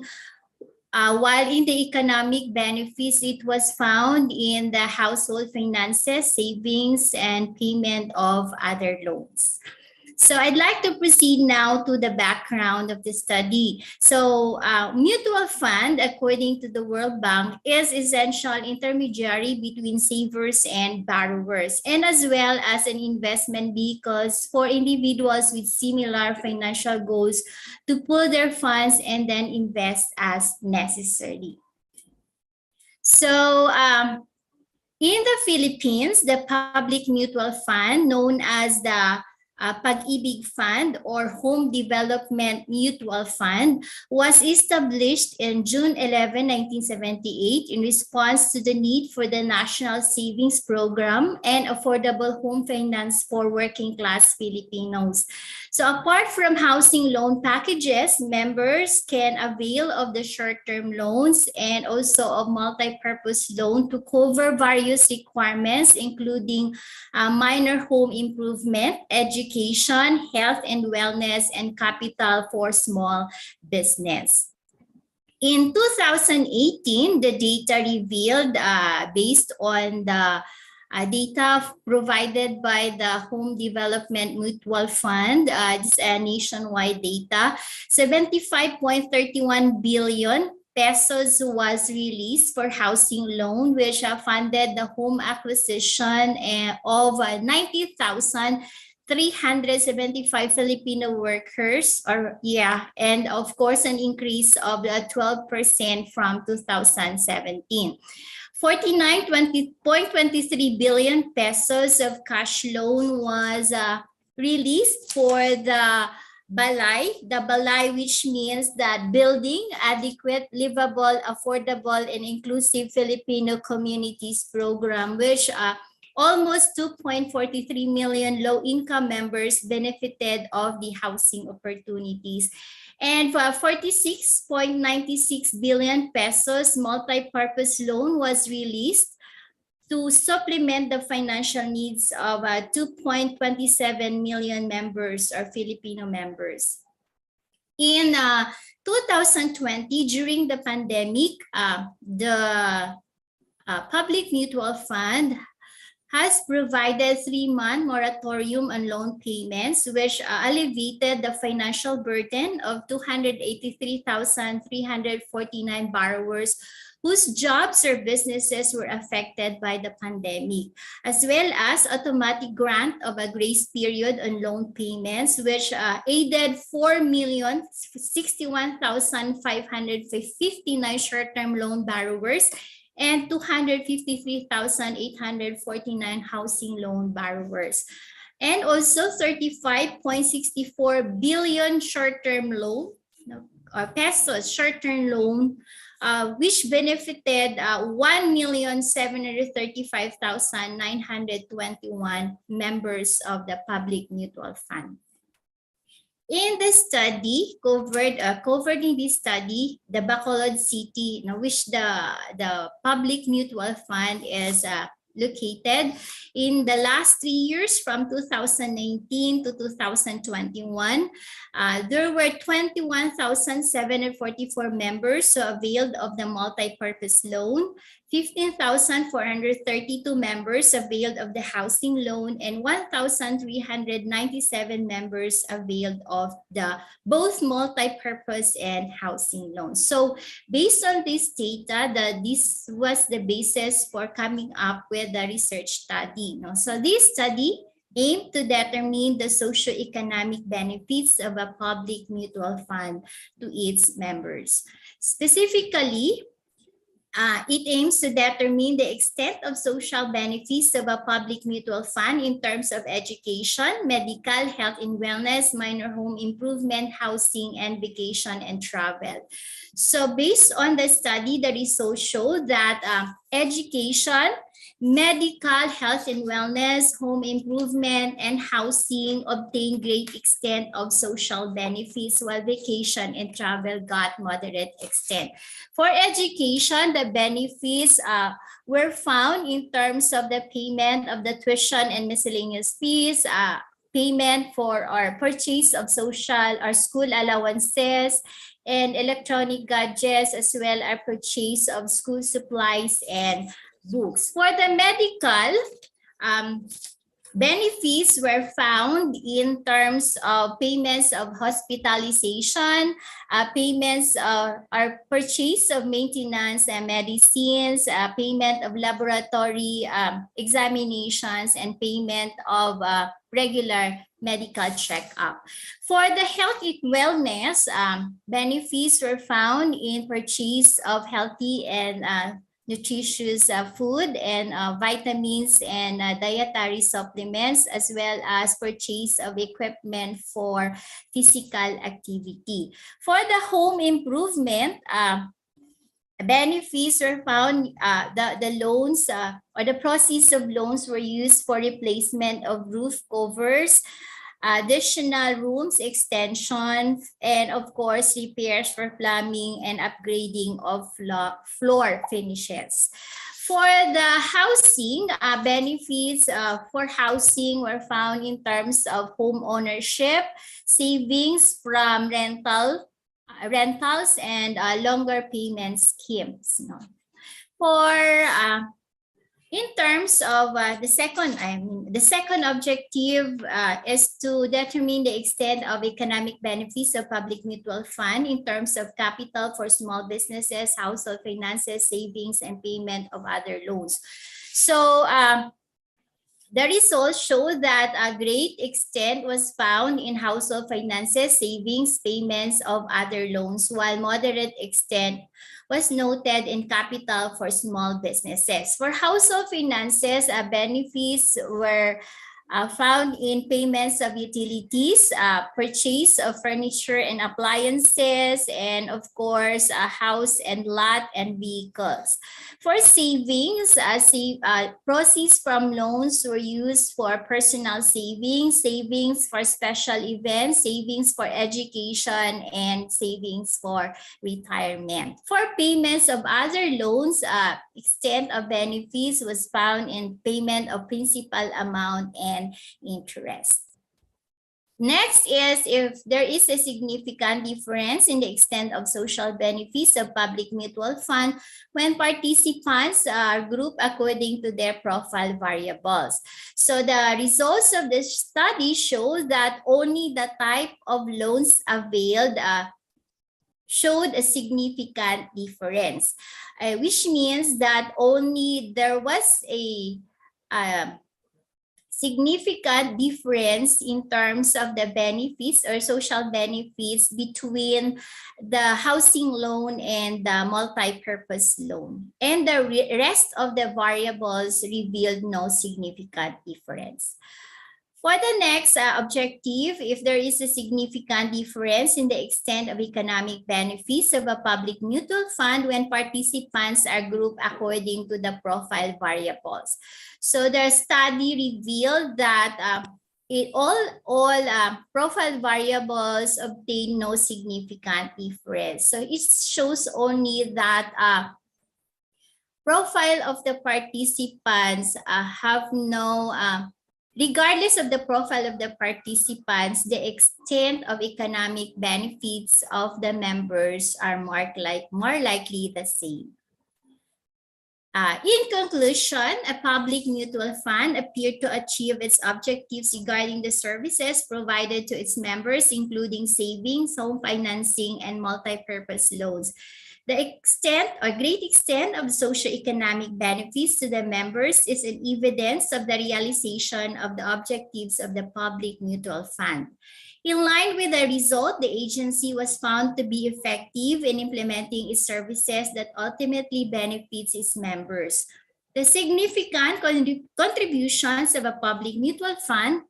Speaker 10: While in the economic benefits, it was found in the household finances, savings, and payment of other loans. So I'd like to proceed now to the background of the study. So mutual fund, according to the World Bank, is essential intermediary between savers and borrowers, and as well as an investment vehicles for individuals with similar financial goals to pool their funds and then invest as necessary. So in the Philippines, the public mutual fund known as the Pag-ibig Fund or Home Development Mutual Fund was established in June 11, 1978 in response to the need for the National Savings Program and affordable home finance for working class Filipinos. So apart from housing loan packages, members can avail of the short-term loans and also of multi-purpose loan to cover various requirements, including minor home improvement, education, health and wellness, and capital for small business. In 2018, the data revealed based on the data provided by the Home Development Mutual Fund, this nationwide data, 75.31 billion pesos was released for housing loan, which funded the home acquisition of 90,375 Filipino workers, and of course an increase of 12% from 2017. 49.23 billion pesos of cash loan was released for the Balay, which means that Building Adequate, Livable, Affordable, and Inclusive Filipino Communities Program, which almost 2.43 million low-income members benefited of the housing opportunities. And 46.96 billion pesos multi-purpose loan was released to supplement the financial needs of 2.27 million members or Filipino members. In 2020, during the pandemic, the Public Mutual Fund has provided 3-month moratorium on loan payments, which alleviated the financial burden of 283,349 borrowers whose jobs or businesses were affected by the pandemic, as well as automatic grant of a grace period on loan payments, which aided 4,061,559 short-term loan borrowers and 253,849 housing loan borrowers. And also 35.64 billion short-term loan, pesos short-term loan, which benefited 1,735,921 members of the Public Mutual Fund. In the study, covered in this study, the Bacolod City, which the Public Mutual Fund is located. In the last 3 years, from 2019 to 2021, there were 21,744 members who availed of the multi-purpose loan. 15,432 members availed of the housing loan, and 1,397 members availed of the both multi-purpose and housing loans. So based on this data, this was the basis for coming up with the research study. No? So this study aimed to determine the socioeconomic benefits of a public mutual fund to its members. Specifically, it aims to determine the extent of social benefits of a public mutual fund in terms of education, medical, health and wellness, minor home improvement, housing, and vacation and travel. So based on the study, the results show that education, medical, health and wellness, home improvement, and housing obtain great extent of social benefits, while vacation and travel got moderate extent. For education, the benefits were found in terms of the payment of the tuition and miscellaneous fees, payment for or purchase of social or school allowances, and electronic gadgets, as well as purchase of school supplies and books. For the medical, benefits were found in terms of payments of hospitalization, payments or purchase of maintenance and medicines, payment of laboratory examinations, and payment of regular medical checkup. For the health and wellness, benefits were found in purchase of healthy and nutritious food and vitamins and dietary supplements, as well as purchase of equipment for physical activity. For the home improvement, benefits were found, the loans or the proceeds of loans were used for replacement of roof covers, additional rooms extension, and of course repairs for plumbing and upgrading of floor finishes. For the housing, benefits for housing were found in terms of home ownership, savings from rentals, and longer payment schemes. No? For in terms of the second objective is to determine the extent of economic benefits of public mutual fund in terms of capital for small businesses, household finances, savings, and payment of other loans. So the results show that a great extent was found in household finances, savings, payments of other loans, while moderate extent was noted in capital for small businesses. For household finances, benefits were found in payments of utilities, purchase of furniture and appliances, and of course, a house and lot and vehicles. For savings, proceeds from loans were used for personal savings, savings for special events, savings for education, and savings for retirement. For payments of other loans, extent of benefits was found in payment of principal amount and interest. Next is if there is a significant difference in the extent of social benefits of public mutual fund when participants are grouped according to their profile variables. So the results of the study show that only the type of loans availed showed a significant difference, which means that only there was a significant difference in terms of the benefits or social benefits between the housing loan and the multi-purpose loan. And the rest of the variables revealed no significant difference. For the next objective, if there is a significant difference in the extent of economic benefits of a public mutual fund when participants are grouped according to the profile variables. So the study revealed that all profile variables obtain no significant difference. So it shows only that profile of the participants have no regardless of the profile of the participants, the extent of economic benefits of the members are more likely the same. In conclusion, a public mutual fund appeared to achieve its objectives regarding the services provided to its members, including savings, home financing, and multi-purpose loans. The extent or great extent of socioeconomic benefits to the members is an evidence of the realization of the objectives of the public mutual fund. In line with the result, the agency was found to be effective in implementing its services that ultimately benefits its members. The significant contributions of a public mutual fund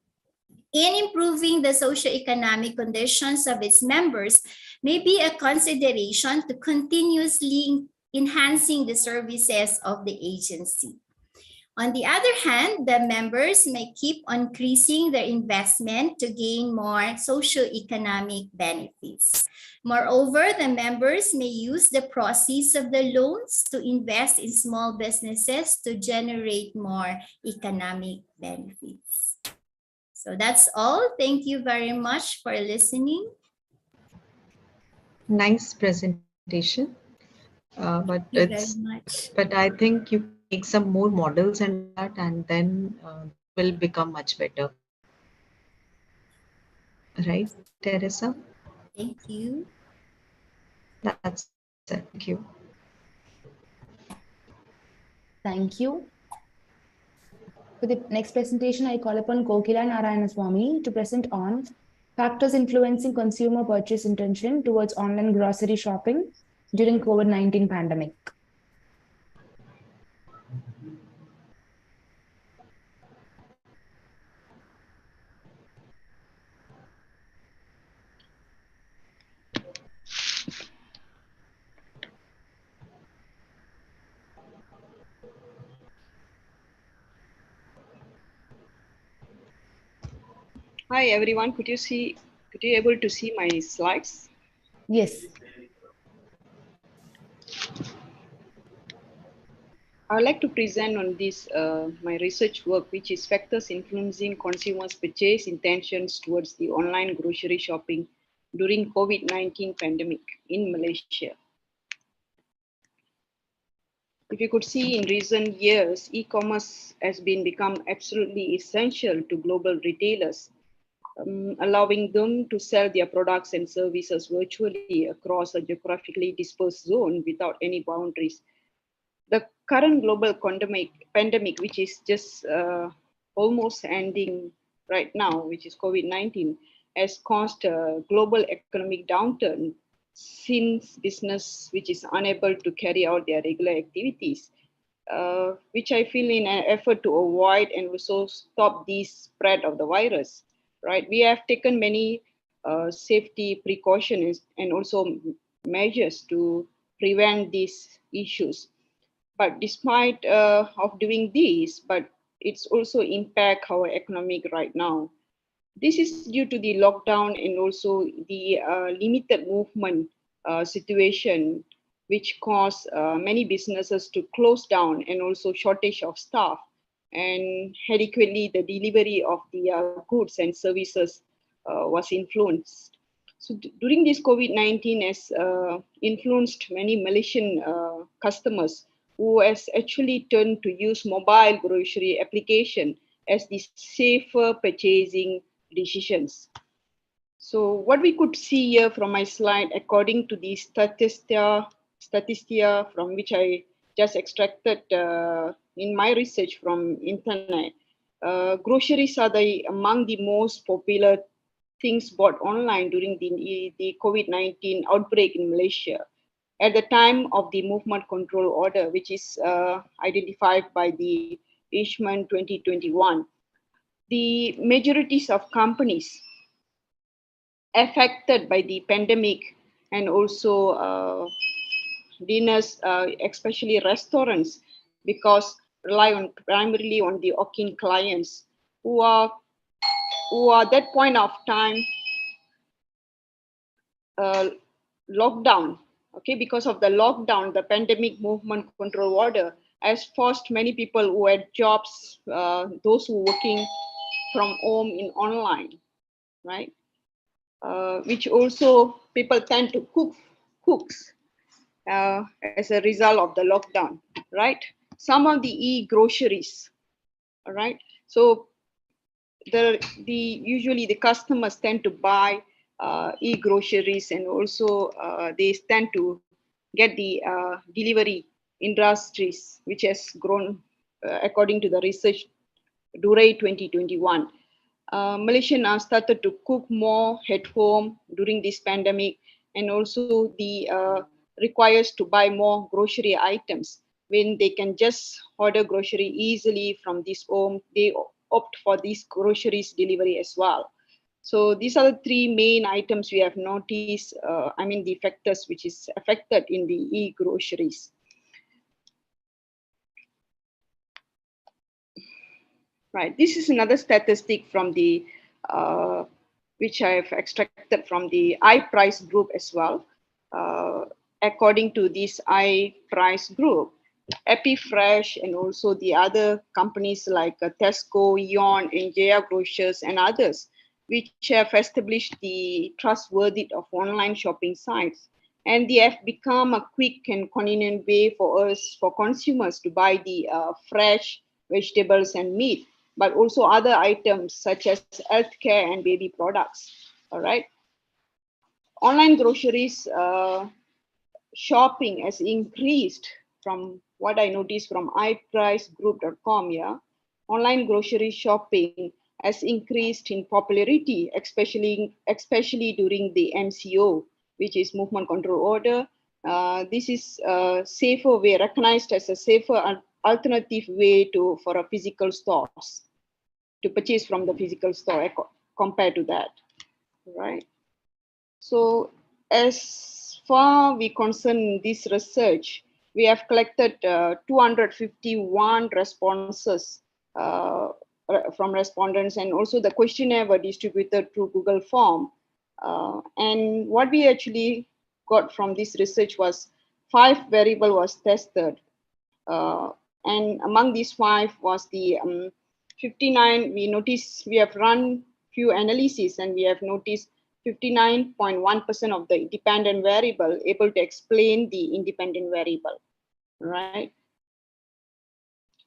Speaker 10: in improving the socioeconomic conditions of its members may be a consideration to continuously enhancing the services of the agency. On the other hand, the members may keep on increasing their investment to gain more socioeconomic benefits. Moreover, the members may use the proceeds of the loans to invest in small businesses to generate more economic benefits. So that's all. Thank you very much for listening.
Speaker 7: Nice presentation. But
Speaker 10: Thank you very much.
Speaker 7: But I think you make some more models and that, and then will become much better. Right, Teresa?
Speaker 10: Thank you.
Speaker 7: That's it. Thank you.
Speaker 1: Thank you. For the next presentation, I call upon Kokila Narayanaswamy to present on factors influencing consumer purchase intention towards online grocery shopping during COVID-19 pandemic.
Speaker 11: Hi everyone, could you able to see my slides?
Speaker 1: Yes.
Speaker 11: I would like to present on this my research work, which is factors influencing consumers' purchase intentions towards the online grocery shopping during COVID-19 pandemic in Malaysia. If you could see in recent years, e-commerce has become absolutely essential to global retailers, allowing them to sell their products and services virtually across a geographically dispersed zone without any boundaries. The current global pandemic, which is just almost ending right now, which is COVID-19, has caused a global economic downturn since business which is unable to carry out their regular activities, which I feel in an effort to avoid and also stop the spread of the virus. Right, we have taken many safety precautions and also measures to prevent these issues. But despite of doing this, but it's also impact our economic right now. This is due to the lockdown and also the limited movement situation, which caused many businesses to close down and also shortage of staff. And adequately the delivery of the goods and services was influenced. So during this COVID-19 has influenced many Malaysian customers who has actually turned to use mobile grocery application as the safer purchasing decisions. So what we could see here from my slide, according to the Statistia from which I just extracted in my research from internet, groceries are among the most popular things bought online during the COVID-19 outbreak in Malaysia at the time of the movement control order, which is identified by the Quotient 2021. The majorities of companies affected by the pandemic and also dinners, especially restaurants, because rely on primarily on the walk-in clients who are that point of time lockdown. Okay, because of the lockdown, the pandemic movement control order has forced many people who had jobs, those who are working from home in online, right? Which also people tend to cooks as a result of the lockdown, right? some of the e-groceries. All right. So usually the customers tend to buy e-groceries, and also they tend to get the delivery industries, which has grown according to the research Durai 2021. Malaysians are started to cook more at home during this pandemic, and also the requires to buy more grocery items. When they can just order grocery easily from this home, they opt for these groceries delivery as well. So these are the three main items we have noticed, the factors which is affected in the e-groceries. Right, this is another statistic from the, which I've extracted from the iPrice group as well. According to this iPrice group, EpiFresh and also the other companies like Tesco, Eon, and Jaya Grocers and others, which have established the trustworthy of online shopping sites. And they have become a quick and convenient way for us, for consumers, to buy the fresh vegetables and meat, but also other items such as healthcare and baby products. All right. Online groceries shopping has increased from what I noticed from ipricegroup.com. Yeah, online grocery shopping has increased in popularity, especially during the MCO, which is movement control order. This is a safer way, recognized as a safer alternative way for a physical stores, to purchase from the physical store compared to that, right? So as far we concern this research, we have collected 251 responses from respondents, and also the questionnaire were distributed through Google Form. And what we actually got from this research was 5 variables was tested. And among these 5 was the 59, we noticed we have run few analyses, and we have noticed 59.1% of the dependent variable able to explain the independent variable, right?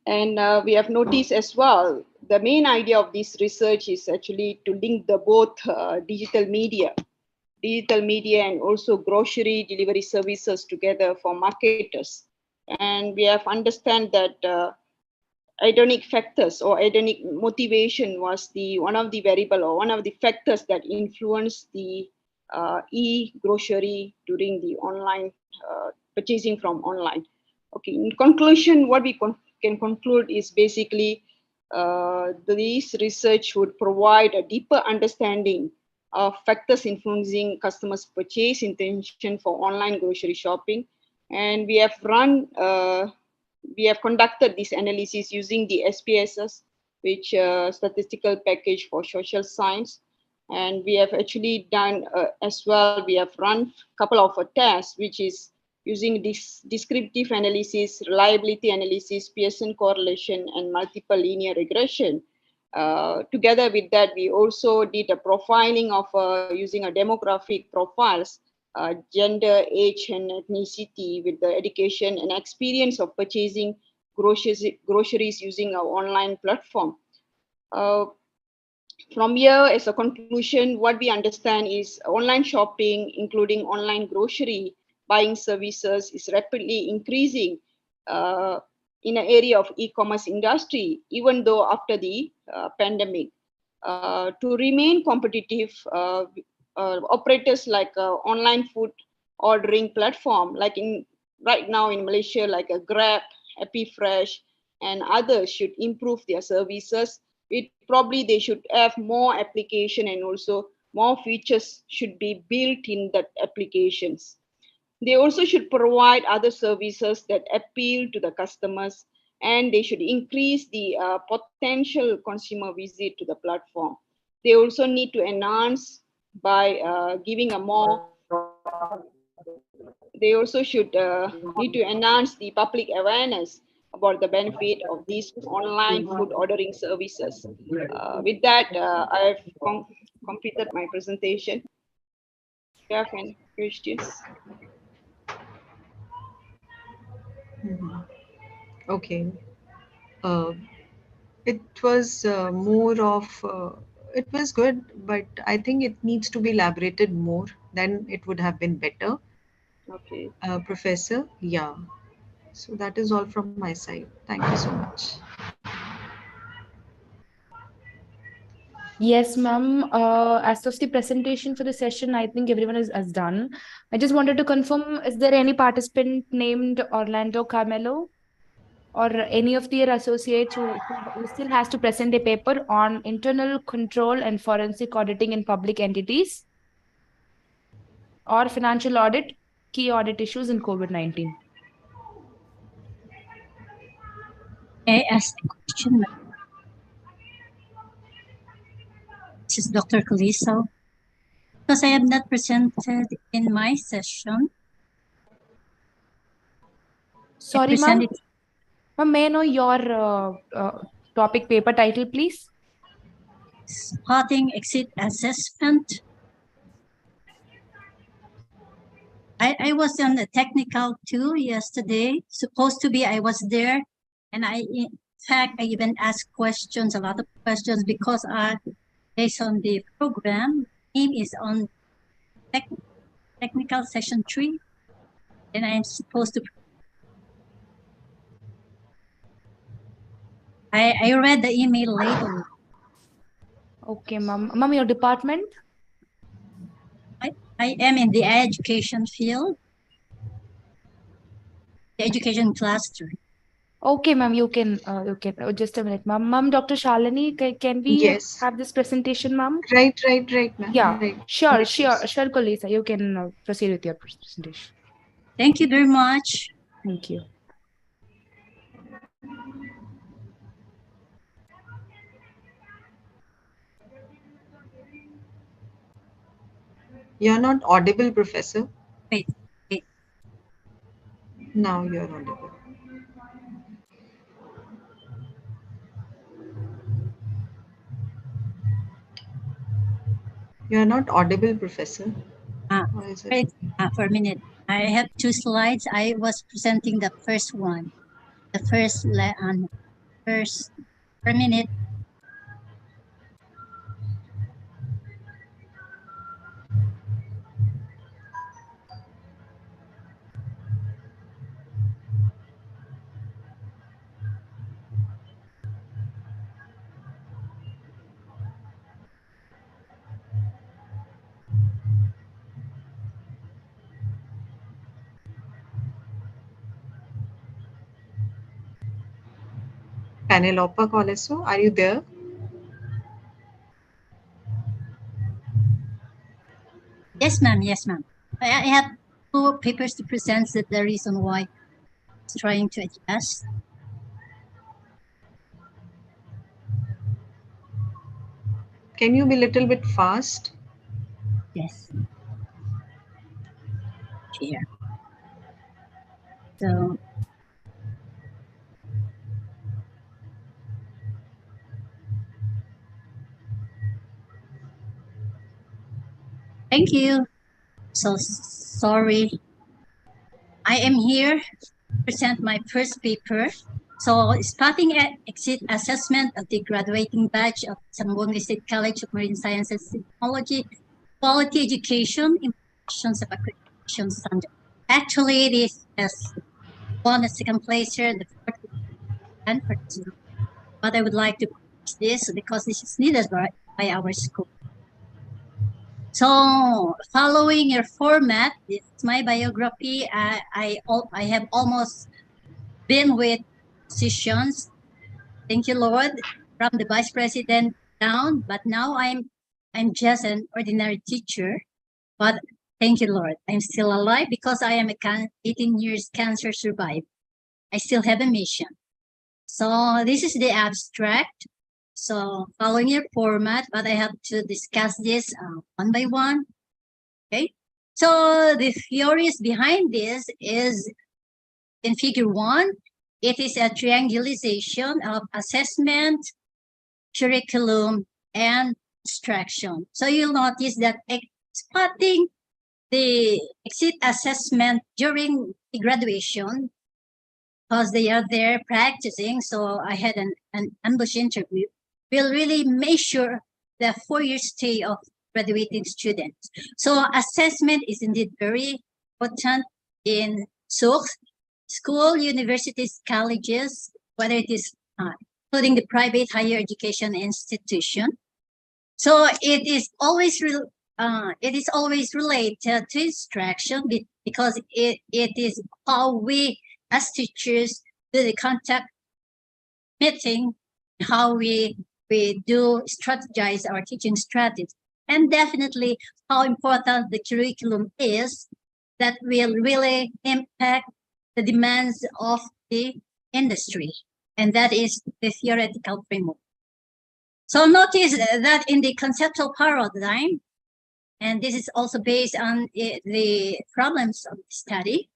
Speaker 11: And we have noticed as well, the main idea of this research is actually to link the both digital media and also grocery delivery services together for marketers. And we have understand that hedonic factors or hedonic motivation was one of the variable or one of the factors that influenced the e-grocery during the online purchasing from online. Okay, in conclusion, what we can conclude is basically this research would provide a deeper understanding of factors influencing customers' purchase intention for online grocery shopping. And we have conducted this analysis using the SPSS, which statistical package for social science. And we have actually done as well, we have run a couple of tests, which is using this descriptive analysis, reliability analysis, Pearson correlation, and multiple linear regression. Together with that, we also did a profiling of using a demographic profiles, gender, age, and ethnicity, with the education and experience of purchasing groceries using our online platform. From here, as a conclusion, what we understand is online shopping, including online grocery buying services, is rapidly increasing in an area of e-commerce industry, even though after the pandemic. To remain competitive, operators like online food ordering platform, like right now in Malaysia, like a Grab, EpiFresh, and others should improve their services. Probably they should have more application, and also more features should be built in that applications. They also should provide other services that appeal to the customers, and they should increase the potential consumer visit to the platform. They also need to enhance by giving a more, they also should need to enhance the public awareness about the benefit of these online food ordering services. With that, I have completed my presentation. Do you have any questions?
Speaker 7: Okay. Uh, it was more of, it was good, but I think it needs to be elaborated more. Then it would have been better,
Speaker 11: Okay.
Speaker 7: Professor. Yeah. So that is all from my side. Thank you so much.
Speaker 1: Yes, ma'am. As of the presentation for the session, I think everyone is done. I just wanted to confirm, is there any participant named Orlando Carmelo or any of their associates who still has to present a paper on internal control and forensic auditing in public entities or financial audit, key audit issues in COVID-19?
Speaker 5: May I ask a question? This is Dr. Caliso. Because I have not presented in my session.
Speaker 1: Sorry, ma'am.
Speaker 5: presented
Speaker 1: Ma'am, may I know your topic paper title, please?
Speaker 5: Spotting exit assessment. I was on the technical too yesterday. Supposed to be I was there, and in fact I even asked questions, a lot of questions, because based on the program, name is on technical section 3, and I'm supposed to. I read the email later.
Speaker 1: Okay, ma'am. Ma'am, your department?
Speaker 5: I am in the education field, the education cluster.
Speaker 1: Okay, ma'am, you can, just a minute, ma'am. Ma'am, Dr. Shalini, can we
Speaker 7: Yes.
Speaker 1: have this presentation, ma'am?
Speaker 7: Right, ma'am.
Speaker 1: Yeah,
Speaker 7: Right.
Speaker 1: sure,
Speaker 7: Yes, yes.
Speaker 1: sure, Kolisa, you can proceed with your presentation.
Speaker 5: Thank you very much.
Speaker 1: Thank you.
Speaker 7: You're not audible, Professor.
Speaker 5: Wait.
Speaker 7: Now you're audible. You're not audible, Professor. Why is it?
Speaker 5: Wait, for a minute. I have 2 slides. I was presenting the first one. The first per minute.
Speaker 7: Penelope Coleso, are you there?
Speaker 5: Yes, ma'am. Yes, ma'am. I have 2 papers to present. That the reason why I was trying to adjust.
Speaker 7: Can you be a little bit fast?
Speaker 5: Yes. Here. So. Thank you. So sorry. I am here to present my first paper. So, spotting exit assessment of the graduating batch of Zamboanga State College of Marine Sciences and Technology, quality education, implications of accreditation standard. Actually, this has won the second place here, the fourth and first. But I would like to push this because this is needed by our school. So, following your format, this is my biography. I have almost been with positions. Thank you, Lord, from the vice president down. But now I'm just an ordinary teacher. But thank you, Lord, I'm still alive because I am a 18 years cancer survivor. I still have a mission. So this is the abstract. So following your format, but I have to discuss this one by one. Okay. So the theories behind this is in figure 1. It is a triangulation of assessment, curriculum, and instruction. So you'll notice that spotting the exit assessment during the graduation because they are there practicing. So I had an ambush interview. Will really measure the 4-year stay of graduating students. So assessment is indeed very important in school, universities, colleges, whether it is including the private higher education institution. So it is always related to instruction because it is how we as teachers do the contact meeting, how we do strategize our teaching strategy, and definitely how important the curriculum is that will really impact the demands of the industry, and that is the theoretical framework. So notice that in the conceptual paradigm, and this is also based on the problems of the study,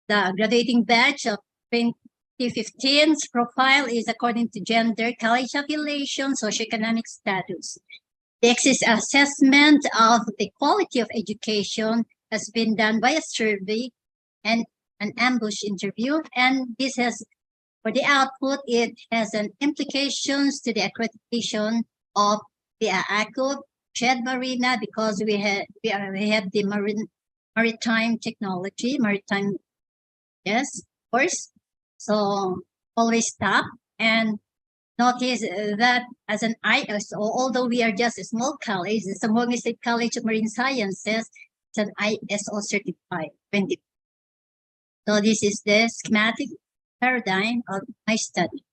Speaker 5: the graduating batch of 2015's profile is according to gender, college affiliation, socioeconomic status. The exit assessment of the quality of education has been done by a survey and an ambush interview, and this has, for the output, it has an implications to the accreditation of the AACO Shed Marina, because we have the maritime technology, yes, of course. So always stop and notice that as an ISO, although we are just a small college, the Zamboanga State College of Marine Sciences, it's an ISO certified 20. So this is the schematic paradigm of my study.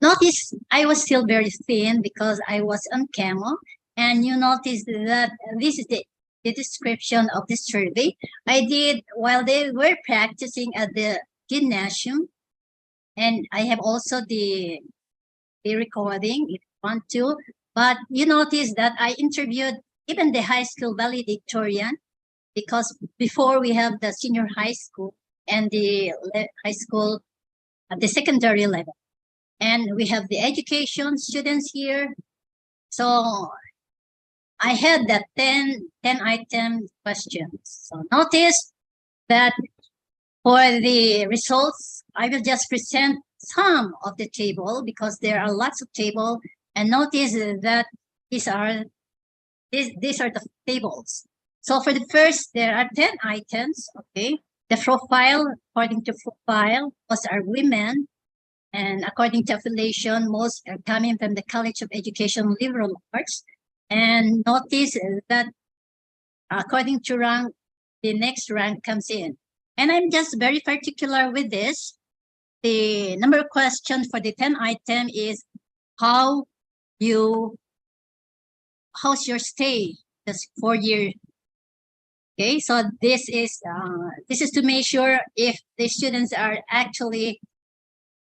Speaker 5: Notice I was still very thin because I was on chemo, and you notice that this is the description of the survey I did while they were practicing at the gymnasium, and I have also the recording if you want to. But you notice that I interviewed even the high school valedictorian, because before we have the senior high school and the high school at the secondary level, and we have the education students here. So I had that 10 item questions. So notice that for the results, I will just present some of the table because there are lots of table, and notice that these are the tables. So for the first, there are 10 items, okay? The profile, according to profile, most are women, and according to affiliation, most are coming from the College of Education Liberal Arts. And notice that according to rank, the next rank comes in. And I'm just very particular with this. The number of questions for the 10 item is how's your stay this 4-year. Okay, so this is to make sure if the students are actually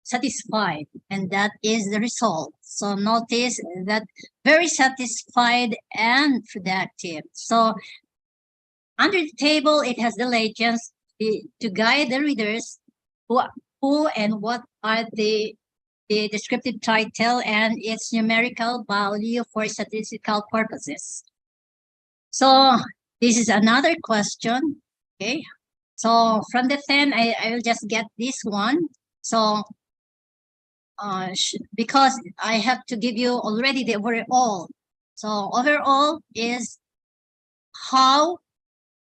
Speaker 5: satisfied, and that is the result. So notice that very satisfied and productive. So under the table, it has the legends to guide the readers who and what are the descriptive title and its numerical value for statistical purposes. So this is another question. Okay, so from the 10, I will just get this one. So because I have to give you already the overall. So overall is how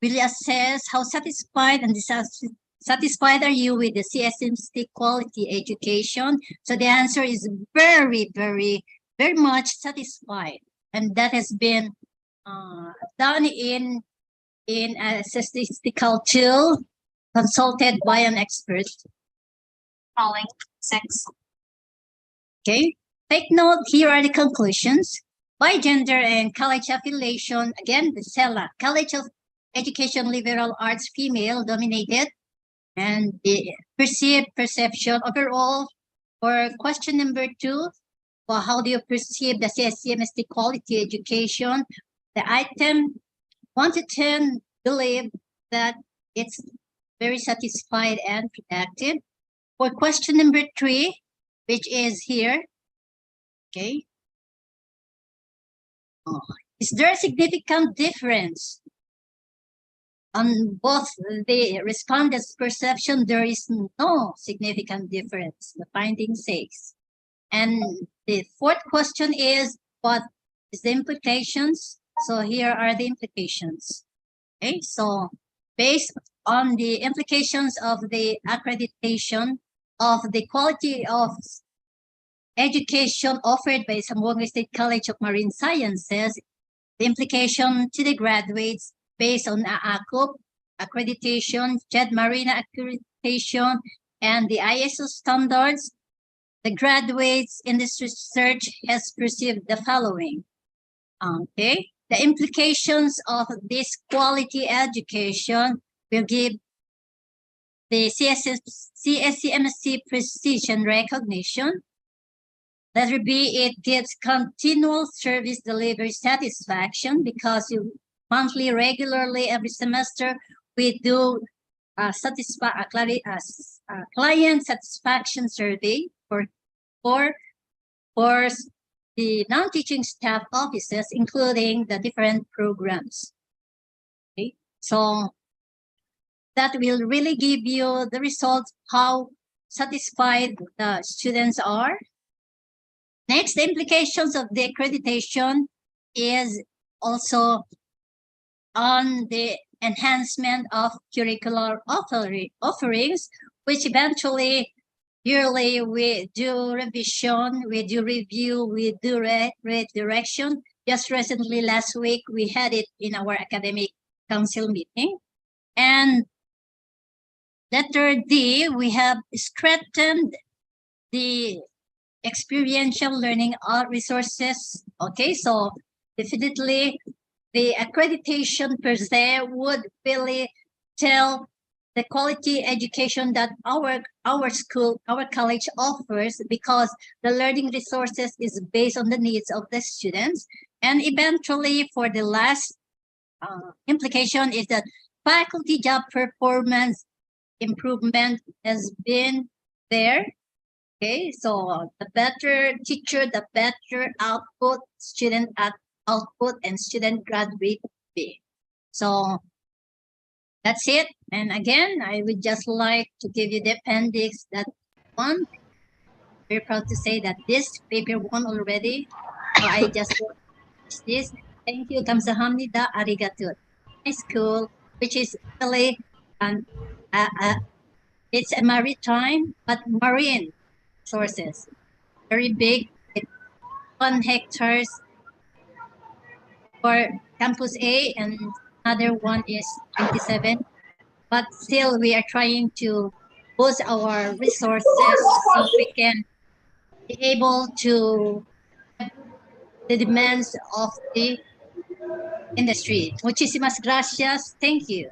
Speaker 5: will you assess how satisfied and dissatisfied are you with the CSMC quality education? So the answer is very, very, very much satisfied, and that has been done in a statistical tool consulted by an expert. Following 6. Okay, take note, here are the conclusions. By gender and college affiliation, again, the CELA, College of Education Liberal Arts, female dominated, and the perceived perception overall for question number 2, well, how do you perceive the CSCMST quality education? The item 1 to 10 believe that it's very satisfied and productive. For question number 3, which is here, okay. Is there a significant difference on both the respondents' perception, there is no significant difference, the finding says. And the fourth question is, what is the implications? So here are the implications. Okay, so based on the implications of the accreditation of the quality of education offered by Zamboanga State College of Marine Sciences, the implication to the graduates based on AACOP accreditation, JED Marina accreditation, and the ISO standards, the graduates in this research has perceived the following. Okay, the implications of this quality education will give the CSCMC precision recognition. Letter B, it gives continual service delivery satisfaction because you monthly, regularly, every semester, we do client satisfaction survey for the non-teaching staff offices, including the different programs. Okay, so that will really give you the results, how satisfied the students are. Next, the implications of the accreditation is also on the enhancement of curricular offerings, which eventually yearly we do revision, we do review, we do redirection. Just recently, last week, we had it in our academic council meeting. And letter D, we have strengthened the experiential learning resources. Okay, so definitely the accreditation per se would really tell the quality education that our school, our college offers, because the learning resources is based on the needs of the students. And eventually, for the last implication is that faculty job performance improvement has been there. Okay, so the better teacher, the better output, student output, and student graduate be. So that's it. And again, I would just like to give you the appendix that one. Very proud to say that this paper won already. So I just this. Thank you. Kamsahamnida arigato. My school, which is really it's a maritime but marine sources. Very big, 1 hectares for campus A, and another one is 27. But still, we are trying to boost our resources so we can be able to the demands of the industry. Muchísimas gracias. Thank you.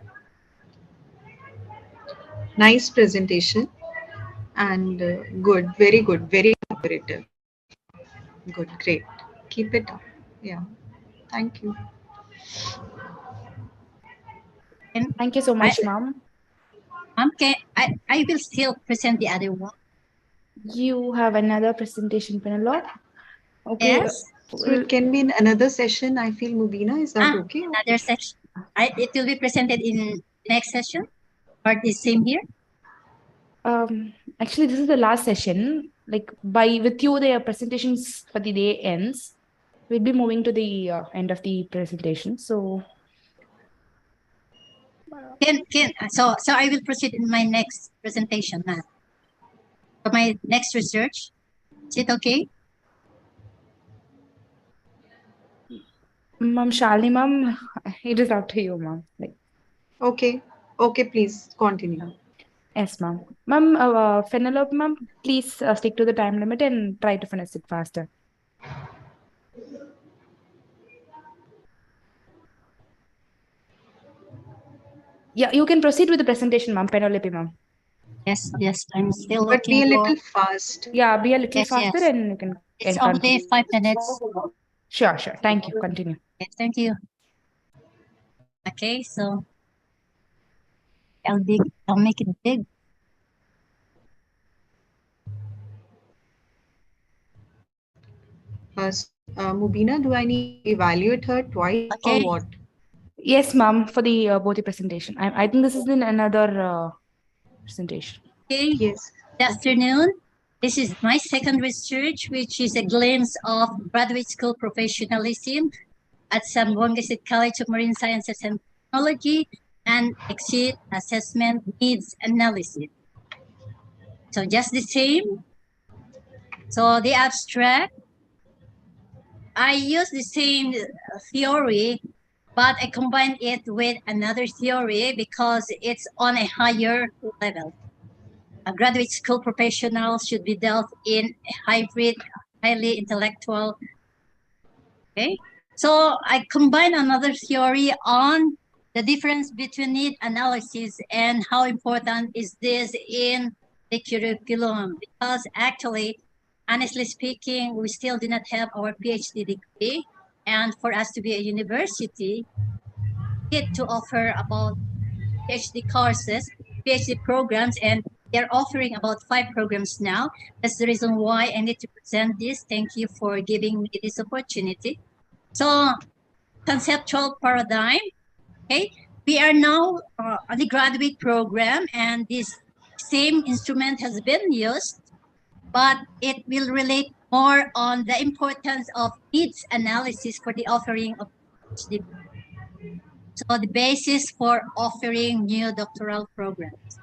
Speaker 7: Nice presentation and good, very cooperative. Good, great. Keep it up. Yeah. Thank you.
Speaker 5: And
Speaker 1: Thank you so much, ma'am.
Speaker 5: okay, I will still present the other one.
Speaker 1: You have another presentation, Penelope? Okay.
Speaker 5: Yes.
Speaker 7: So it can be in another session, I feel, Mubina. Is that okay?
Speaker 5: Another section. It will be presented in next session or the same here?
Speaker 1: Actually, this is the last session. Like with you, the presentations for the day ends. We'll be moving to the end of the presentation. So
Speaker 5: so I will proceed in my next presentation now. For my next research. Is it okay?
Speaker 1: Ma'am Shalini, ma'am, it is up to you, ma'am.
Speaker 7: Okay. Okay, please continue.
Speaker 1: Yes, ma'am. Ma'am, Penelope, ma'am, please stick to the time limit and try to finish it faster. Yeah, you can proceed with the presentation, ma'am. Penelope, ma'am.
Speaker 5: Yes, I'm still
Speaker 7: but be a little fast.
Speaker 1: Yeah, be a little faster and you can.
Speaker 5: It's only 5 minutes.
Speaker 1: Sure. Thank you. Continue.
Speaker 5: Yes, thank you. Okay, so I'll make it big.
Speaker 7: Mubina, do I need to evaluate her twice or what?
Speaker 1: Yes, ma'am, for the both the presentation. I think this is in another presentation.
Speaker 5: Okay.
Speaker 7: Yes.
Speaker 5: Good afternoon. This is my second research, which is a glimpse of graduate school professionalism at Zamboanga State College of Marine Sciences and Technology and exit assessment needs analysis. So just the same. So the abstract, I use the same theory, but I combine it with another theory because it's on a higher level. A graduate school professional should be dealt in a hybrid, highly intellectual. Okay, so I combine another theory on the difference between need analysis and how important is this in the curriculum, because actually, honestly speaking, we still do not have our PhD degree, and for us to be a university, we need to offer about PhD courses, PhD programs, and they're offering about 5 programs now. That's the reason why I need to present this. Thank you for giving me this opportunity. So, conceptual paradigm, okay? We are now on the graduate program, and this same instrument has been used, but it will relate more on the importance of needs analysis for the offering of PhD. So the basis for offering new doctoral programs.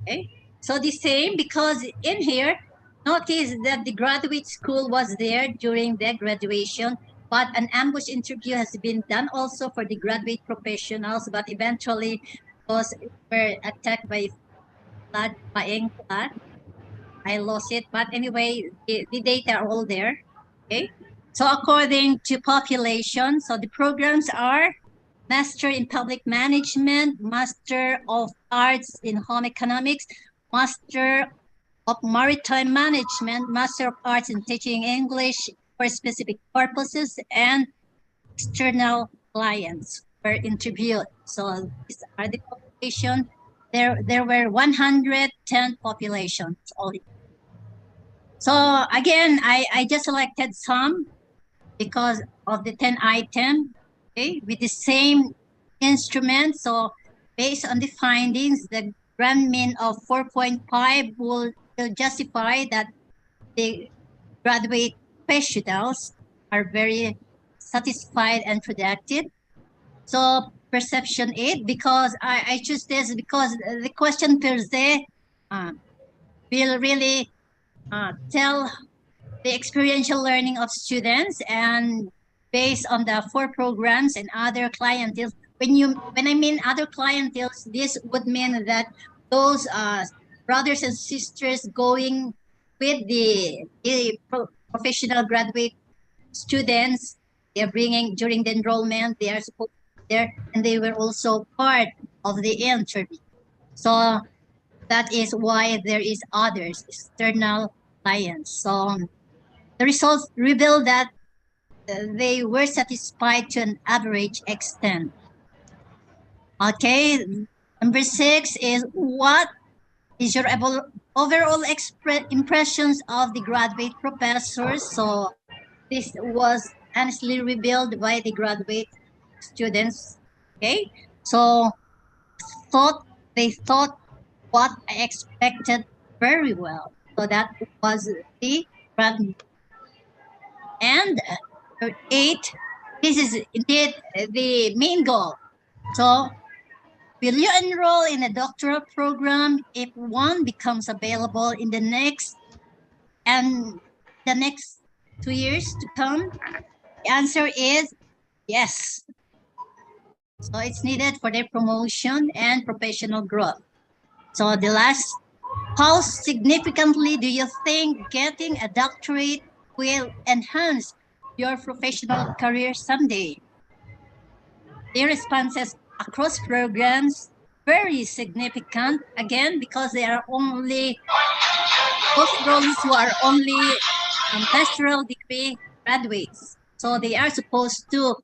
Speaker 5: Okay, so the same, because in here, notice that the graduate school was there during the graduation, but an ambush interview has been done also for the graduate professionals, but eventually those were attacked by flood, flying flood. I lost it, but anyway, the data are all there. Okay, so according to population, so the programs are Master in Public Management, Master of Arts in Home Economics, Master of Maritime Management, Master of Arts in Teaching English for specific purposes, and external clients were interviewed. So these are the population. There were 110 populations only. So again, I just selected some because of the 10 item, okay, with the same instrument. So based on the findings, the grand mean of 4.5 will justify that the graduate professionals are very satisfied and productive. So perception 8, because I choose this because the question per se will really tell the experiential learning of students, and based on the 4 programs and other clientele. When I mean other clientele, this would mean that those brothers and sisters going with the professional graduate students, they're bringing during the enrollment, they are supposed to be there, and they were also part of the interview. So that is why there is others, external clients. So the results reveal that they were satisfied to an average extent. Okay, number 6 is what is your overall impressions of the graduate professors? So this was honestly revealed by the graduate students. Okay, so they thought what I expected very well. So that was the graduate. And 8, this is indeed the main goal. So will you enroll in a doctoral program if one becomes available in the next 2 years to come? The answer is yes. So it's needed for their promotion and professional growth. So the last, how significantly do you think getting a doctorate will enhance your professional career someday? The responses across programs very significant, again, because they are only postgraduates who are only pastoral degree graduates. So they are supposed to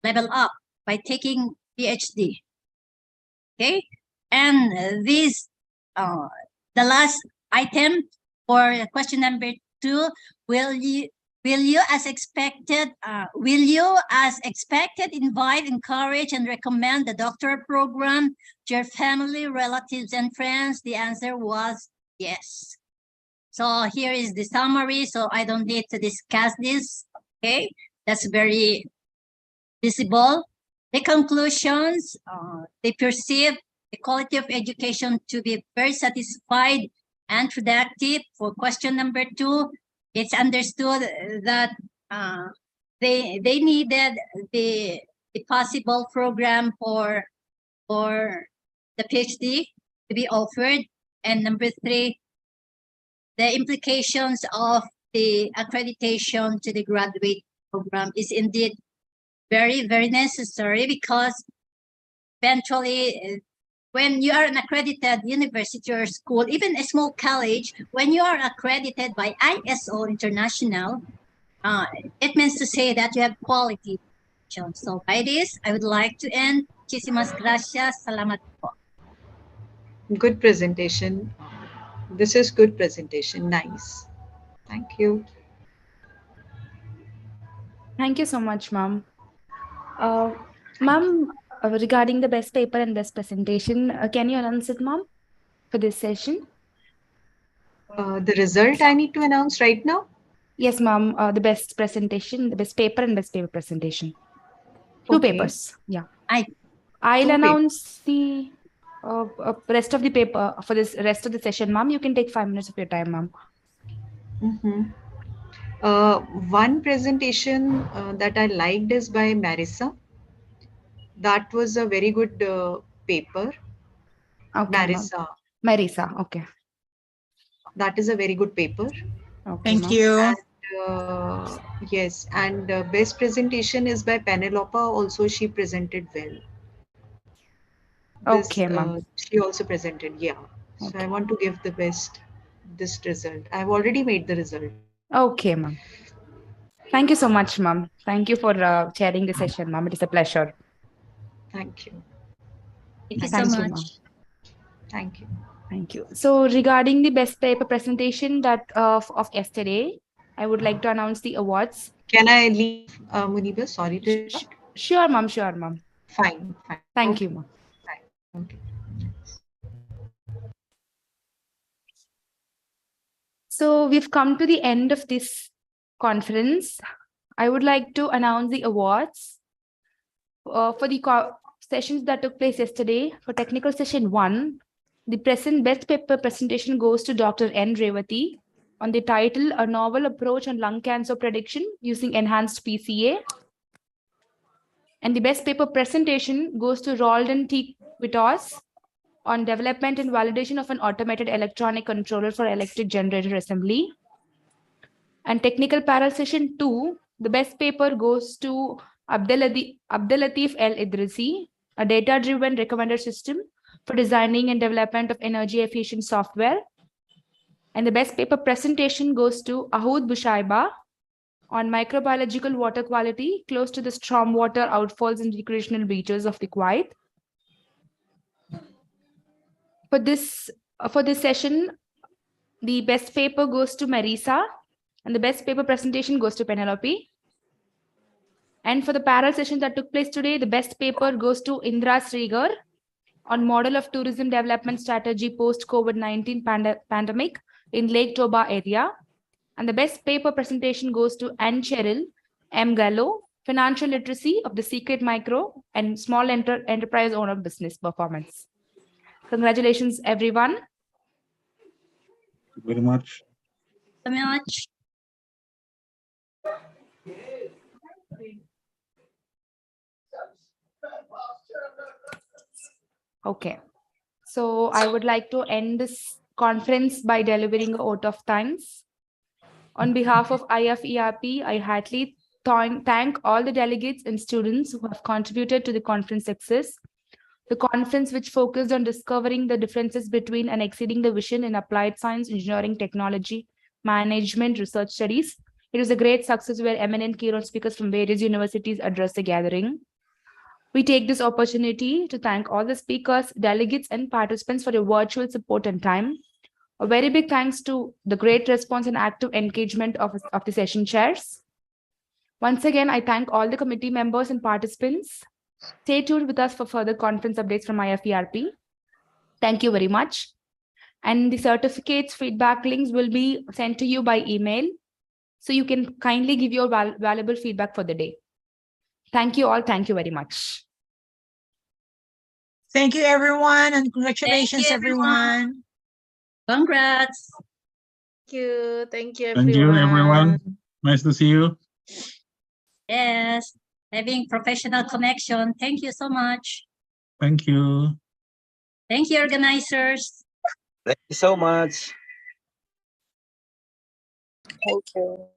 Speaker 5: level up by taking PhD. Okay, and this the last item for question number 2, will Will you, as expected, invite, encourage, and recommend the doctoral program to your family, relatives, and friends? The answer was yes. So here is the summary. So I don't need to discuss this. Okay, that's very visible. The conclusions, they perceive the quality of education to be very satisfied and productive. For question number 2, it's understood that they needed the possible program for the PhD to be offered. And number 3, the implications of the accreditation to the graduate program is indeed very, very necessary, because eventually when you are an accredited university or school, even a small college, when you are accredited by ISO International, it means to say that you have quality. So by this, I would like to end. Muchísimas gracias. Salamat po.
Speaker 7: Good presentation. This is good presentation. Nice. Thank you.
Speaker 1: Thank you so much, ma'am. Ma'am, regarding the best paper and best presentation, can you announce it, ma'am, for this session?
Speaker 7: The result I need to announce right now?
Speaker 1: Yes, ma'am. The best presentation, the best paper and best paper presentation. Two
Speaker 7: Okay.
Speaker 1: papers. Yeah.
Speaker 5: I'll
Speaker 7: Two
Speaker 1: announce the rest of the paper for this rest of the session, ma'am. You can take 5 minutes of your time, ma'am.
Speaker 7: One presentation that I liked is by Marissa. That was a very good paper.
Speaker 1: Okay,
Speaker 7: Marissa.
Speaker 1: Marisa. Okay.
Speaker 7: That is a very good paper.
Speaker 1: Okay,
Speaker 6: Thank
Speaker 1: ma'am.
Speaker 6: you.
Speaker 7: And, yes, and best presentation is by Penelope. Also, she presented well.
Speaker 1: Okay, ma'am.
Speaker 7: She also presented, yeah. So
Speaker 1: Okay.
Speaker 7: I want to give the best this result. I've already made the result.
Speaker 1: Okay, ma'am. Thank you so much, ma'am. Thank you for chairing the session, ma'am. It is a pleasure.
Speaker 7: Thank you.
Speaker 5: Thank you so
Speaker 1: Thank you,
Speaker 5: much.
Speaker 1: ma'am.
Speaker 7: Thank you.
Speaker 1: Thank you. So regarding the best paper presentation that of yesterday, I would like to announce the awards.
Speaker 7: Can I leave, Muniba? Sorry to interrupt.
Speaker 1: Sure, ma'am. Sure, ma'am.
Speaker 7: Fine, fine.
Speaker 1: Thank
Speaker 7: Okay.
Speaker 1: you, ma'am.
Speaker 7: Fine. Okay.
Speaker 1: So we've come to the end of this conference. I would like to announce the awards for the sessions that took place yesterday. For technical session 1, the best paper presentation goes to Dr. N. Revati on the title, A Novel Approach on Lung Cancer Prediction Using Enhanced PCA. And the best paper presentation goes to Roldan T. Quitos on development and validation of an automated electronic controller for electric generator assembly. And technical para session 2, the best paper goes to Abdelatif El Idrisi, a data-driven recommender system for designing and development of energy-efficient software. And the best paper presentation goes to Ahoud Bushaiba on microbiological water quality close to the stormwater outfalls and recreational beaches of the Kuwait. For this session, the best paper goes to Marisa, and the best paper presentation goes to Penelope. And for the parallel session that took place today, the best paper goes to Indra Srigar on model of tourism development strategy post-COVID-19 pandemic in Lake Toba area. And the best paper presentation goes to Anne Cheryl M. Gallo, financial literacy of the secret micro and small enterprise owner business performance. Congratulations, everyone.
Speaker 3: Thank you very much.
Speaker 5: So much.
Speaker 1: Okay. So I would like to end this conference by delivering a vote of thanks. On behalf of IFERP, I heartily thank all the delegates and students who have contributed to the conference success. The conference, which focused on discovering the differences between and exceeding the vision in applied science, engineering, technology, management, research studies. It was a great success where eminent keynote speakers from various universities addressed the gathering. We take this opportunity to thank all the speakers, delegates, and participants for your virtual support and time. A very big thanks to the great response and active engagement of the session chairs. Once again, I thank all the committee members and participants. Stay tuned with us for further conference updates from IFERP. Thank you very much. And the certificates feedback links will be sent to you by email, so you can kindly give your valuable feedback for the day. Thank you all. Thank you very much.
Speaker 6: Thank you, everyone, and congratulations,
Speaker 5: Thank you, everyone.
Speaker 6: everyone.
Speaker 5: Congrats.
Speaker 12: Thank you. Thank you,
Speaker 3: Thank you, everyone. Nice to see you.
Speaker 5: Yes, having professional connection. Thank you so much.
Speaker 3: Thank you.
Speaker 5: Thank you, organizers.
Speaker 13: Thank you so much.
Speaker 12: Thank you.